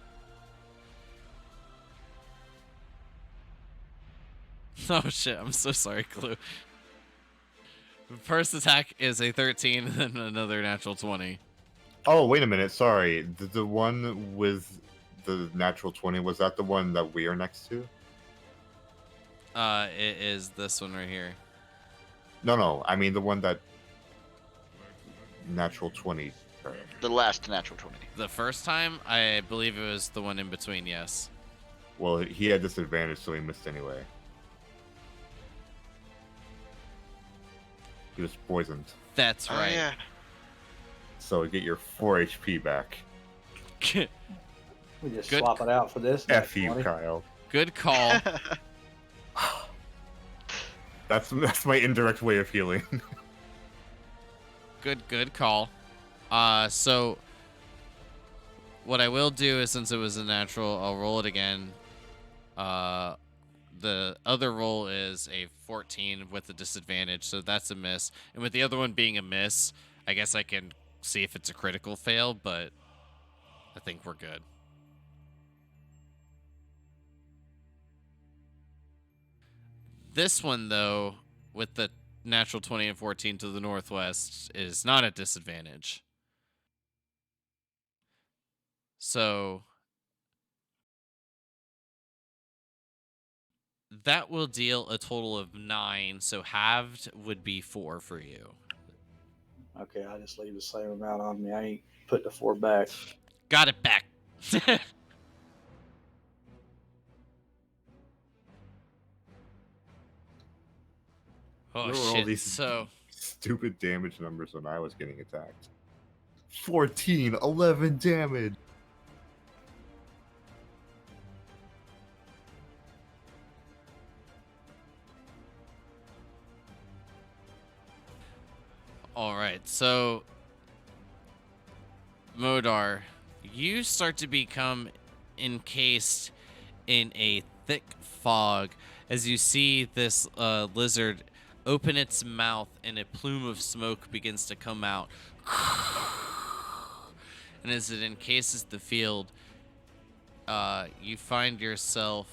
Oh shit, I'm so sorry, Clue. First attack is a 13 and then another natural 20. Oh, wait a minute. Sorry. The one with the natural 20, was that the one that we are next to? It is this one right here. No. I mean the one that natural 20. The last natural 20. The first time, I believe it was the one in between, yes. Well, he had disadvantage, so he missed anyway. He was poisoned. That's right. Oh yeah. So get your 4 HP back. We just Good. swap it out for this. F you, 20. Kyle. Good call. That's my indirect way of healing. Good call. So what I will do is, since it was a natural, I'll roll it again. The other roll is a 14 with a disadvantage, so that's a miss. And with the other one being a miss, I guess I can see if it's a critical fail, but I think we're good. This one, though, with the natural 20 and 14 to the northwest, is not a disadvantage. So that will deal a total of 9, so halved would be 4 for you. Okay, I just leave the same amount on me. I ain't put the 4 back. Got it back. Oh There were all shit. these- So Stupid damage numbers when I was getting attacked. 14, 11 damage. all right. So Modar, you start to become encased in a thick fog as you see this lizard open its mouth and a plume of smoke begins to come out. And as it encases the field, you find yourself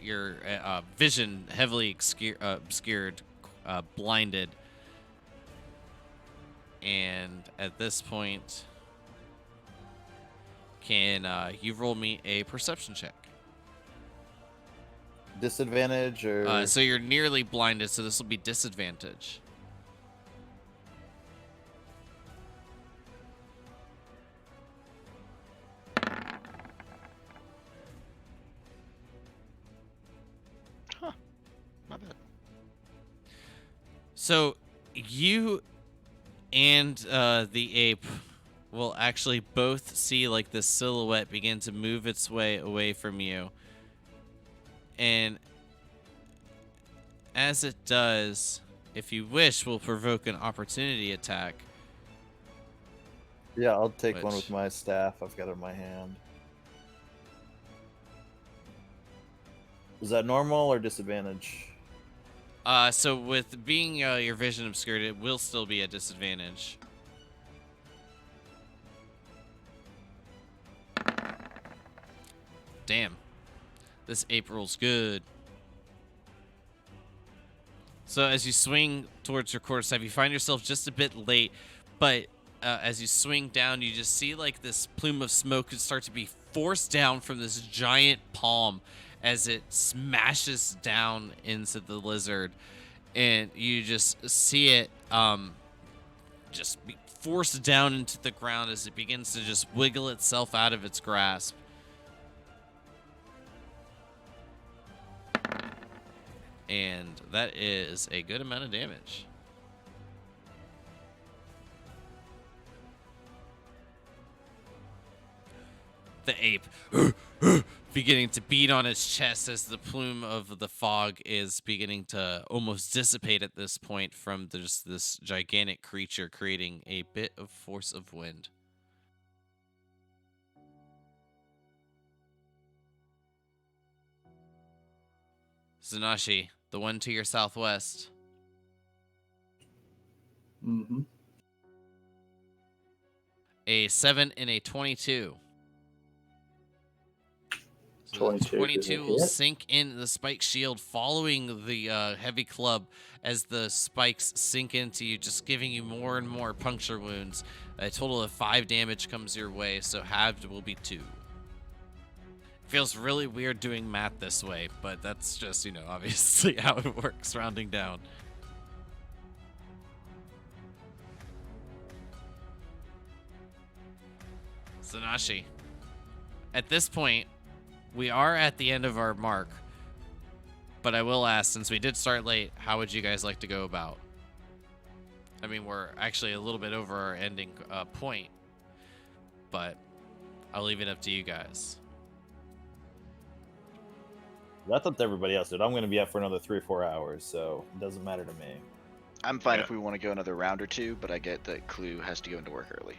your vision heavily obscured, blinded. And at this point, can you roll me a perception check? Disadvantage or So you're nearly blinded, so this will be disadvantage. Not bad. So you and the ape will actually both see like this silhouette begin to move its way away from you. And as it does, if you wish, will provoke an opportunity attack. yeah, I'll take one Which- with my staff. I've got it in my hand. Is that normal or disadvantage? So with being your vision obscured, it will still be a disadvantage. Damn. This ape rolls good. So as you swing towards your quarterstaff, you find yourself just a bit late, but as you swing down, you just see like this plume of smoke start to be forced down from this giant palm as it smashes down into the lizard, and you just see it just be forced down into the ground as it begins to just wiggle itself out of its grasp. And that is a good amount of damage. The ape beginning to beat on its chest as the plume of the fog is beginning to almost dissipate at this point from this gigantic creature, creating a bit of force of wind. Zanashi, the one to your southwest. Mm-hmm. A 7 and a 22. So 22 the is a 22 will hit. sink in the spike shield, following the heavy club as the spikes sink into you, just giving you more and more puncture wounds. A total of 5 damage comes your way, so halved will be 2. Feels really weird doing math this way, but that's just, obviously how it works, rounding down. Zanashi. At this point, we are at the end of our mark, but I will ask, since we did start late, how would you guys like to go about? I mean, we're actually a little bit over our ending point, but I'll leave it up to you guys. That's up to everybody else, dude. I'm going to be up for another 3 or 4 hours, so it doesn't matter to me. I'm fine Yeah. if we want to go another round or two, but I get that Clue has to go into work early.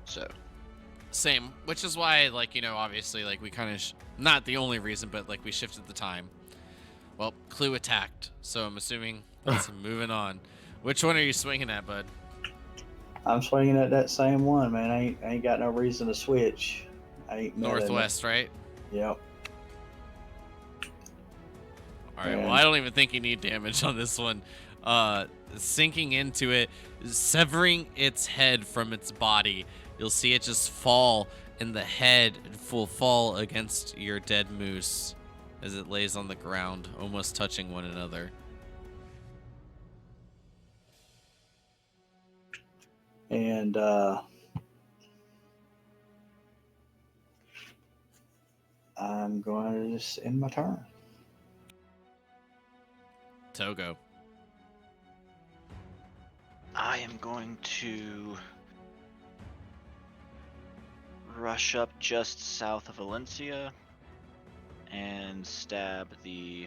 So. Same, which is why, obviously, we kind of, not the only reason, but, we shifted the time. Well, Clue attacked, so I'm assuming that's moving on. Which one are you swinging at, bud? I'm swinging at that same one, man. I ain't got no reason to switch. I ain't mad at it. Northwest, right? Yep. All right, well, And- I don't even think you need damage on this one. Sinking into it, severing its head from its body. You'll see it just fall, and the head will fall against your dead moose as it lays on the ground, almost touching one another. And I'm going to just end my turn. Togo. I am going to rush up just south of Valencia and stab the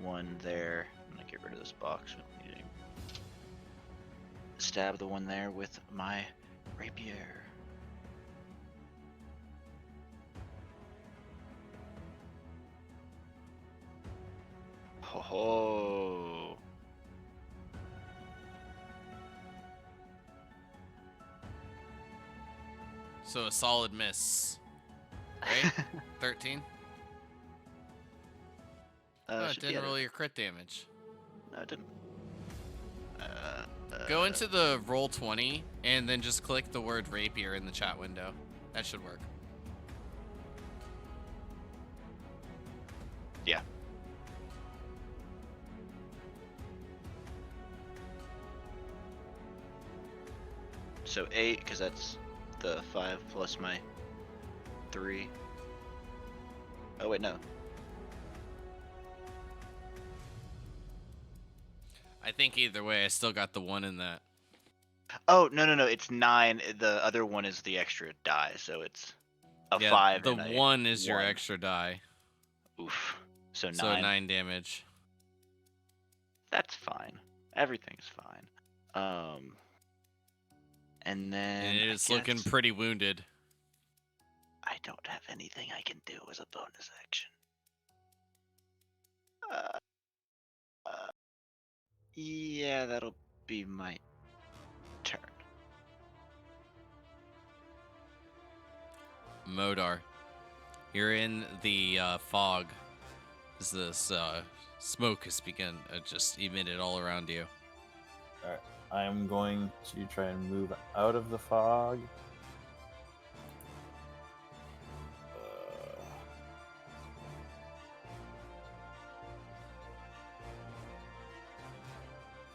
one there. I'm gonna get rid of this box. Stab the one there with my rapier. Ho ho! So a solid miss, right? 13? Oh, it Should be didn't at roll your crit damage. No, it didn't. Go into the roll 20 and then just click the word rapier in the chat window. That should work. Yeah. So 8, because that's the 5 plus my 3. Oh wait, no. I think either way, I still got the 1 in that. Oh no, it's 9. The other one is the extra die, so it's a 5. The and a 1 is your 1. extra die. Oof. So 9. So 9 damage. That's fine. Everything's fine. And then And it I is looking guess pretty wounded. I don't have anything I can do as a bonus action. Yeah, that'll be my turn. Modar, you're in the fog as this smoke has begun just emitted all around you. Alright, I'm going to try and move out of the fog.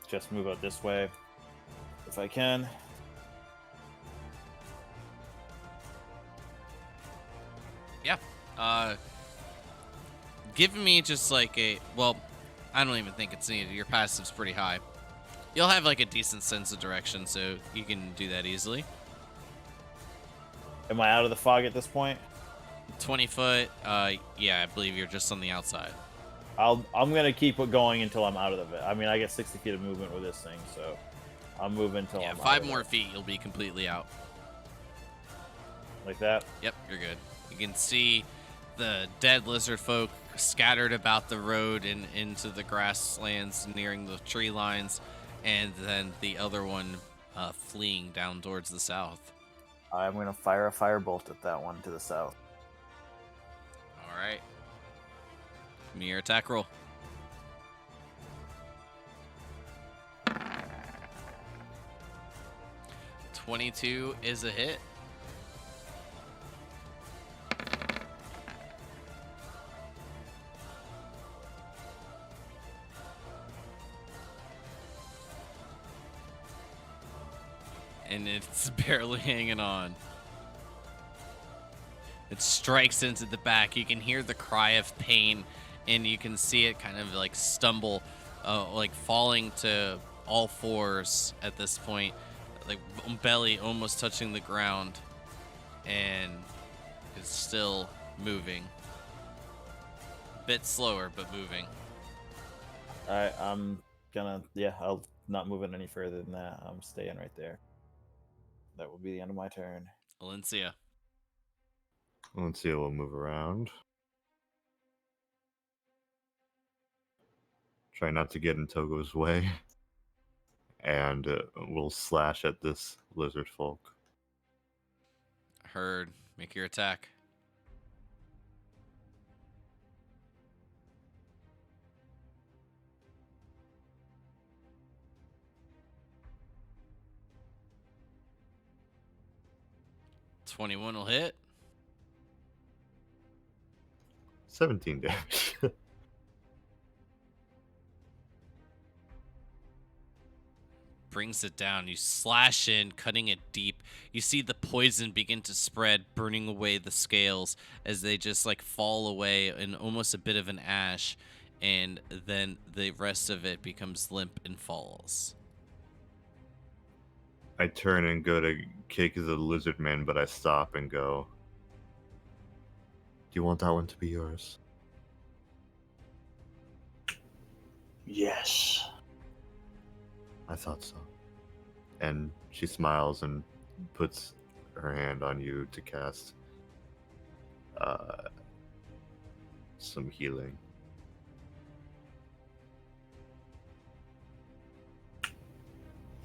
Just move out this way if I can. Yeah. Give me just like a, well, I don't even think it's needed. Your passive's pretty high. You'll have like a decent sense of direction, so you can do that easily. Am I out of the fog at this point? 20 foot, yeah, I believe you're just on the outside. I'm gonna keep it going until I'm out of it. I mean, I get 60 feet of movement with this thing, so I'm moving until Yeah, I'm out 5 of more it. feet, you'll be completely out. Like that. Yep, you're good. You can see the dead lizard folk scattered about the road and into the grasslands nearing the tree lines, and then the other one fleeing down towards the south. I'm gonna fire a firebolt at that one to the south. All right. Give me your attack roll. .22 is a hit. And it's barely hanging on. It strikes into the back. You can hear the cry of pain, and you can see it kind of like stumble, like falling to all fours at this point, like belly almost touching the ground, and is still moving. A bit slower, but moving. Alright, I'm gonna, I'll not move it any further than that. I'm staying right there. That will be the end of my turn. Valencia. Let's see, we'll move around. Try not to get in Togo's way. And we'll slash at this lizard folk. Heard. Make your attack. .21 will hit. 17 damage. Brings it down. You slash in, cutting it deep. You see the poison begin to spread, burning away the scales as they just like fall away in almost a bit of an ash, and then the rest of it becomes limp and falls. I turn and go to kick the lizard man, but I stop and go, do you want that one to be yours? Yes. I thought so. And she smiles and puts her hand on you to cast some healing.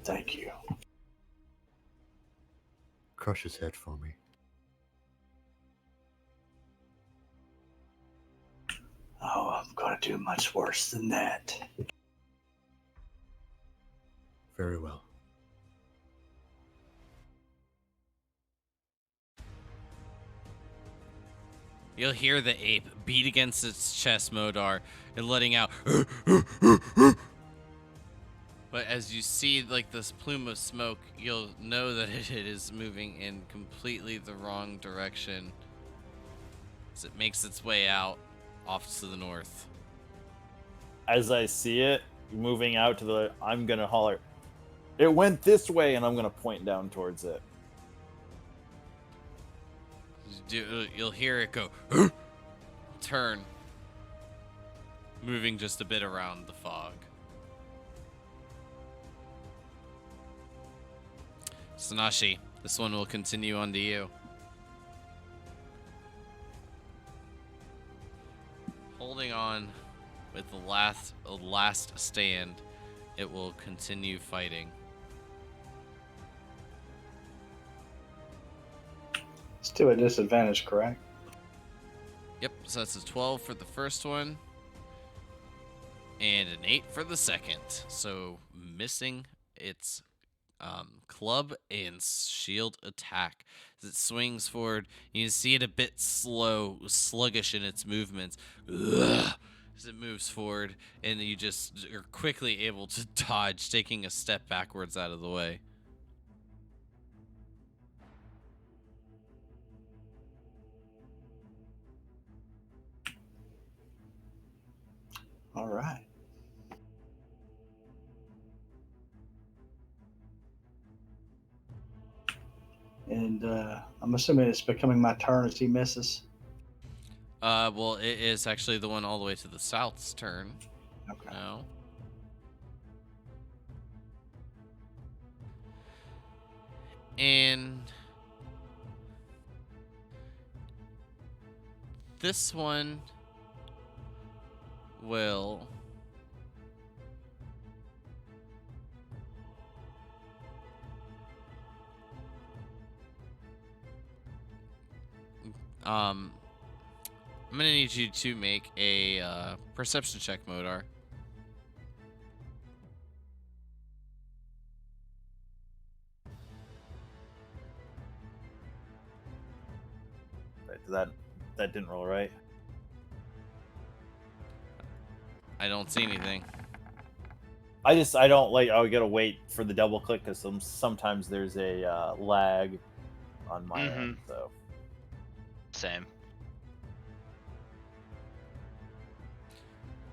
Thank you. Crush his head for me. Oh, I'm going to do much worse than that. Very well. You'll hear the ape beat against its chest, Modar, and letting out. But as you see like this plume of smoke, you'll know that it is moving in completely the wrong direction as it makes its way out off to the north. As I see it moving out to the, I'm gonna holler, it went this way, and I'm gonna point down towards it. You'll hear it go, turn, moving just a bit around the fog. Sanashi, this one will continue on to you. Holding on with the last stand, it will continue fighting. Still a disadvantage, correct? Yep, so that's a 12 for the first one, and an 8 for the second. So missing its club and shield attack. As it swings forward, you can see it a bit sluggish in its movements. Ugh, as it moves forward, and you just are quickly able to dodge, taking a step backwards out of the way. All right. And I'm assuming it's becoming my turn as he misses. Well, it is actually the one all the way to the south's turn. Okay. No. And this one will I'm gonna need you to make a perception check, Modar. Right, that didn't roll right. I don't see anything. I don't like. I gotta wait for the double click because sometimes there's a lag on my end. So Same.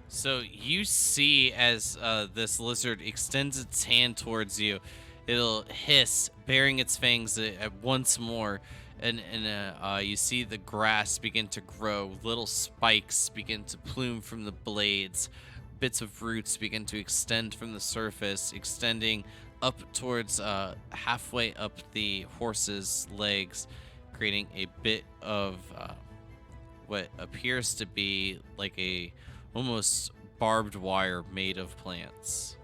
So you see as this lizard extends its hand towards you, it'll hiss, baring its fangs once more, and you see the grass begin to grow. Little spikes begin to plume from the blades. Bits of roots begin to extend from the surface, extending up towards halfway up the horse's legs, creating a bit of what appears to be like a almost barbed wire made of plants.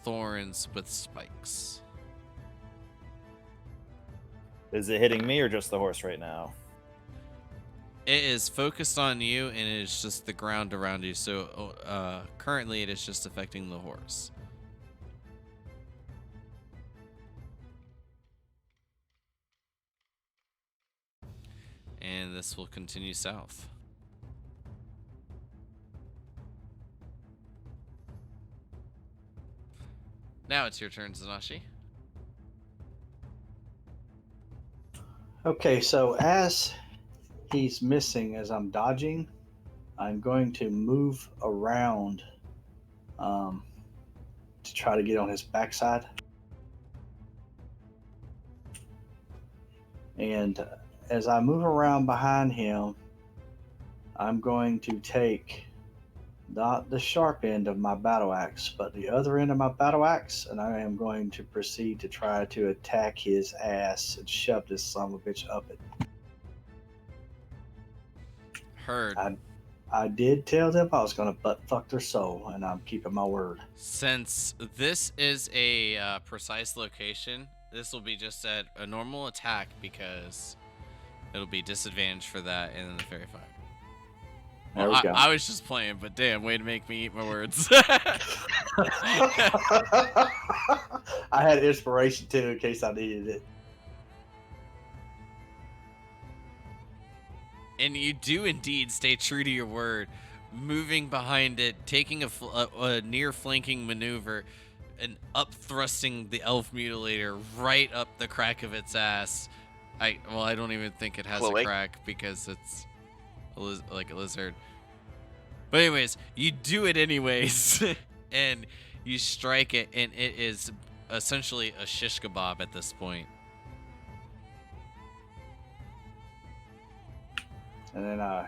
Thorns with spikes. is it hitting me or just the horse right now? It is focused on you, and it is just the ground around you. So currently, it is just affecting the horse. And this will continue south. Now it's your turn, Zanashi. Okay, so as he's missing, as I'm dodging, I'm going to move around to try to get on his backside. And as I move around behind him, I'm going to take not the sharp end of my battle axe, but the other end of my battle axe, and I am going to proceed to try to attack his ass and shove this son of a bitch up it. Heard. I did tell them I was going to butt fuck their soul, and I'm keeping my word. Since this is a precise location, this will be just at a normal attack because it'll be disadvantage for that and then the fairy fire. There we go. I was just playing, but damn, way to make me eat my words. I had inspiration too in case I needed it. And you do indeed stay true to your word, moving behind it, taking a near flanking maneuver, and up thrusting the elf mutilator right up the crack of its ass. I don't even think it has Chloe? a crack because it's like a lizard. But anyways, you do it anyways, and you strike it, and it is essentially a shish kebab at this point. And then I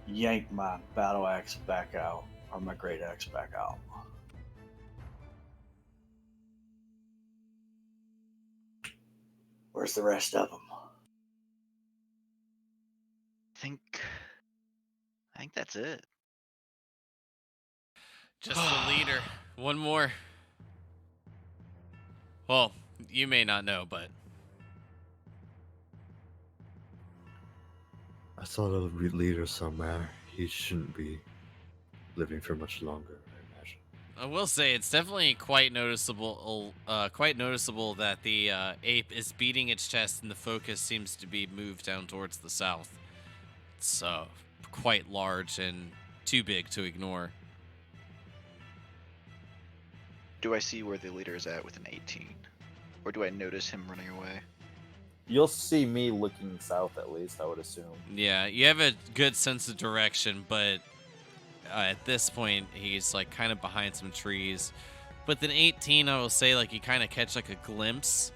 yank my battle axe back out, or my great axe back out. Where's the rest of them? I think that's it. Just the leader. One more. Well, you may not know, but I saw the leader somewhere. He shouldn't be living for much longer, I imagine. I will say it's definitely quite noticeable. That the ape is beating its chest, and the focus seems to be moved down towards the south. It's quite large and too big to ignore. Do I see where the leader is at with an 18? Or do I notice him running away? You'll see me looking south at least, I would assume. Yeah, you have a good sense of direction, but at this point, he's like kind of behind some trees. With an 18, I will say like you kind of catch like a glimpse,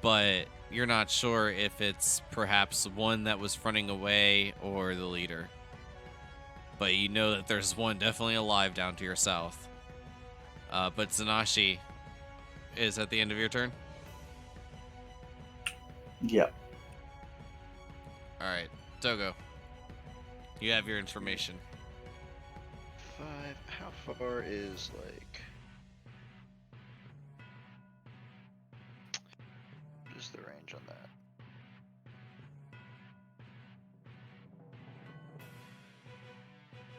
but you're not sure if it's perhaps one that was running away or the leader. But you know that there's one definitely alive down to your south. But Zanashi is at the end of your turn. Yep. All right, Togo. You have your information. 5. How far is like? What is the range on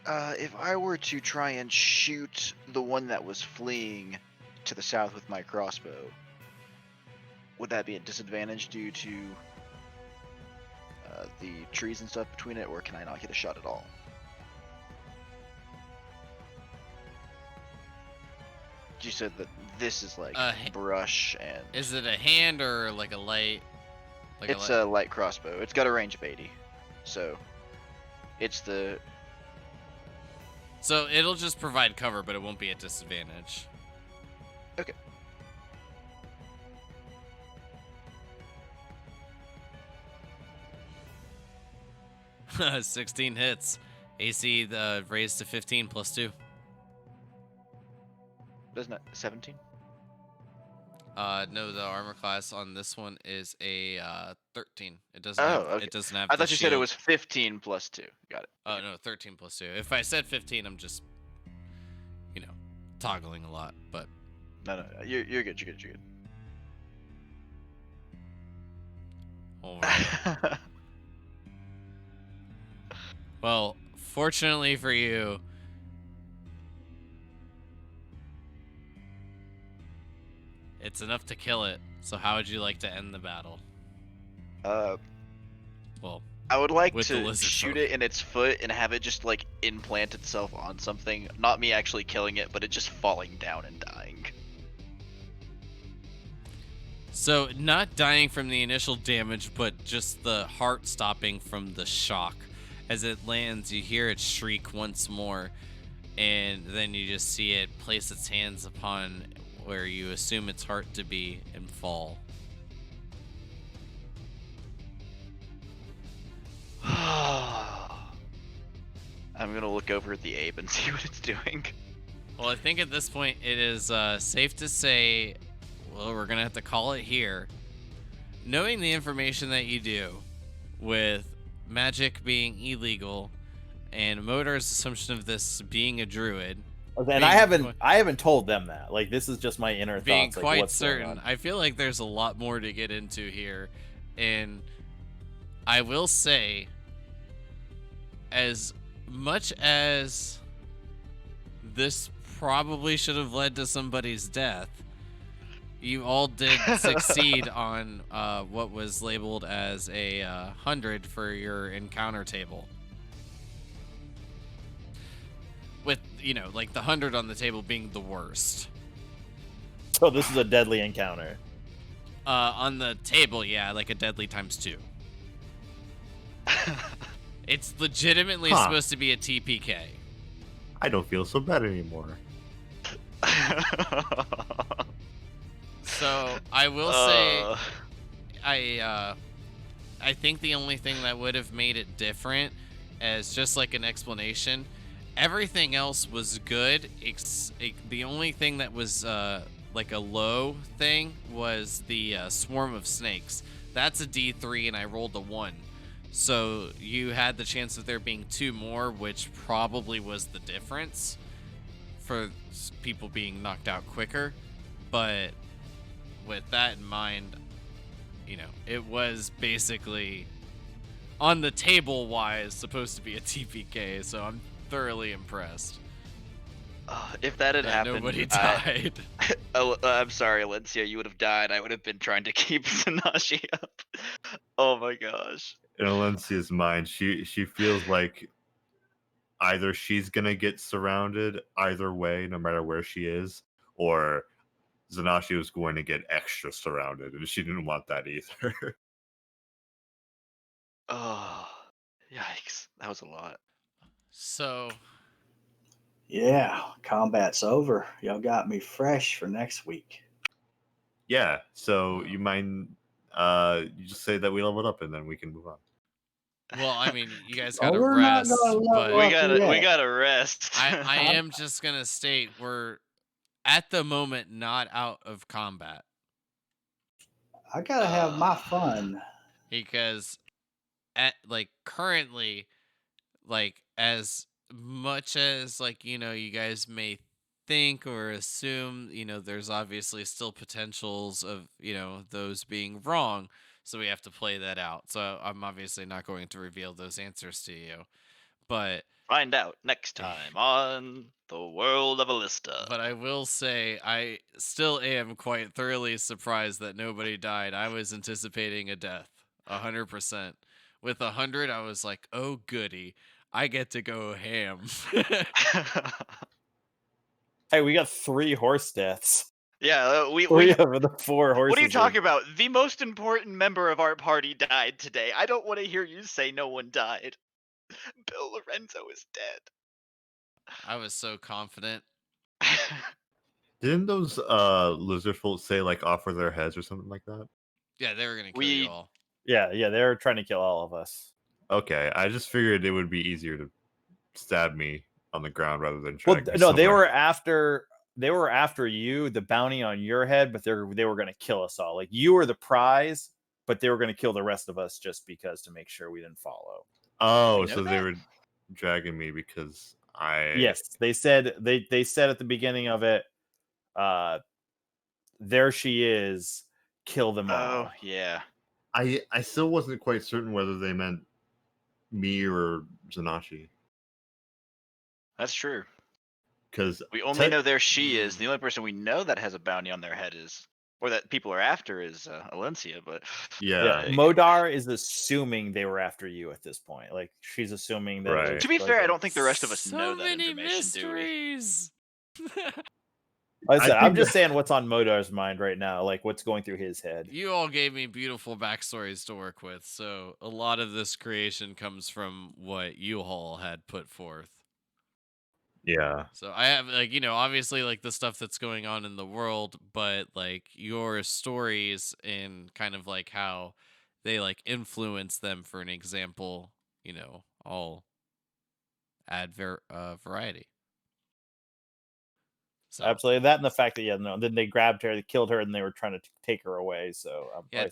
that? If I were to try and shoot the one that was fleeing to the south with my crossbow, would that be a disadvantage due to the trees and stuff between it, or can I not get a shot at all? You said that this is like brush and. Is it a hand or like a light? It's a light crossbow. It's got a range of 80, so it's the. So it'll just provide cover, but it won't be a disadvantage. Okay. Okay. 16 hits. AC raised to 15 plus 2. Doesn't it 17? No, the armor class on this one is a 13. It doesn't. Okay. It doesn't have. I the thought you said it shield. was 15 plus 2. Got it. Oh no, 13 plus 2. If I said 15, I'm just, toggling a lot. But No, you're good. You're good. all right. Well, fortunately for you, it's enough to kill it. So how would you like to end the battle? Well, I would like with the to lizard shoot folk. it in its foot and have it just like implant itself on something. Not me actually killing it, but it just falling down and dying. So not dying from the initial damage, but just the heart stopping from the shock. As it lands, you hear it shriek once more, and then you just see it place its hands upon where you assume its heart to be and fall. I'm gonna look over at the ape and see what it's doing. Well, I think at this point it is safe to say, well, we're going to have to call it here. Knowing the information that you do with magic being illegal and Motor's assumption of this being a druid, And I haven't told them that. Like, this is just my inner being thoughts. Like, quite what's going certain, on. I feel like there's a lot more to get into here. And I will say, as much as this probably should have led to somebody's death, you all did succeed on what was labeled as a 100 for your encounter table. With, like the 100 on the table being the worst. So this is a deadly encounter. On the table, yeah, like a deadly times 2. It's legitimately supposed to be a TPK. I don't feel so bad anymore. So I will say, I think the only thing that would have made it different, as just like an explanation, everything else was good. The only thing that was like a low thing was the swarm of snakes. That's a D3, and I rolled a 1. So you had the chance of there being 2 more, which probably was the difference for people being knocked out quicker. But with that in mind, it was basically on the table wise supposed to be a TPK, so I'm thoroughly impressed. If that had happened, nobody died. I'm sorry, Alencia, you would have died. I would have been trying to keep Sanashi up. Oh my gosh. In Alencia's mind, she feels like either she's gonna get surrounded either way, no matter where she is, or Zanashi was going to get extra surrounded, and she didn't want that either. Oh, yikes. That was a lot. So, Yeah, combat's over. Y'all got me fresh for next week. Yeah, so you mind You just say that we leveled up, and then we can move on. Well, I mean, you guys Oh, gotta we're not rest, gonna level but up we yet. gotta rest. I am just gonna state we're at the moment not out of combat I gotta have my fun. because at like currently, like as much as like you guys may think or assume, there's obviously still potentials of those being wrong, so we have to play that out. So I'm obviously not going to reveal those answers to you, but Find out next time on The World of Elista. But I will say, I still am quite thoroughly surprised that nobody died. I was anticipating a death, 100%. With 100, I was like, oh goody, I get to go ham. Hey, we got 3 horse deaths. Yeah, 3 over the 4 horses. What are you talking about? The most important member of our party died today. I don't want to hear you say no one died. Bill Lorenzo is dead. I was so confident. Didn't those lizard folk say like offer their heads or something like that? Yeah, they were gonna kill you all. Yeah, they were trying to kill all of us. Okay, I just figured it would be easier to stab me on the ground rather than drag me No, they somewhere. were after you, the bounty on your head, but they were going to kill us all. Like, you were the prize, but they were going to kill the rest of us just because to make sure we didn't follow. Oh, I know so they that. were dragging me because Yes, they said they said at the beginning of it, there she is, kill them all. Oh, yeah. I still wasn't quite certain whether they meant me or Zanashi. That's true. Because We only know there she is. The only person we know that has a bounty on their head is, or that people are after, is Alencia. But yeah, Modar is assuming they were after you at this point. Like, she's assuming that. It Right. was to be like fair, I don't think the rest of us So know that many information, do we? mysteries. I said, I I'm think just saying what's on Modar's mind right now, like what's going through his head. You all gave me beautiful backstories to work with, so a lot of this creation comes from what you all had put forth. Yeah. So I have obviously like the stuff that's going on in the world, but like your stories and kind of like how they like influence them, for an example, all add variety. So Absolutely, that and the fact that then they grabbed her, they killed her, and they were trying to take her away. So yeah,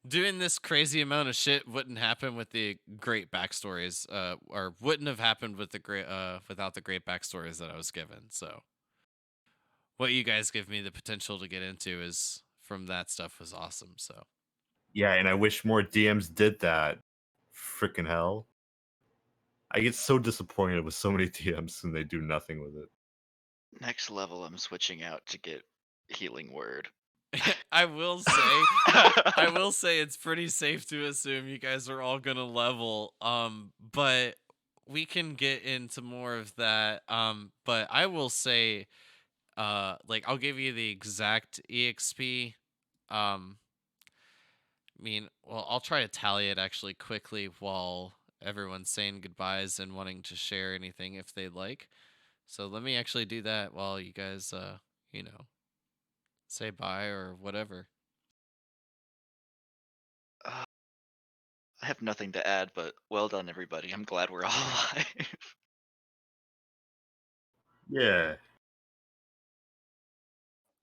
doing this crazy amount of shit wouldn't happen with the great backstories, or wouldn't have happened with the great without the great backstories that I was given. So what you guys give me the potential to get into is from that stuff was awesome. So Yeah, and I wish more DMs did that. Freaking hell. I get so disappointed with so many DMs and they do nothing with it. Next level, I'm switching out to get healing word. I will say it's pretty safe to assume you guys are all gonna level. But we can get into more of that. But I will say, like I'll give you the exact EXP. Well, I'll try to tally it actually quickly while everyone's saying goodbyes and wanting to share anything if they'd like. So let me actually do that while you guys, say bye or whatever. I have nothing to add, but well done, everybody. I'm glad we're all alive. Yeah.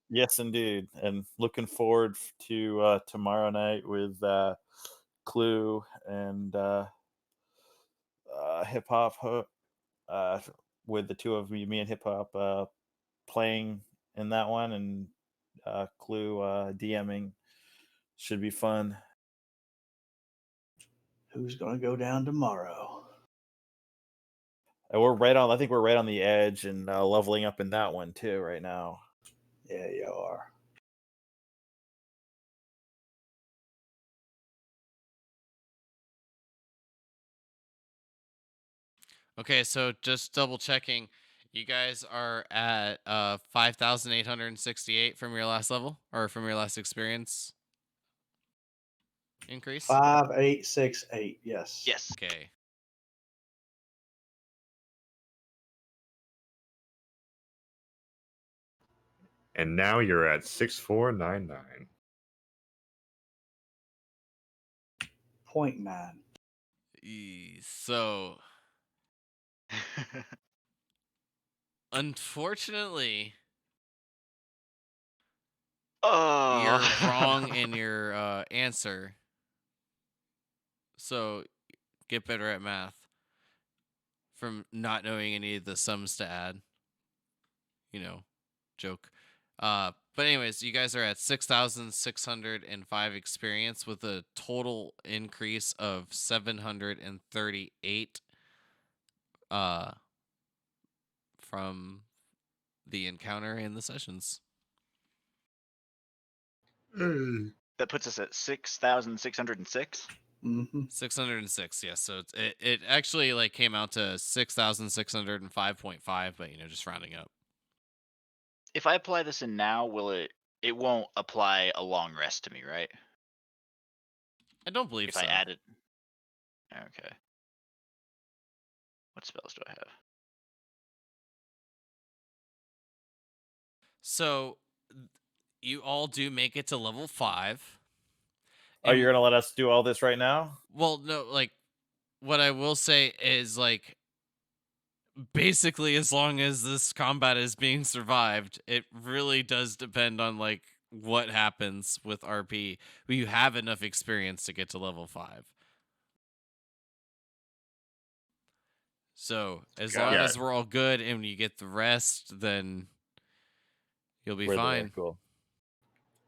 Yes, indeed, and looking forward to tomorrow night with Clue and Hip Hop, with the two of me and Hip Hop playing in that one, and Clue DMing. Should be fun. Who's gonna go down tomorrow? And I think we're right on the edge and leveling up in that one too right now. Yeah, you are. Okay, so just double checking. You guys are at 5,868 from your last level or from your last experience increase? 5868. Yes. Yes. Okay. And now you're at 6499. 0.9. So, unfortunately, you're wrong in your answer. So, get better at math from not knowing any of the sums to add. Joke. But anyways, you guys are at 6,605 experience with a total increase of 738 from the encounter and the sessions. That puts us at 6,606. Mm-hmm. 606, yes. So it actually like came out to 6,605.5, but just rounding up. If I apply this in now, it won't apply a long rest to me, right? I don't believe If so. I add it. Okay. What spells do I have? So you all do make it to level 5. Oh, you're gonna let us do all this right now? Well, no, like what I will say is like basically as long as this combat is being survived, it really does depend on like what happens with RP. But you have enough experience to get to level 5. So as long Yeah. as we're all good and you get the rest, then you'll be We're there, fine. cool.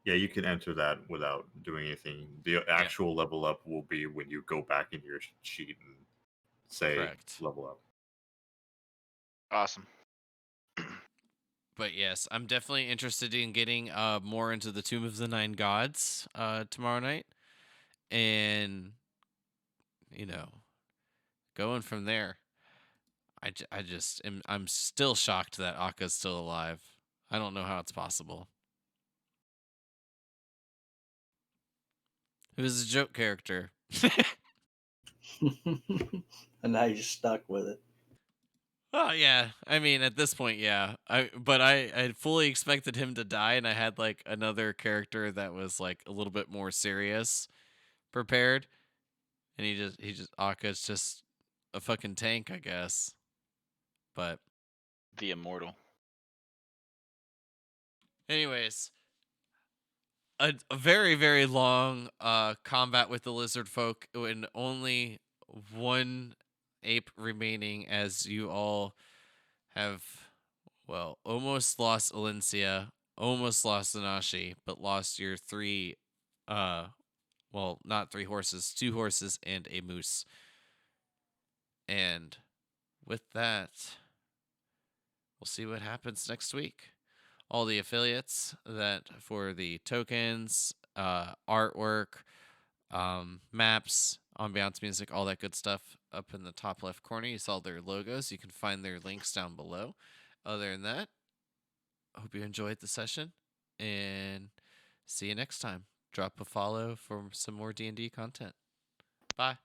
Yeah, you can enter that without doing anything. The actual level up will be when you go back in your sheet and say Correct. level up. Awesome. But yes, I'm definitely interested in getting more into the Tomb of the Nine Gods tomorrow night, and going from there. I'm still shocked that Akka's still alive. I don't know how it's possible. It was a joke character. And now you're stuck with it. Oh yeah, I mean at this point, yeah. I fully expected him to die, and I had like another character that was like a little bit more serious prepared, and he just Akka's just a fucking tank, I guess. But The immortal. anyways, a very very long combat with the lizard folk, and only one ape remaining, as you all have almost lost Alencia, almost lost Zanashi, but lost your 3 not 3 horses, 2 horses and a moose. And with that, we'll see what happens next week. All the affiliates that for the tokens, artwork, maps, ambiance music, all that good stuff up in the top left corner. You saw their logos. You can find their links down below. Other than that, I hope you enjoyed the session, and see you next time. Drop a follow for some more D&D content. Bye.